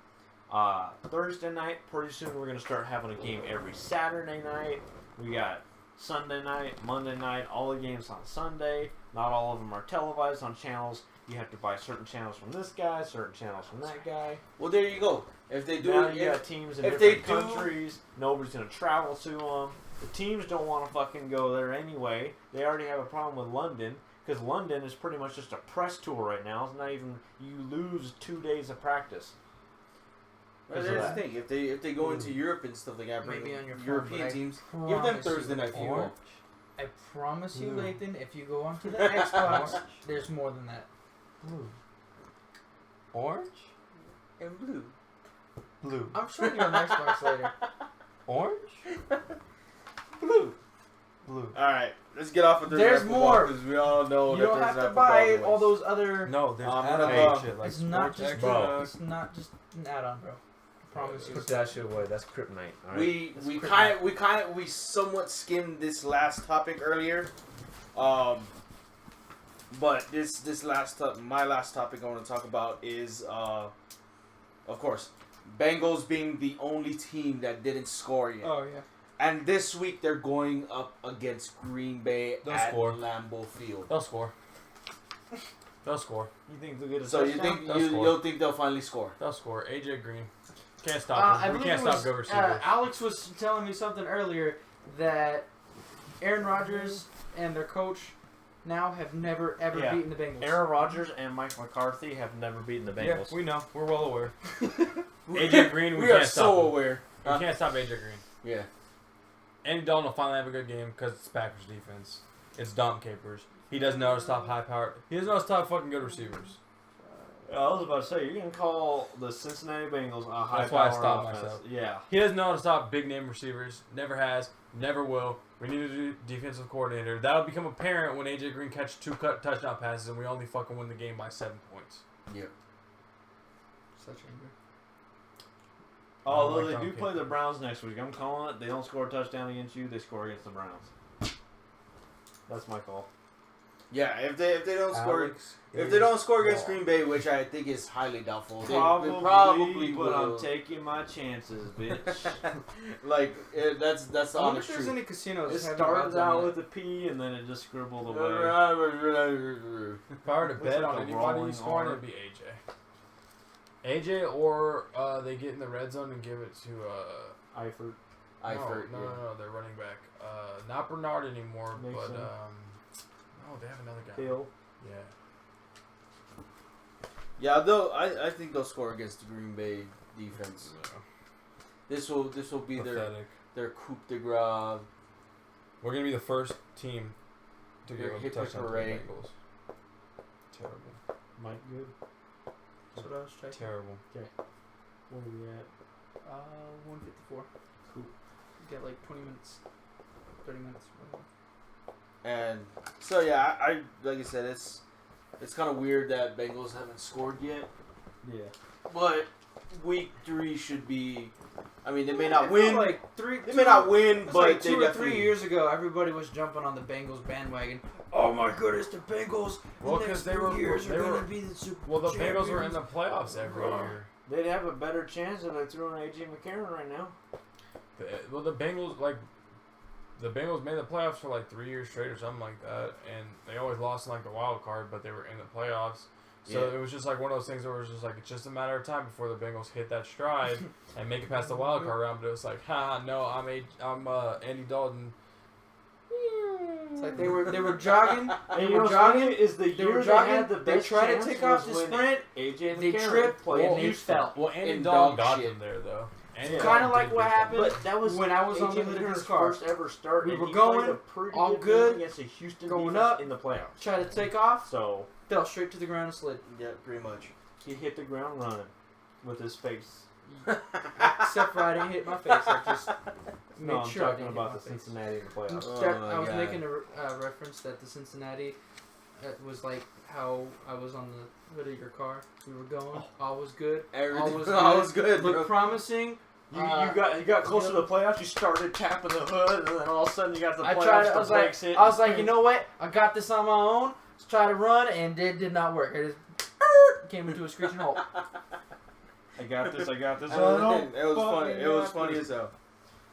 Thursday night. Pretty soon we're going to start having a game every Saturday night. We got Sunday night, Monday night, all the games on Sunday. Not all of them are televised on channels. You have to buy certain channels from this guy, certain channels from that guy. Well, there you go. If they do Now it, you got teams in if different they do- countries. Nobody's going to travel to them. The teams don't want to fucking go there anyway. They already have a problem with London because London is pretty much just a press tour right now. It's not even, you lose 2 days of practice. Well, Because of that's the that. thing. If they go into Europe and stuff like that, bring Maybe on your phone, European but I teams, give them promise Thursday you- night football. I promise you, Blue. Lathan, if you go onto the Xbox, there's more than that. Blue. Orange? And blue. Blue. I'm showing you on Xbox later. Orange? Blue. Blue. All right, let's get off of Thursday There's night football more. because we all know You that don't Thursday have to night buy football all is those other. No, there's I'm add-on gonna- shit like It's not sports just extra. Bro. it's not just an add-on, bro. I promise you. Put that shit away. That's kryptonite. All right? We somewhat skimmed this last topic earlier, but this my last topic I want to talk about is of course Bengals being the only team that didn't score yet, Oh yeah. and this week they're going up against Green Bay They'll at score. Lambeau Field. They'll score. They'll score. You think they'll get a So you touchdown? think They'll score. you'll think they'll finally score? They'll score. AJ Green. Can't stop I him. We believe can't it stop was, good receivers. Alex was telling me something earlier that Aaron Rodgers and their coach now have never ever Yeah. beaten the Bengals. Aaron Rodgers and Mike McCarthy have never beaten the Yeah, Bengals. we know. We're well aware. AJ Green, we are can't so stop him. aware. We can't stop AJ Green. Yeah. Andy Dalton will finally have a good game because it's Packers defense. It's Dom Capers. He doesn't know how to stop high power. He doesn't know how to stop fucking good receivers. I was about to say, you're going to call the Cincinnati Bengals a high That's why I power stopped offense. myself. Yeah. He doesn't know how to stop big name receivers. Never has. Never will. We need a new defensive coordinator. That'll become apparent when AJ Green catches 2 touchdown passes and we only fucking win the game by 7 points. Yeah. Such anger. Although like they Dom do play Capers. the Browns next week. I'm calling it. They don't score a touchdown against you. They score against the Browns. That's my call. Yeah, if they don't score Alex if they don't score against wrong. Green Bay, which I think is highly doubtful, they Probably, but will. I'm taking my chances, bitch. Like that's the I wonder if honest there's truth. any casinos. It that have started odds on out it. with a P and then it just scribbled away. If I were to Looks bet like on a anybody rolling scoring, R. it'd be AJ. AJ or they get in the red zone and give it to Eifert. no, they're running back. Not Bernard anymore, Mason. but no, they have another guy. Hill. Yeah. Yeah, though I think they'll score against the Green Bay defense. This will be Pathetic. their coup de grace. We're gonna be the first team to Your give a hit touchdown to the parade. Bengals. Terrible. Mike, good. That's what I was checking. Terrible. Where are we at? 154. Cool. You got like 20 minutes, 30 minutes. Whatever. And so yeah, I like I said, it's kind of weird that Bengals haven't scored yet. Yeah. But week 3 should be. I mean, they may not I feel win. Like They may not win, It was but like they 2 or 3 definitely. years ago, everybody was jumping on the Bengals bandwagon. Oh my goodness, the Bengals! Well, the 'cause next they 3 were- years they are were- going to be the Super Well, the Bengals were in champions. the playoffs every year. They'd have a better chance if they threw in AJ McCarron right now. Well, the Bengals made the playoffs for like 3 years straight or something like that, and they always lost in like the wild card, but they were in the playoffs. So Yeah. it was just like one of those things where it was just like it's just a matter of time before the Bengals hit that stride and make it past the wild card round. But it was like, no, I'm Andy Dalton. It's like they were jogging. They And you were know what's jogging. funny is the They year were they had jogging. the They best tried to chance take off the was when sprint. AJ They McCarron tripped played and in they Houston. fell. Well, Andy In Dalton dog got shit. them there though. Andy Kinda Dalton like did what get them. happened But that was when I was on AJ the McCarron's car. first ever start. We and were he going, played a pretty all good good, game against a Houston going defense up. in the playoffs. Tried to take off. So Fell straight to the ground and slid. Yeah, pretty much. he hit the ground running with his face. Except for I didn't hit my face. I just made No, I'm sure I talking didn't about hit the my face. Cincinnati in the playoffs. Oh That, my I was God. making a reference that the Cincinnati was like how I was on the hood of your car. We were going. All was good. Everything All was good, Looked bro. promising. You got close to the playoffs. You started tapping the hood, and then all of a sudden you got to the I playoffs. tried. The I was like, brakes hit. you know what? I got this on my own. Let's try to run, and it did not work. It just came into a screeching halt. I got this. It was funny. It was funny as hell.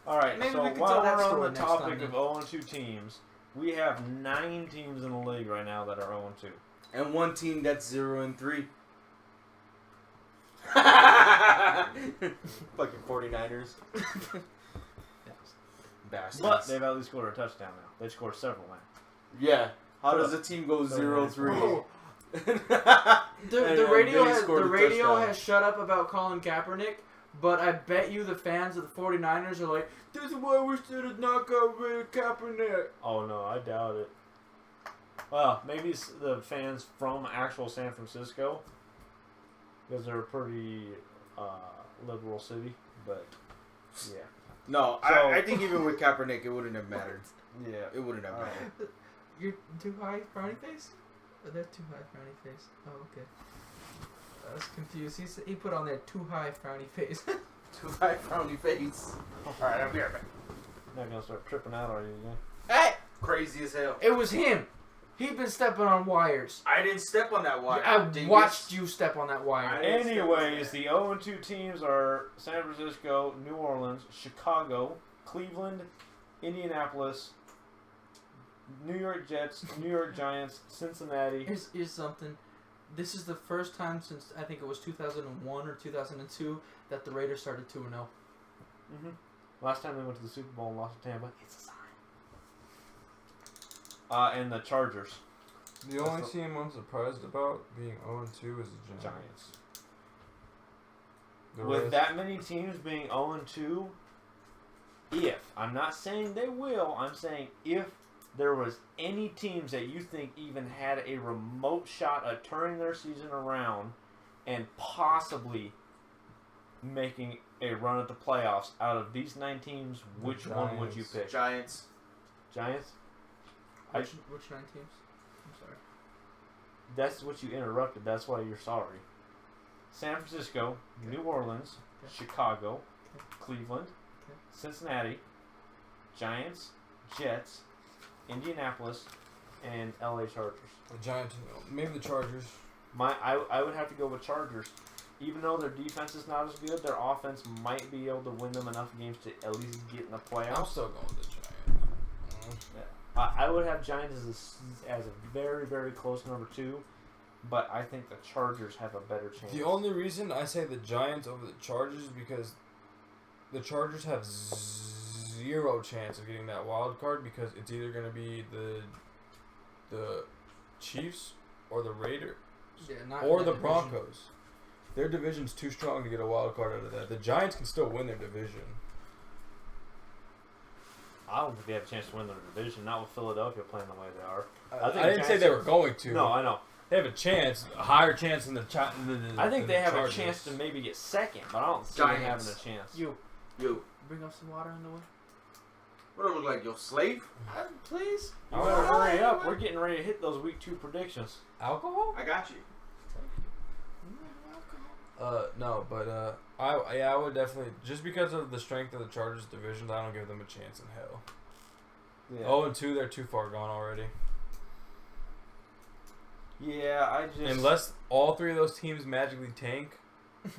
All right. Maybe so we can while tell that we're on story the next topic time, of 0-2 teams, we have 9 teams in the league right now that are 0-2. And one team that's 0-3. Fucking 49ers. Bastards. But they've at least scored a touchdown now. They've scored several now. Yeah. How does a team go So 0-3? The radio Billy has scored a touchdown. has shut up about Colin Kaepernick, but I bet you the fans of the 49ers are like, this is why we should have not got rid of Kaepernick. Oh no, I doubt it. Well, maybe it's the fans from actual San Francisco, because they're a pretty liberal city. But yeah, No, So- I think even with Kaepernick, it wouldn't have mattered. yeah. It wouldn't have mattered. You're too high, frowny face? Oh, they're too high, frowny face. Oh, okay. I was confused. He put on that too high, frowny face. Too high frowny face. Alright, I'll be right back. Not gonna start tripping out on you again. Hey! Crazy as hell. It was him. He'd been stepping on wires. I didn't step on that wire. I dingus. watched you step on that wire. I didn't step on Anyways, the 0-2 teams are San Francisco, New Orleans, Chicago, Cleveland, Indianapolis, New York Jets, New York Giants, Cincinnati. Here's something. This is the first time since I think it was 2001 or 2002 that the Raiders started 2-0. Mm-hmm. Last time they went to the Super Bowl and lost to Tampa. It's a sign. And the Chargers. The only team I'm surprised about being 0-2 is the Giants. Giants. The With rest- that many teams being 0-2, I'm not saying they will, I'm saying if there was any teams that you think even had a remote shot at turning their season around and possibly making a run at the playoffs out of these 9 teams, which one would you Giants. pick? Giants. Giants? Which 9 teams? I'm sorry. That's what you interrupted. That's why you're sorry. San Francisco, New Orleans, Okay. Chicago, Okay. Cleveland, Okay. Cincinnati, Giants, Jets, Indianapolis, and LA Chargers. The Giants, maybe the Chargers. I would have to go with Chargers. Even though their defense is not as good, their offense might be able to win them enough games to at least get in the I'm playoffs. still going with the Giants. I would have Giants as a very, very close number 2, but I think the Chargers have a better chance. The only reason I say the Giants over the Chargers is because the Chargers have zero chance of getting that wild card because it's either going to be the Chiefs or the Raiders Yeah, not or in the that division. Broncos. Their division's too strong to get a wild card out of that. The Giants can still win their division. I don't think they have a chance to win their division. Not with Philadelphia playing the way they are. I think didn't say Giants they are- were going to. No, I know. They have a chance, a higher chance than the I think they have Chargers. a chance to maybe get second, but I don't see Giants. them having a chance. You. Bring up some water on the way. What do I look like, your slave? Please. You better hurry up. We're getting ready to hit those week 2 predictions. Alcohol? I got you. No, but I would definitely, just because of the strength of the Chargers division, I don't give them a chance in hell. Yeah. 0-2, they're too far gone already. Yeah, I just. Unless all three of those teams magically tank, there's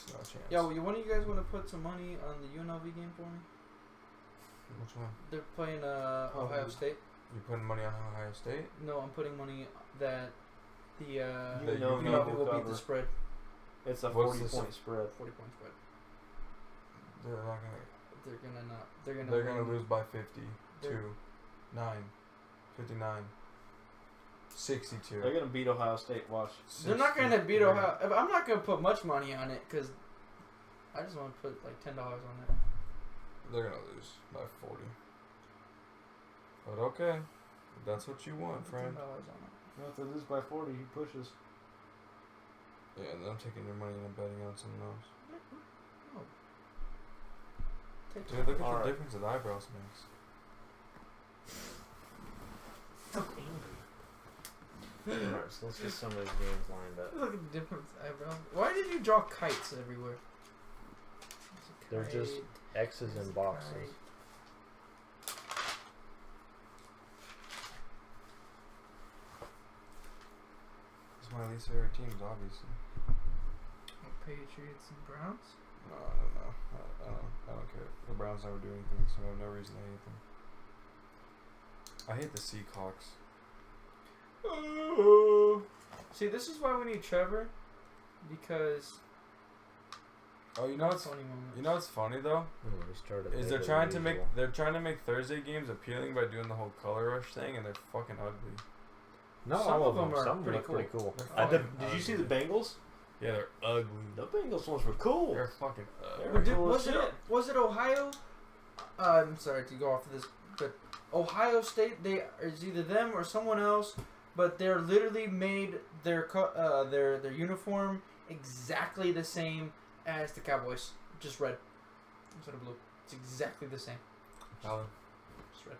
no chance. Yo, one of you guys want to put some money on the UNLV game for me? Which one? They're playing Ohio State. You putting money on Ohio State? No, I'm putting money that the That UNLV UNLV will will beat the cover. spread. It's a What's 40-point the spread. 40-point spread. They're not gonna. They're They're gonna win. lose by 50. They're- 9, 59, 62. They're gonna beat Ohio State. Watch. They're not gonna beat 63. Ohio. I'm not gonna put much money on it because I just want to put like $10 on it. They're gonna lose by 40. But okay, if that's what you want, friend. $10 on it. If they lose by 40, he pushes. Yeah, and then I'm taking your money and I'm betting on someone else. No. Take Dude, look at All the right. difference that eyebrows makes. Alright, so let's get some of these games lined up. Look at the difference, eyebrow. Why did you draw kites everywhere? There's a They're just kite, X's there's and a boxes. kite. It's my least favorite teams, obviously. Patriots and Browns. No, I don't know. I don't care. The Browns never do anything, so I have no reason to hate them. I hate the Seahawks. See, this is why we need Trevor, because Oh, you know what's funny moments. you know what's funny though? We started Is later they're than trying usual. to make Thursday games appealing by doing the whole color rush thing, and they're fucking ugly. No, Some all of them are Some pretty look pretty cool. They're Did fucking you see ugly. the Bengals? Yeah, they're ugly. The Bengals ones were cool. They're fucking They're ugly. cool as was it shit. was it Ohio? I'm sorry to go off of this, but Ohio State, they is either them or someone else, but they're literally made their uniform exactly the same as the Cowboys, just red instead of blue. It's exactly the same, Valid. just red.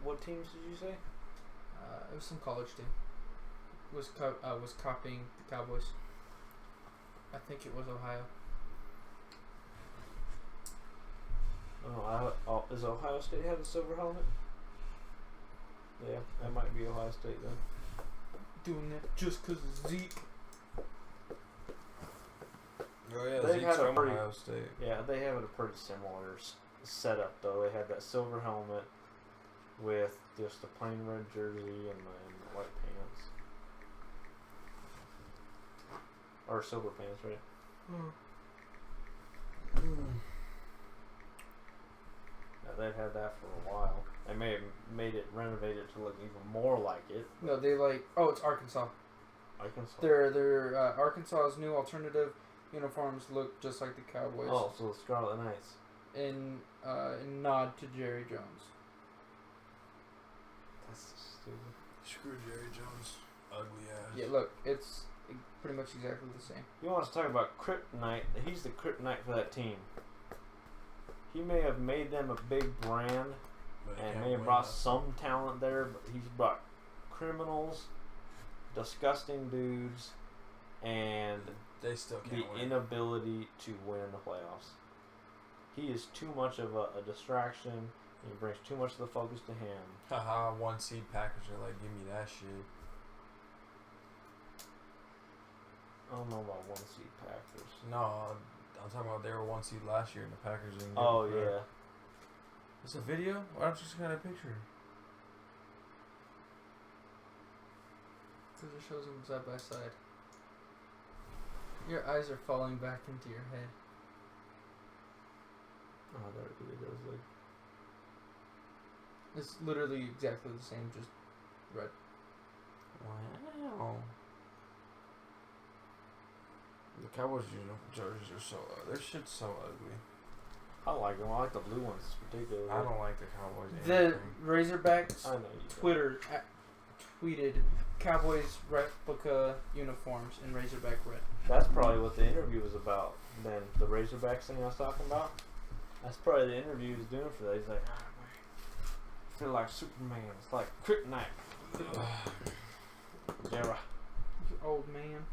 What teams did you say? It was some college team. Was copying the Cowboys. I think it was Ohio. Does Ohio State have a silver helmet? Yeah, that might be Ohio State then. Doing that just because of Zeke. Oh yeah, They've Zeke's had a from pretty- Ohio State. Yeah, they have a pretty similar setup though. They had that silver helmet with just a plain red jersey and the white pants. Or silver pants, right? Yeah, they've had that for a while. They may have made it renovated to look even more like it. No, they it's Arkansas. Arkansas. Their Arkansas's new alternative uniforms look just like the Cowboys. Oh, so the Scarlet Knights. In nod to Jerry Jones. That's stupid. Screw Jerry Jones. Ugly ass. Yeah, look, it's pretty much exactly the same. You want us to talk about Kryptonite? He's the Kryptonite for that team. He may have made them a big brand and may have brought some talent there, but he's brought criminals, disgusting dudes, and They still the can't win. inability to win in the playoffs. He is too much of a distraction. He brings too much of the focus to him. Haha, 1 seed Packers are like, give me that shit. I don't know about 1 seed Packers. No, I'm talking about they were 1 seed last year and the Packers didn't get Oh it. yeah. It's a video? Why don't you just get a picture? Because it shows them side by side. Your eyes are falling back into your head. Oh, that really does look. It's literally exactly the same, just red. Wow. The Cowboys jerseys are so their shit's so ugly. I like them. I like the blue ones particularly. I don't like the Cowboys. The anything. Razorbacks I know you don't. Twitter tweeted Cowboys replica uniforms in Razorback red. That's probably what the interview was about. Then the Razorbacks thing I was talking about. That's probably the interview he was doing for that. He's like, I feel like Superman. It's like kryptonite. Yeah, right. You old man.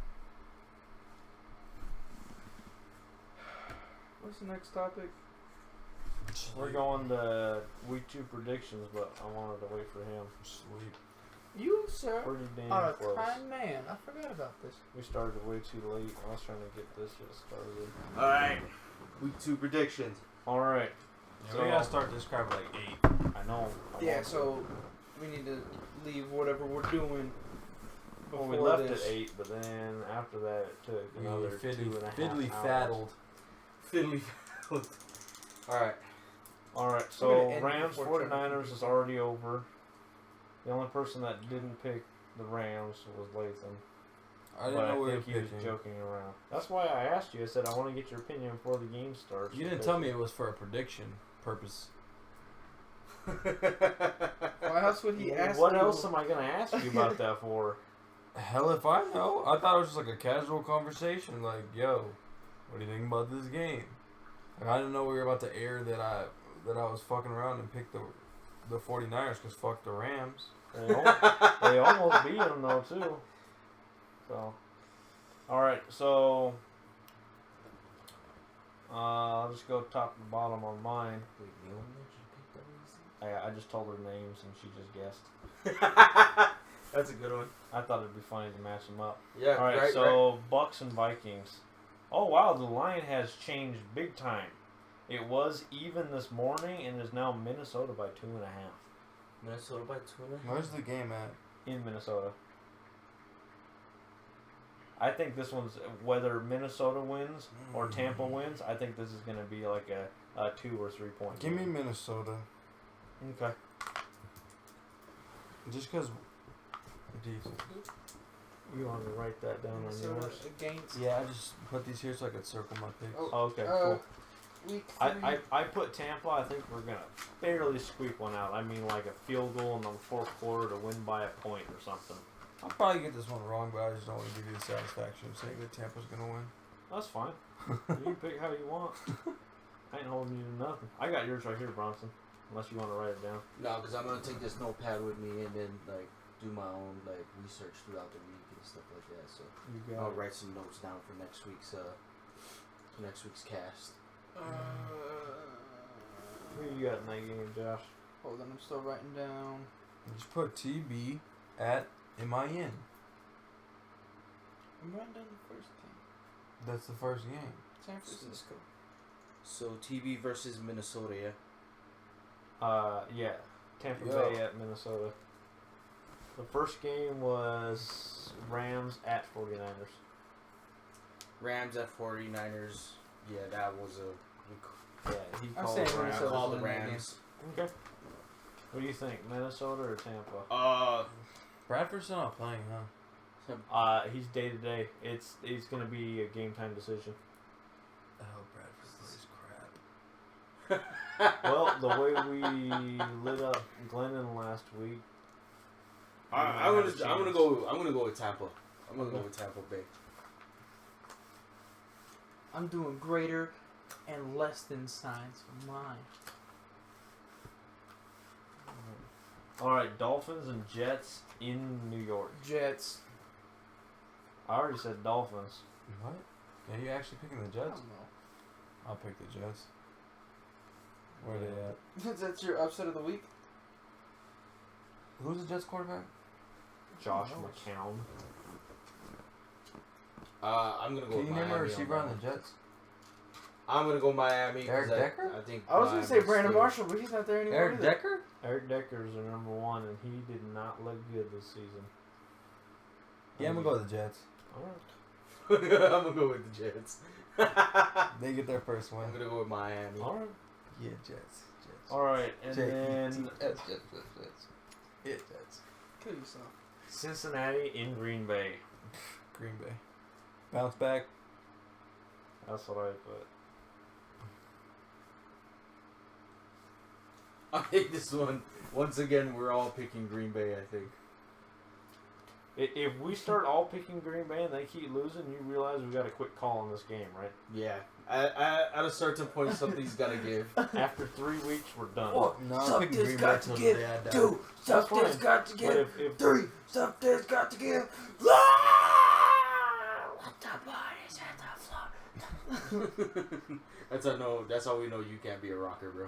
What's the next topic? We're going to week 2 predictions, but I wanted to wait for him. Sleep. You, sir, Pretty damn are a close. kind man. I forgot about this. We started way too late. I was trying to get this shit started. All right. Week 2 predictions. All right. Yeah, we gotta start this crap at like 8. I know. I Yeah, want to. so we need to leave whatever we're doing Well, before we left this. at 8, but then after that it took another 2.5 fiddly hours. faddled. Fiddly. All right. All right, We're so gonna end Rams before 49ers is already over. The only person that didn't pick the Rams was Latham. I didn't but know we were think he was picking. joking around. That's why I asked you. I said I want to get your opinion before the game starts. You didn't tell me it was for a prediction purpose. Why else would he ask What you? else am I going to ask you about that for? Hell if I know. I thought it was just like a casual conversation. Like, yo, what do you think about this game? Like, I didn't know we were about to air that I was fucking around and picked the 49ers because fuck the Rams. They almost beat them though too. So, all right. So, I'll just go top to bottom on mine. Wait, Neil, did you pick I just told her names and she just guessed. those? That's a good one. I thought it'd be funny to match them up. Yeah. All right. Right. So Bucks and Vikings. Oh wow, the line has changed big time. It was even this morning and is now Minnesota by 2.5 Minnesota by 2.5. Where's the game at? in Minnesota. I think this one's whether Minnesota wins or Tampa wins. I think this is going to be like a 2 or 3 point. Give me game. Minnesota. Okay. Just because. You want to write that down on Minnesota yours? against. Yeah, I just put these here so I could circle my picks. Oh, Oh, okay, cool. Week 3. I put Tampa. I think we're gonna barely squeak one out. I mean, like a field goal in the fourth quarter to win by a point or something. I'll probably get this one wrong, but I just don't want to give you the satisfaction of saying that Tampa's gonna win. That's fine. You can pick how you want. I ain't holding you to nothing. I got yours right here, Bronson. Unless you want to write it down. No, because I'm gonna take this notepad with me and then like do my own like research throughout the week and stuff like that. So You I'll got it. write some notes down for next week's cast. Who you got in that game, Josh? Hold on, I'm still writing down. Just put TB at MIN. I'm writing down the first game. That's the first game. San Francisco. So TV versus Minnesota. Yeah. Yeah. Tampa Yo. Bay at Minnesota. The first game was Rams at 49ers. Rams at 49ers. Yeah, that was a. Yeah, he I'm called saying Rams. Minnesota. Call the win that Rams. Okay. What do you think, Minnesota or Tampa? Bradford's not playing, huh? He's day to day. It's gonna be a game time decision. Oh, Bradford plays crap. Well, the way we lit up Glennon last week. I'm gonna go with Tampa. I'm gonna go with Tampa Bay. I'm doing greater and less than signs for mine. All right, Dolphins and Jets in New York. Jets. I already said Dolphins. What? Yeah, you actually picking the I Jets? don't know. I'll pick the Jets. Where are they at? That's your upset of the week? Who's the Jets quarterback? Josh Who knows? McCown. I'm gonna go Can with you name Miami. a receiver on that the Jets? one. I'm gonna go Miami. 'cause Eric Decker? I think I was going to say Miami's Brandon still- Marshall, but he's not there anymore. Eric either. Decker? Eric Decker's the number 1, and he did not look good this season. Yeah, I'm gonna go with the Jets. All right. I'm gonna go with the Jets. They get their first I'm win. gonna go with Miami. All right. Yeah, Jets. Jets. All right, and Jets. then Jets. Jets. Yeah, Jets. Kill yourself. Cincinnati in Green Bay. Green Bay. Bounce back. That's what I put. I think this one, once again, we're all picking Green Bay, I think. If we start all picking Green Bay and they keep losing, you realize we got to quit calling this game, right? Yeah. At a certain point, something's got to give. After 3 weeks, we're done. No, I'm picking Green Bay till the day I die. Two, That's something's fine. got to But give. if 3, something's got to give. That's how we know you can't be a rocker, bro.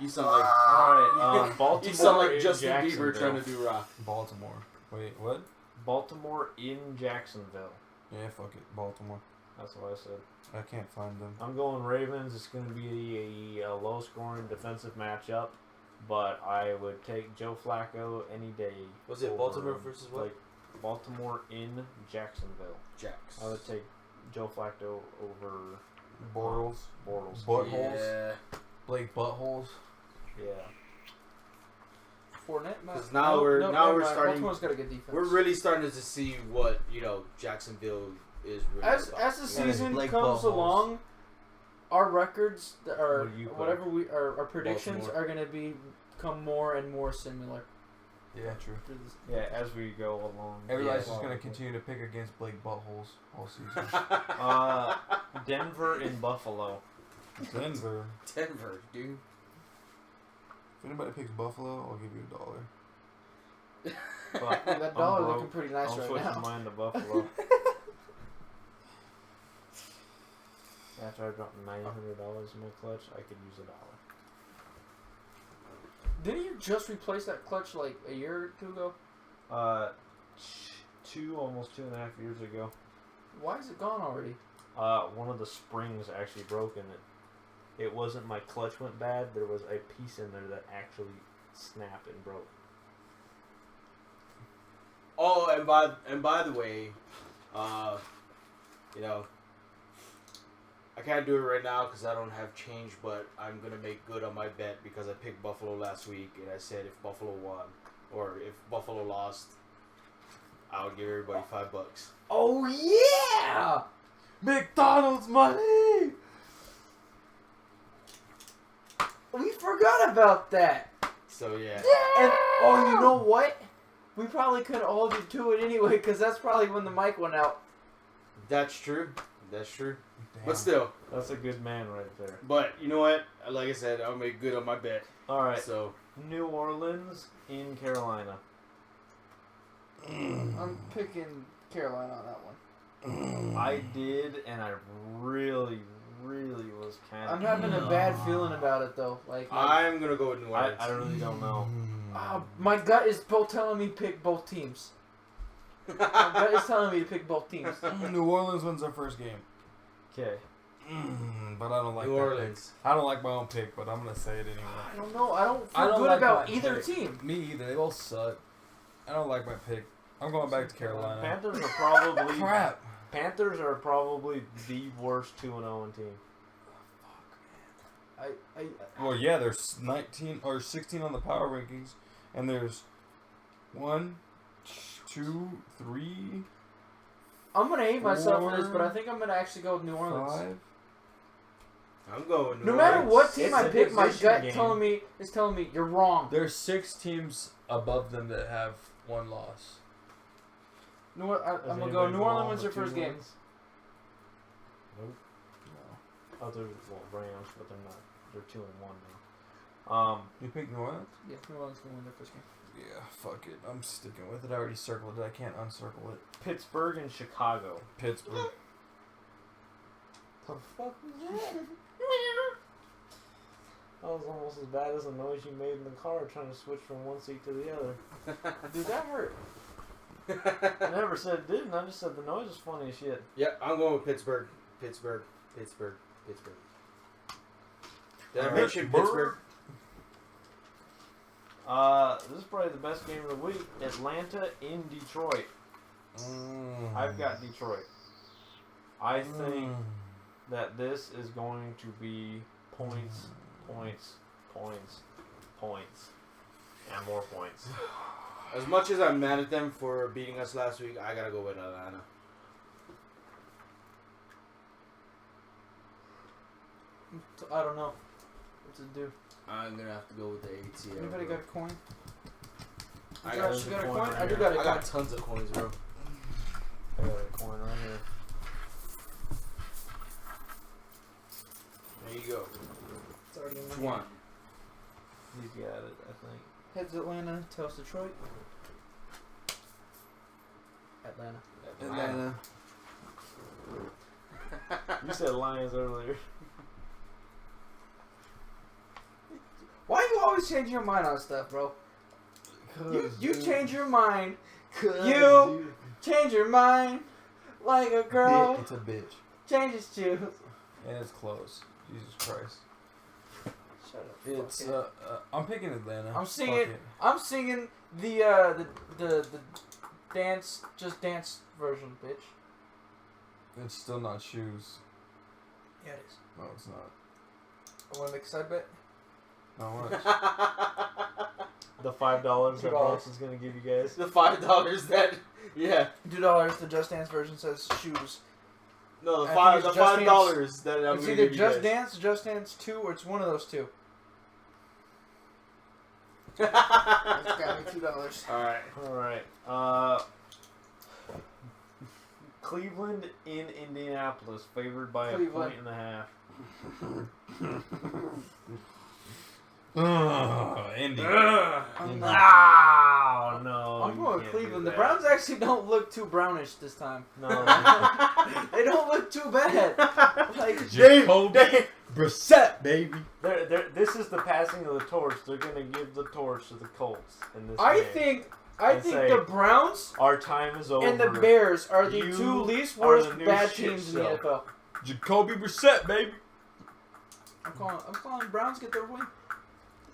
You sound like Baltimore you sound like in Justin Bieber Jacksonville. trying to do rock. Baltimore. Wait, what? Baltimore in Jacksonville. Yeah, fuck it. Baltimore. That's what I said. I can't find them. I'm going Ravens. It's going to be a low-scoring defensive matchup, but I would take Joe Flacco any day. Was it over, Baltimore versus what? Like Baltimore in Jacksonville. Jacks. I would take Joe Flacco over Bortles. Bortles. Buttholes. Yeah. Blake Buttholes. Yeah. Fournette. Because now we're never mind. starting. Baltimore's got a good defense. We're really starting to see what Jacksonville is really as about. as the season Blake comes Buttholes. along, our records or What do you put? whatever our predictions Baltimore. are going to become more and more similar. Yeah, true. through this- Yeah, as we go along. Everybody's Yeah. just gonna continue to pick against Blake Buttholes all season. Denver in Buffalo. Denver. Denver, dude. If anybody picks Buffalo, I'll give you $1. But That I'm dollar broke. looking pretty nice I'm right switching now. mine to Buffalo. After I dropped $900 in my clutch, I could use $1. Didn't you just replace that clutch like a year or two ago? Almost 2.5 years ago. Why is it gone already? One of the springs actually broke in it. It wasn't my clutch went bad. There was a piece in there that actually snapped and broke. Oh, and by the way, I can't do it right now because I don't have change, but I'm gonna make good on my bet because I picked Buffalo last week, and I said if Buffalo won or if Buffalo lost, I would give everybody $5. Oh yeah! McDonald's money! We forgot about that. So yeah, And oh, you know what? We probably could hold you to it anyway, because that's probably when the mic went out. that's true. That's true. Damn. But still, That's a good man right there. but you know what? Like I said, I'll make good on my bet. All right, So New Orleans in Carolina. I'm picking Carolina on that one. I did, and I really was kind of. I'm having a bad feeling about it though. Like I'm gonna go with New Orleans. I really don't know. my gut is both telling me pick both teams. My gut is telling me to pick both teams. New Orleans wins their first game. Okay. But I don't like New that Orleans. pick. I don't like my own pick, but I'm gonna say it anyway. I don't know. I don't feel I don't good like about my either pick. team. Me either. They both suck. I don't like my pick. I'm going back to Carolina. Panthers are probably Crap. Panthers are probably the worst 2-0 team. Well, yeah, there's 19 or 16 on the power rankings, and there's 1, 2, 3, I'm gonna hate myself for this, 4, but I think I'm gonna actually go with New Orleans. 5. I'm going with New No matter Orleans. what team It's I a pick, my division gut game. is telling me you're wrong. There's 6 teams above them that have 1 loss. I'm Does gonna anybody go. New belong Orleans wins their with 2 first game. wins? Nope. Other Rams, but they're not. They're 2-1 now. You pick New Orleans? Yeah, New Orleans gonna win their first game. Yeah, fuck it. I'm sticking with it. I already circled it. I can't uncircle it. Pittsburgh and Chicago. Pittsburgh. The fuck was that? That was almost as bad as the noise you made in the car trying to switch from one seat to the other. Dude, that hurt. I never said it didn't. I just said the noise was funny as shit. Yeah, I'm going with Pittsburgh. Pittsburgh. Did I mention Pittsburgh? This is probably the best game of the week. Atlanta in Detroit. I've got Detroit. I think that this is going to be points, and more points. As much as I'm mad at them for beating us last week, I gotta go with Atlanta. I don't know what to do. I'm gonna have to go with the ATL. Anybody bro. got a coin? I You got, There's got a a coin coin? right I do here. got a I coin. got tons of coins, bro. I got a coin right here. There you go. It's already in Which my one? hand. He's got it, I think. Heads Atlanta, tails Detroit. Atlanta. Atlanta. You said Lions earlier. Why you always change your mind on stuff, bro? You change your mind. You change your mind like a girl It's a bitch. changes shoes. And it's close. Jesus Christ. Shut up. It's fuckhead. I'm picking Atlanta. I'm Fuck singing. it. I'm singing the dance, just dance version, bitch. It's still not shoes. Yeah, it is. No, it's not. I want to make a side bet. Not much. The $5 that $2. Bronx is gonna give you guys. The $5 that, yeah. $2. The Just Dance version says shoes. No, the I five, think the it's Just $5 that I'm It's gonna either give you Just guys. Dance, Just Dance 2, or it's one of those two. It's got me $2. All right. Alright. Cleveland in Indianapolis, favored by Cleveland. 1.5. Indy. I'm Indy. Oh no! I'm you going with can't Cleveland. do The that. Browns actually don't look too brownish this time. No. They don't look too bad. Like, Jacoby Brissett, baby. This is the passing of the torch. They're gonna give the torch to the Colts in this I game. think And say, the Browns Our time is over. and the Bears are the You two least are worst the new bad shit teams in the show. NFL. Jacoby Brissett, baby. I'm calling Browns get their win.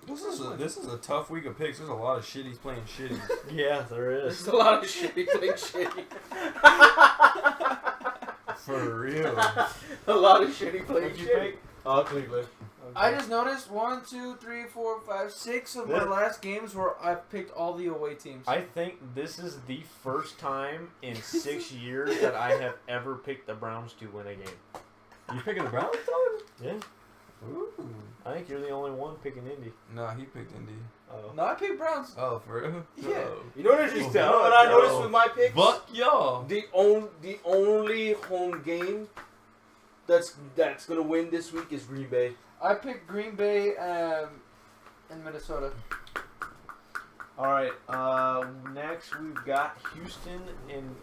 This is a tough week of picks. There's a lot of shitties playing shitties. Yeah, there is. There's a lot of shitty playing shitty. For real. A lot of shitty playing What'd you shitty. pick? Oh, Cleveland. I just noticed 1, 2, 3, 4, 5, 6 of my last games where I picked all the away teams. I think this is the first time in 6 years that I have ever picked the Browns to win a game. You picking the Browns, dog? Yeah. Ooh. I think you're the only one picking Indy. Nah, he picked Indy. Oh. No, I picked Browns. Oh, for real? Yeah. Oh. You know what I just? Oh, You know what I no. noticed with my picks? Fuck y'all. The only home game that's gonna win this week is Green Bay. I picked Green Bay in Minnesota. All right. Next we've got Houston in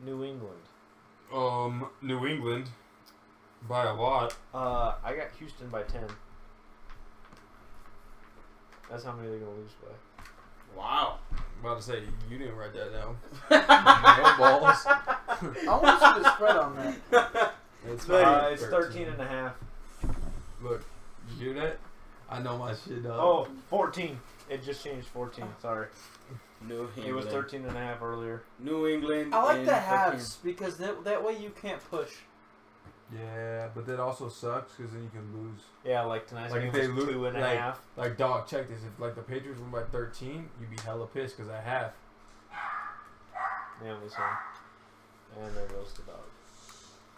New England. New England. By a lot. I got Houston by 10. That's how many they're gonna lose by. Wow. I'm about to say, you didn't write that down. No balls. I want to see the spread on that. It's It's 13.5. Look, you hear that? I know my shit, dog. Oh, 14. It just changed 14. Sorry. New England. It was 13.5 earlier. New England. I like and the fucking- halves because that way you can't push. Yeah, but that also sucks because then you can lose. Yeah, like tonight's Like game if they was lose, 2.5. Like, dog, check this. If like the Patriots win by 13, you'd be hella pissed because at half. Yeah, listen. And there goes the dog.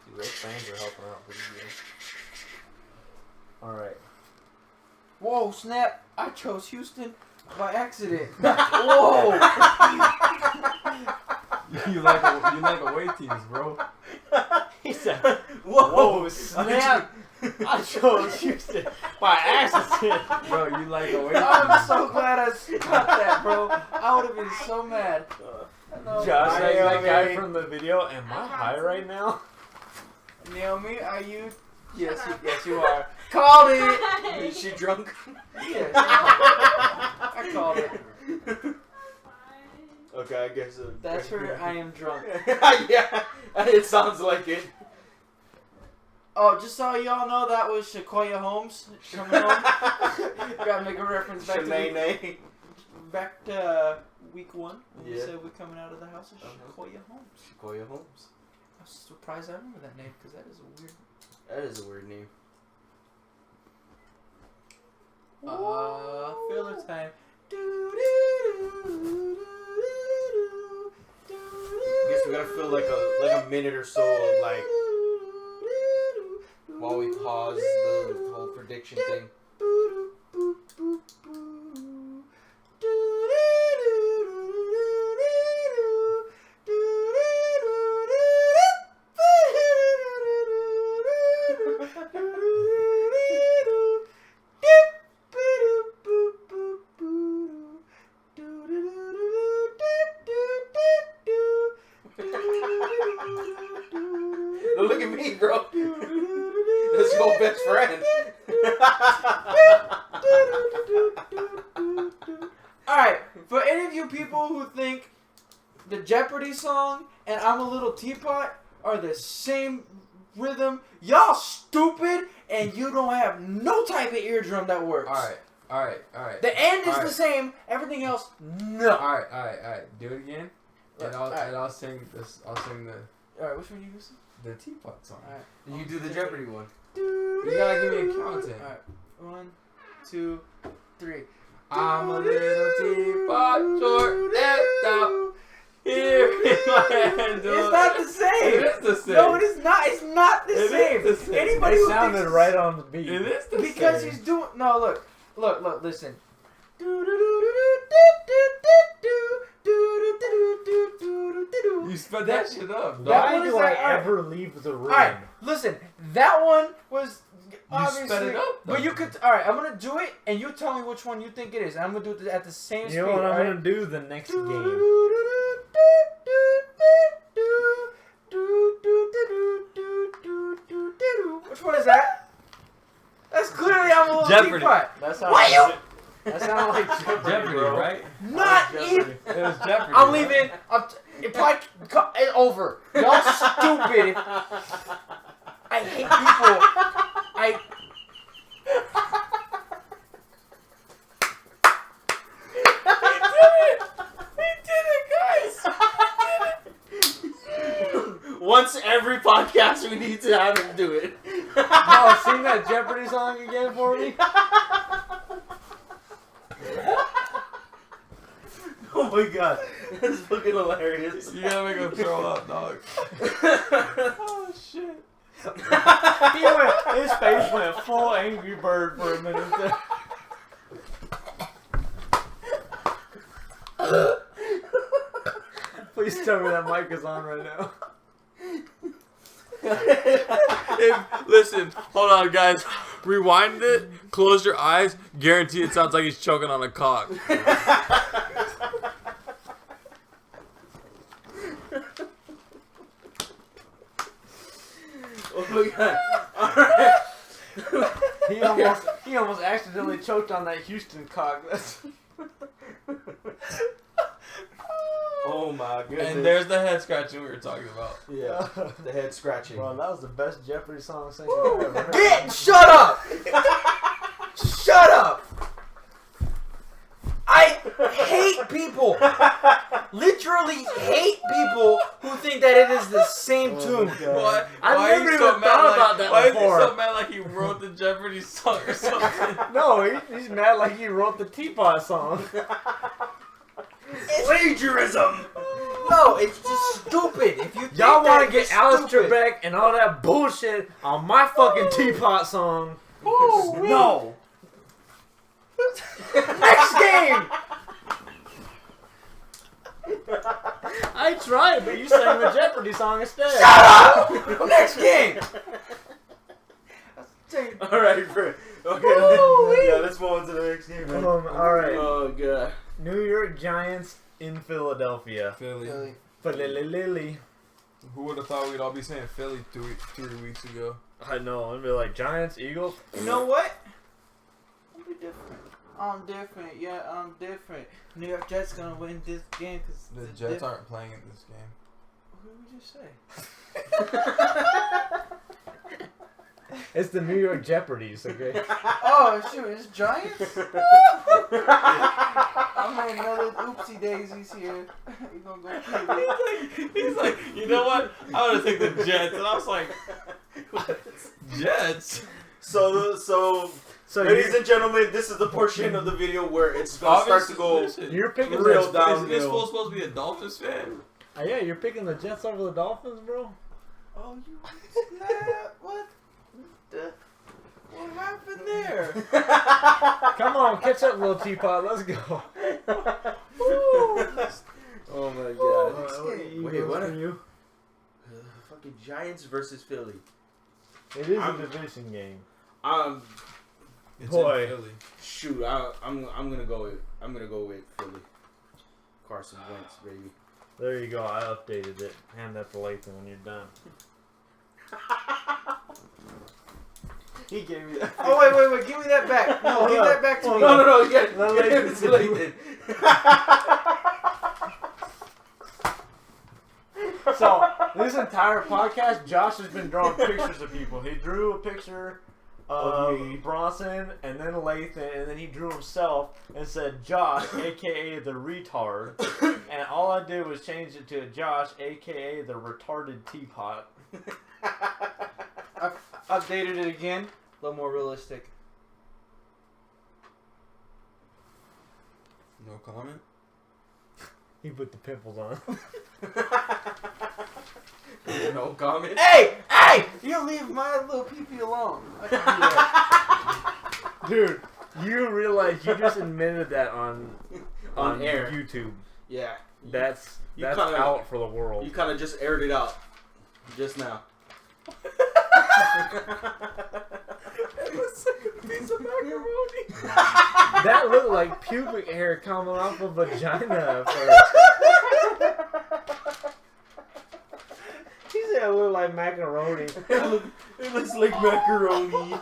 See, those fans are helping out pretty good. Alright. Whoa, snap! I chose Houston by accident. Whoa! you like away teams, bro. He said, Whoa, whoa, snap! I chose Houston by accident. Bro, you like away I'm teams. so glad I got that, bro. I would have been so mad. No, Josh, I like that guy mean- from the video, am I high right now? Naomi, are you? Yes, you are. Called it. Is she drunk? Yes, I called it. Okay, I guess. That's her. I am drunk. Yeah, it sounds like it. Oh, just so y'all know, that was Shakoya Holmes coming home. Gotta make a reference back to week 1 when we Yeah. said we're coming out of the house of Shakoya Holmes. Shakoya Holmes. I'm surprised I remember that name because that is a weird. That is a weird name. Filler time. I guess we gotta fill like a minute or so of like. while we pause the whole prediction thing. Don't look at me, bro. That's your best friend. Alright, for any of you people who think the Jeopardy song and I'm a Little Teapot are the same rhythm, y'all stupid and you don't have no type of eardrum that works. Alright. The end is Alright. the same, everything else, no. Alright. Do it again. And I'll sing this. I'll sing Alright, which one you using? the teapot song. Alright. You do the Jeopardy one. You gotta give me a counting. Alright. 1, 2, 3. I'm a little teapot, short and stout. Here in my handle. It's not the same. It is the same. No, it is not. It's not the It same. is the same. Anybody It who sounded thinks right on the beat. It is the because same. he's doing. No, look, listen. You sped that shit up. That Why one is do I like- alright. ever leave the room? Alright, listen. That one was obviously. sped it up, though. But you could. Alright, I'm gonna do it, and you tell me which one you think it is, and I'm gonna do it at the same You speed. know what I'm alright? gonna do the next game? Which one is that? That's clearly I'm a Little Jeopardy. Teapot. That sounds Why like that sounds like Jeopardy, Jeopardy, bro. right? Not Jeopardy. even. It was Jeopardy. I'm right? leaving. It probably it's over. Y'all stupid. I hate people. I. Once every podcast, we need to have him do it. No, sing that Jeopardy song again for me. Oh my god, that's fucking hilarious. You gotta make him throw up, dog. Oh shit. His face went full Angry Bird for a minute. Please tell me that mic is on right now. Listen, hold on, guys. Rewind it. Close your eyes. Guarantee it sounds like he's choking on a cock. Oh my god. Alright. He almost accidentally choked on that Houston cock. That's Oh my goodness. And there's the head scratching we were talking about. Yeah, the head scratching. Bro, that was the best Jeopardy song singer I've ever heard. Shut up! Shut up! I hate people. Literally hate people who think that it is the same tune. Why? I've why never are you so even mad thought like, about that why before. is he so mad like he wrote the Jeopardy song or something? No, he's mad like he wrote the Teapot song. Plagiarism! No, it's just stupid. If you think Y'all want that, to get it's Alistair stupid. Beck and all that bullshit on my fucking Teapot song. No! Next game. I tried, but you sang the Jeopardy song instead. Shut up. Next game. Alright, bro. Okay, yeah, let's move on to the next game, man. Alright. Oh god. New York Giants in Philadelphia. Philly. Philly. Who would have thought we'd all be saying Philly 3 weeks ago? I know, I'd be like, Giants, Eagles? You know what? I'm different. I'm different. Yeah, I'm different. New York Jets gonna win this game because The Jets aren't playing in this game. Who did we just say? It's the New York Jeopardies, okay? Oh shoot, it's Giants. I'm having another oopsie daisies here. You gonna go kill He's like, you know what? I'm gonna take the Jets, and I was like, Jets. So So ladies and gentlemen, this is the portion of the video where it's gonna start to go. Listen, you're picking real the down. Is this fool supposed to be a Dolphins fan? Yeah, you're picking the Jets over the Dolphins, bro. Oh, you snap? What? catch up, little teapot. Let's go. Oh my god. Wait, what are you? Fucking Giants versus Philly. It is a division game. It's Boy. in Philly. Shoot, I'm gonna go with Philly. Carson Wentz, baby. There you go. I updated it. Hand that to Lathan when you're done. He gave me that. Oh wait! Give me that back. No, give that back to me. No, you get Let Lathan it's Lathan. So, this entire podcast, Josh has been drawing pictures of people. He drew a picture of Bronson, and then Lathan, and then he drew himself and said Josh, a.k.a. the retard. And all I did was change it to Josh, a.k.a. the retarded teapot. I've updated it again. A little more realistic. No comment. He put the pimples on. No comment. Hey! You leave my little pee alone. I can do that. Dude, you realize you just admitted that on air. YouTube. Yeah. That's kinda- out for the world. You kind of just aired it out just now. It looks like a piece of macaroni. That looked like pubic hair coming off a vagina. He said it looked like macaroni. It looks like macaroni.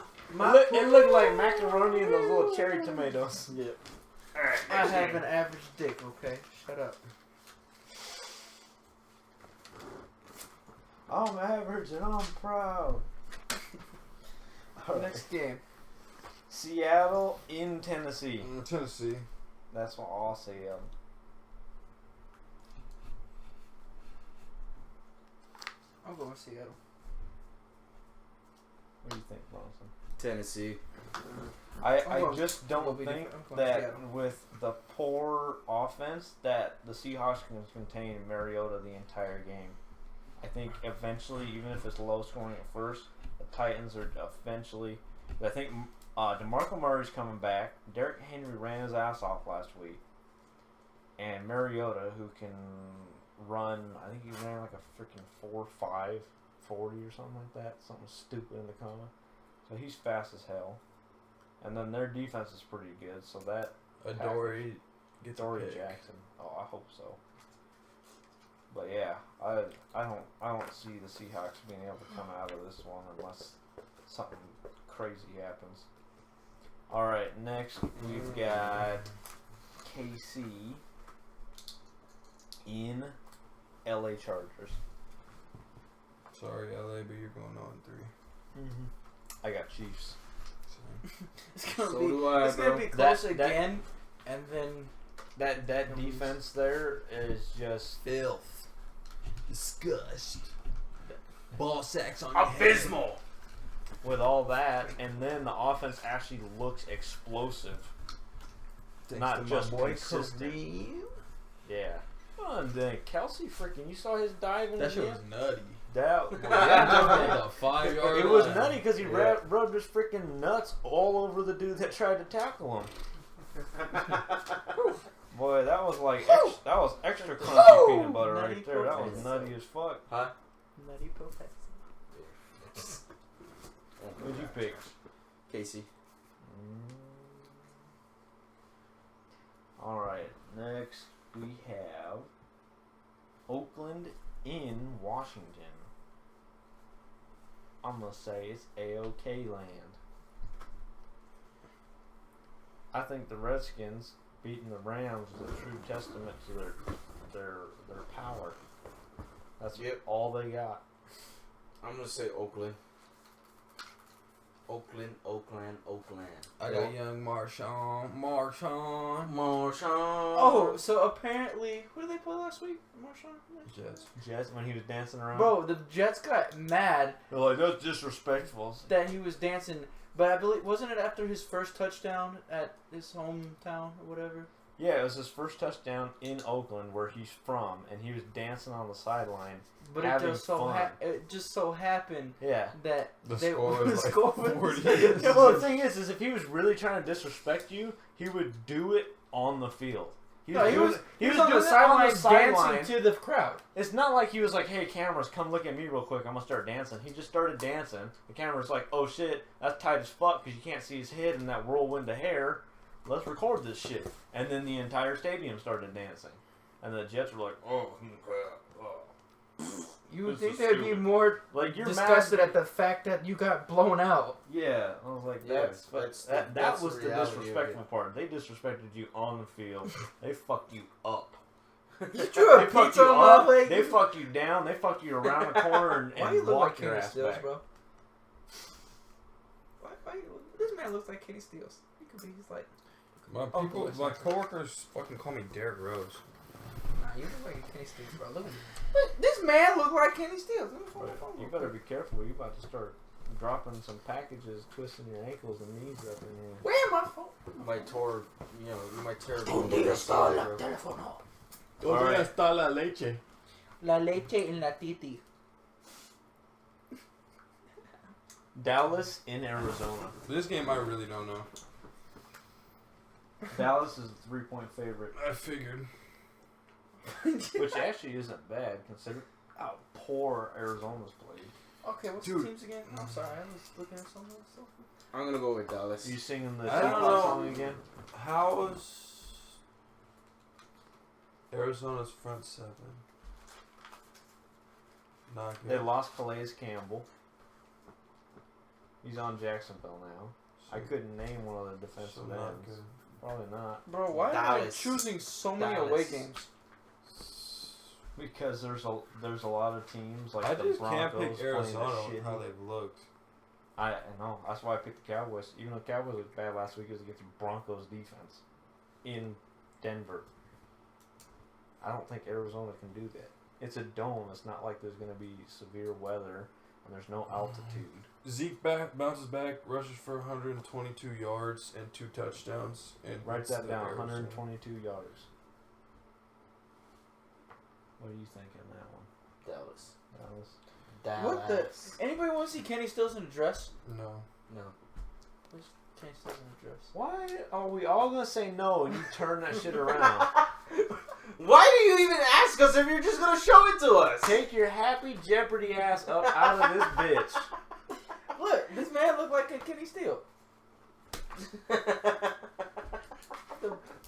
It looked like macaroni and those little cherry tomatoes. Yeah. I have an average dick. Okay, shut up. I'm average and I'm proud. Next game. Seattle in Tennessee. Tennessee. That's what I'll say. I'll go with Seattle. What do you think, Bronson? Tennessee. I just don't I'll be think different. I'm going that Seattle. with the poor offense that the Seahawks can contain Mariota the entire game. I think eventually, even if it's low scoring at first, the Titans are eventually. But I think DeMarco Murray's coming back. Derrick Henry ran his ass off last week, and Mariota, who can run, I think he ran like a freaking 4.5 40 or something like that, something stupid in the comma. So he's fast as hell, and then their defense is pretty good. So that Adoree gets Dory a pick. Jackson. Oh, I hope so. But yeah, I don't see the Seahawks being able to come out of this one unless something crazy happens. All right, next we've got KC in LA Chargers. Sorry, LA, but you're going 0-3. I got Chiefs. So, It's gonna So be. do I, It's gonna bro. be close That- again, and then That defense there is just filth. Disgust. Ball sacks on Abysmal. with all that, and then the offense actually looks explosive. Not just consistent. Kareem. Yeah. Oh, and then Kelsey freaking, you saw his dive in That the shit end? was nutty. That, Yeah, jumping on the 5-yard it was line. nutty because he Yeah. rubbed his freaking nuts all over the dude that tried to tackle him. Boy, that was like that was extra crunchy peanut butter Nutty right there. That was Professor. nutty as fuck. Huh? Nutty Professor. Who'd you pick? Casey. All right, next we have Oakland in Washington. I'm gonna say it's A-OK land. I think the Redskins beating the Rams is a true testament to their power. That's Yep. all they got. I'm gonna say Oakland. Oakland. I got young Marshawn. Oh, so apparently, who did they play last week? Marshawn? Jets. Jets when he was dancing around. Bro, the Jets got mad They're like, that's disrespectful. that he was dancing, but I believe wasn't it after his first touchdown at his hometown or whatever? Yeah, it was his first touchdown in Oakland, where he's from, and he was dancing on the sideline. But having it just so happened Yeah. that The they score was like score 40. Yeah, well, the thing is if he was really trying to disrespect you, he would do it on the field. He was on doing the it sideline sideline. dancing to the crowd. It's not like he was like, "Hey, cameras, come look at me real quick. I'm gonna start dancing." He just started dancing. The camera's like, "Oh shit, that's tight as fuck because you can't see his head in that whirlwind of hair. Let's record this shit." And then the entire stadium started dancing, and the Jets were like, "Oh crap." Oh. You would This think is they'd be stupid. more Like you're disgusted mad. at the fact that you got blown out. Yeah, I was like, Yeah, that's that's that was the reality of disrespectful part. They disrespected you on the field. They fucked you up. You threw a They fucked pizza you on my up. leg. They fucked you down. They fucked you around the corner Why and you look like walked your Kenny ass Stills, back. bro? Why you look, this man looks like Kenny Stills. He could be. He's like, My coworkers fucking call me Derrick Rose. nah, you look like Kenny Stills, bro. Look at me. This man look like Kenny Stills. Let me phone my phone You real better quick. be careful. You about to start dropping some packages, twisting your ankles and knees up in here. Where my phone? You might tear, you might tear. ¿Dónde está la teléfono? ¿Dónde está la leche? La leche en la titi. Dallas in Arizona. This game I really don't know. Dallas is a 3-point favorite, I figured. which actually isn't bad considering how poor Arizona's played. Okay, what's Dude. the teams again? I'm sorry, I was looking at some of this stuff. I'm gonna go with Dallas. Are you singing the I don't Tupac know. song again? How is Arizona's front seven? Not good. They lost Calais Campbell. He's on Jacksonville now. I couldn't name one of the defensive So not ends. good. Probably not. Bro, why are they Dallas. choosing so many Dallas. away games? Because there's a lot of teams like I the just can't Broncos pick playing Arizona the with shit. how they've looked. I know. That's why I picked the Cowboys. Even though the Cowboys looked bad last week, it was against the Broncos defense in Denver. I don't think Arizona can do that. It's a dome. It's not like there's going to be severe weather and there's no altitude. Zeke bounces back, rushes for 122 yards and 2 touchdowns. And Write beats that the down. Bears. 122 yards. What do you think on that one? Dallas. Dallas. What the? Anybody want to see Kenny Stills in a dress? No. No. Kenny Stills in a dress. Why are we all going to say no and you turn that shit around? Why do you even ask us if you're just gonna show it to us? Take your happy Jeopardy ass up out of this bitch. Look, this man look like a Kenny Steele. The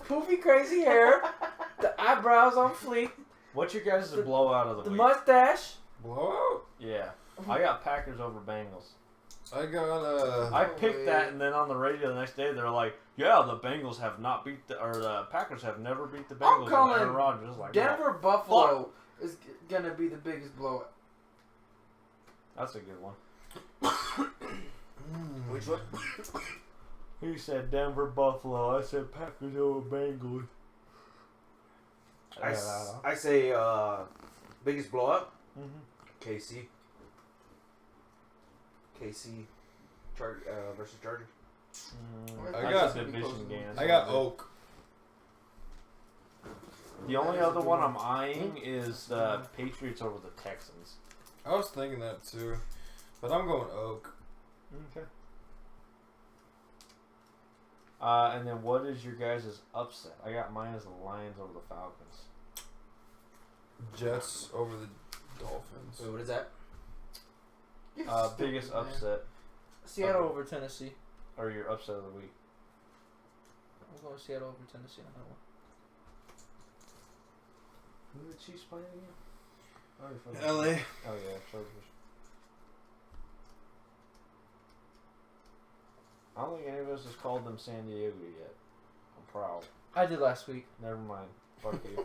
poofy crazy hair, the eyebrows on fleek, What's your guys' blowout of the the week? mustache. Blowout? Yeah. I got Packers over Bengals. I got I picked that, and then on the radio the next day, they're like, yeah, the Bengals have not beat the Packers have never beat the Bengals. I'm calling and Aaron Rodgers is like, Denver no. Buffalo is gonna be the biggest blowout. That's a good one. Which one? He said Denver Buffalo. I said Packers over Bengals. I say biggest blowout. Mm-hmm. KC versus Chargers. I That's got- a division game. I got Oak. The only other one I'm eyeing is the Patriots over the Texans. I was thinking that too, but I'm going Oak. Okay. And then what is your guys' upset? I got mine as the Lions over the Falcons. Jets over the Dolphins. Wait, what is that? Biggest upset Seattle over Tennessee. or your upset of the week? I'm going Seattle over Tennessee on that one. Who did the Chiefs play again? Oh, you're from LA. Oh yeah, Chargers. I don't think any of us has called them San Diego yet. I'm proud. I did last week. Never mind. Fuck you.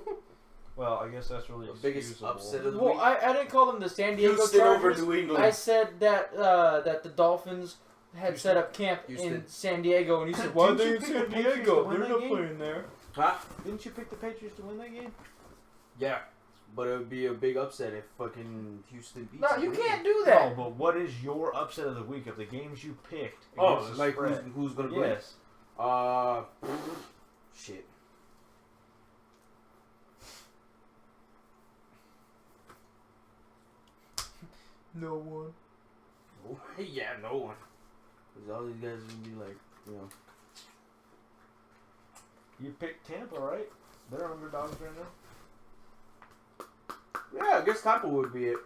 Well, I guess that's really The biggest excusable. upset of the Well, week. I didn't call them the San Diego Houston over Chargers. New England. I said that that the Dolphins had set up camp in Houston. San Diego, and you said, "Why are they in Didn't you pick San the Patriots to Diego? win They're that not game? playing there." Huh? Didn't you pick the Patriots to win that game? Yeah, but it would be a big upset if fucking Houston beats. No, you New can't England. do that. No, but what is your upset of the week of the games you picked? Oh, against the like spread? who's gonna win? Yes. Shit. No one. Yeah, no one. Because all these guys would be like, you know. You picked Tampa, right? They're underdogs right now. Yeah, I guess Tampa would be it.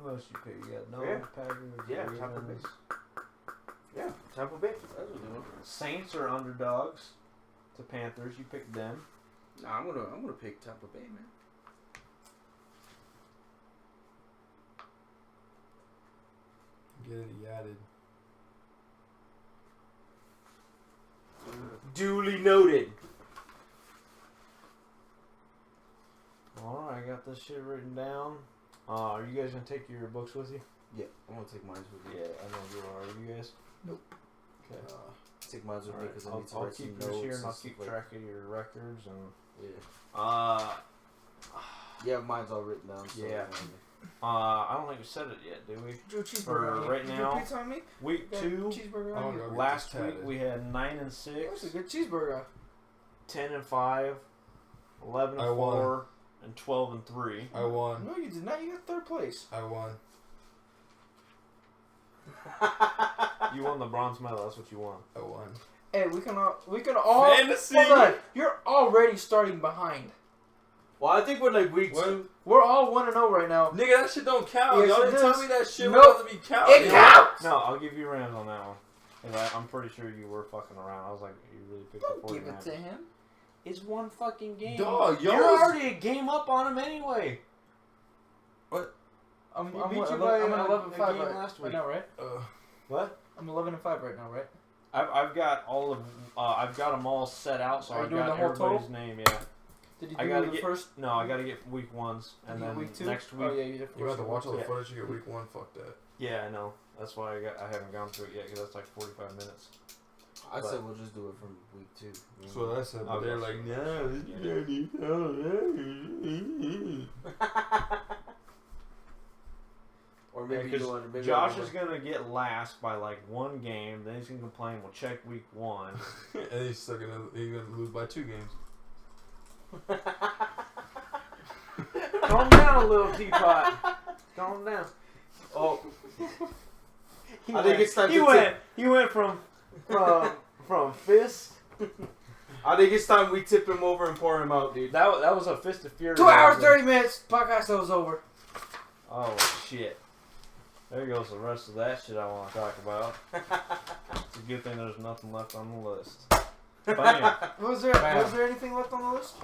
Who else you pick? You got no Yeah. Packers. Yeah, Tampa Ravens. Bay. Yeah, Tampa Bay. That's what they're doing. Saints are underdogs to Panthers. You picked them. Nah, I'm gonna pick Tampa Bay, man. Get it yadded. Duly noted. Alright, I got this shit written down. Are you guys gonna take your books with you? Yeah, I'm gonna take mine with me. Yeah, I know you are. Are you guys? Nope. Okay. Take mine with me Alright, because I need to I'll write some keep notes this here and I'll stuff keep like- track of your records and. Yeah. Yeah, mine's all written down. So Yeah. I don't think we said it yet, did we? Drew cheeseburger. For on me. right You now, put pizza on me? Week Got 2. Cheeseburger I'm on gonna you. go get Last this week tatted. we had 9 and That's 6, a good cheeseburger. 10 and 5, 11 I and won. 4, and 12 and 3. I won. No, you did not. You got third place. I won. You won the bronze medal. That's what you won. I won. Hey, we can all. Fantasy. Hold on. You're already starting behind. Well, I think we're like week What? 2. We're all 1-0 right now. Nigga, that shit don't count. Yes, Y'all it didn't tell does. me that shit Nope. was supposed to be counted. It counts. No, I'll give you Rams on that one. 'Cause I'm pretty sure you were fucking around. I was like, you really picked Don't the 49ers. give it to him. It's one fucking game. Dog, You're y'all was- already a game up on him anyway. I'm He beat what, you 11 by I'm a 11-5 game right, last right week. now, right? What? I'm 11-5 right now, right? I've got all of I've got them all set out, so Are you I've doing got the whole everybody's total? name. Yeah. Did you I do gotta the get first? No, I gotta get week 1s and you do then week 2? next week. Oh yeah, you did. You have to watch all the Yeah. footage. You get week 1. Fuck that. Yeah, I know. That's why I haven't gone through it yet because that's like 45 minutes. I But- said we'll just do it from week 2. That's what I said. But I'll they're go. like, no, you don't need to. Or maybe Yeah, 'cause you maybe Josh is gonna get last by like 1 game. Then he's gonna complain. We'll check week 1. And he's still gonna lose by 2 games. Calm down, little teapot. Calm down. Oh, He I think it's time he to went. He went from fist. I think it's time we tip him over and pour him out, dude. That was a fist of fury. 2 hours 30 minutes. Podcast was over. Oh shit. There goes the rest of that shit I want to talk about. It's a good thing there's nothing left on the list. Bam. Was there anything left on the list?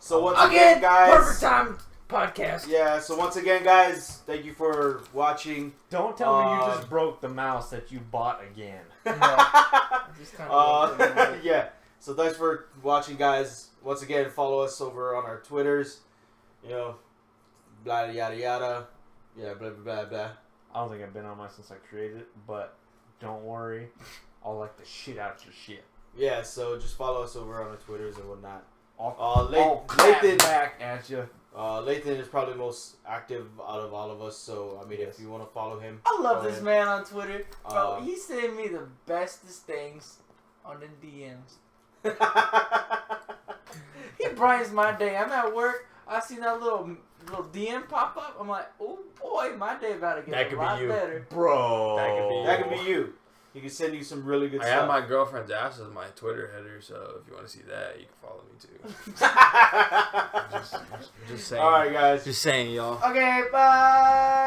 So once Again, again, guys. perfect time podcast. Yeah. So once again, guys, thank you for watching. Don't tell me you just broke the mouse that you bought again. Just kind of Yeah. So thanks for watching, guys. Once again, follow us over on our Twitters. You know, blah yada yada. Yeah, blah blah blah blah. I don't think I've been on mine since I created it, but don't worry. I'll like the shit out your shit. Yeah. So just follow us over on our Twitters and whatnot. I'll Lathan, clap back at you. Lathan is probably the most active out of all of us. So I mean, Yes. if you want to follow him, I love go this ahead. man on Twitter. Bro, Uh, he sent me the bestest things on the DMs. He brightens my day. I'm at work. I see that little DM pop up. I'm like, oh boy, my day about to get That a could be lot you. better. Bro. That could be That could be you. He can send you some really good I stuff. have my girlfriend's ass as my Twitter header, so if you want to see that, you can follow me too. Just saying. All right, guys. Just saying, y'all. Okay, bye.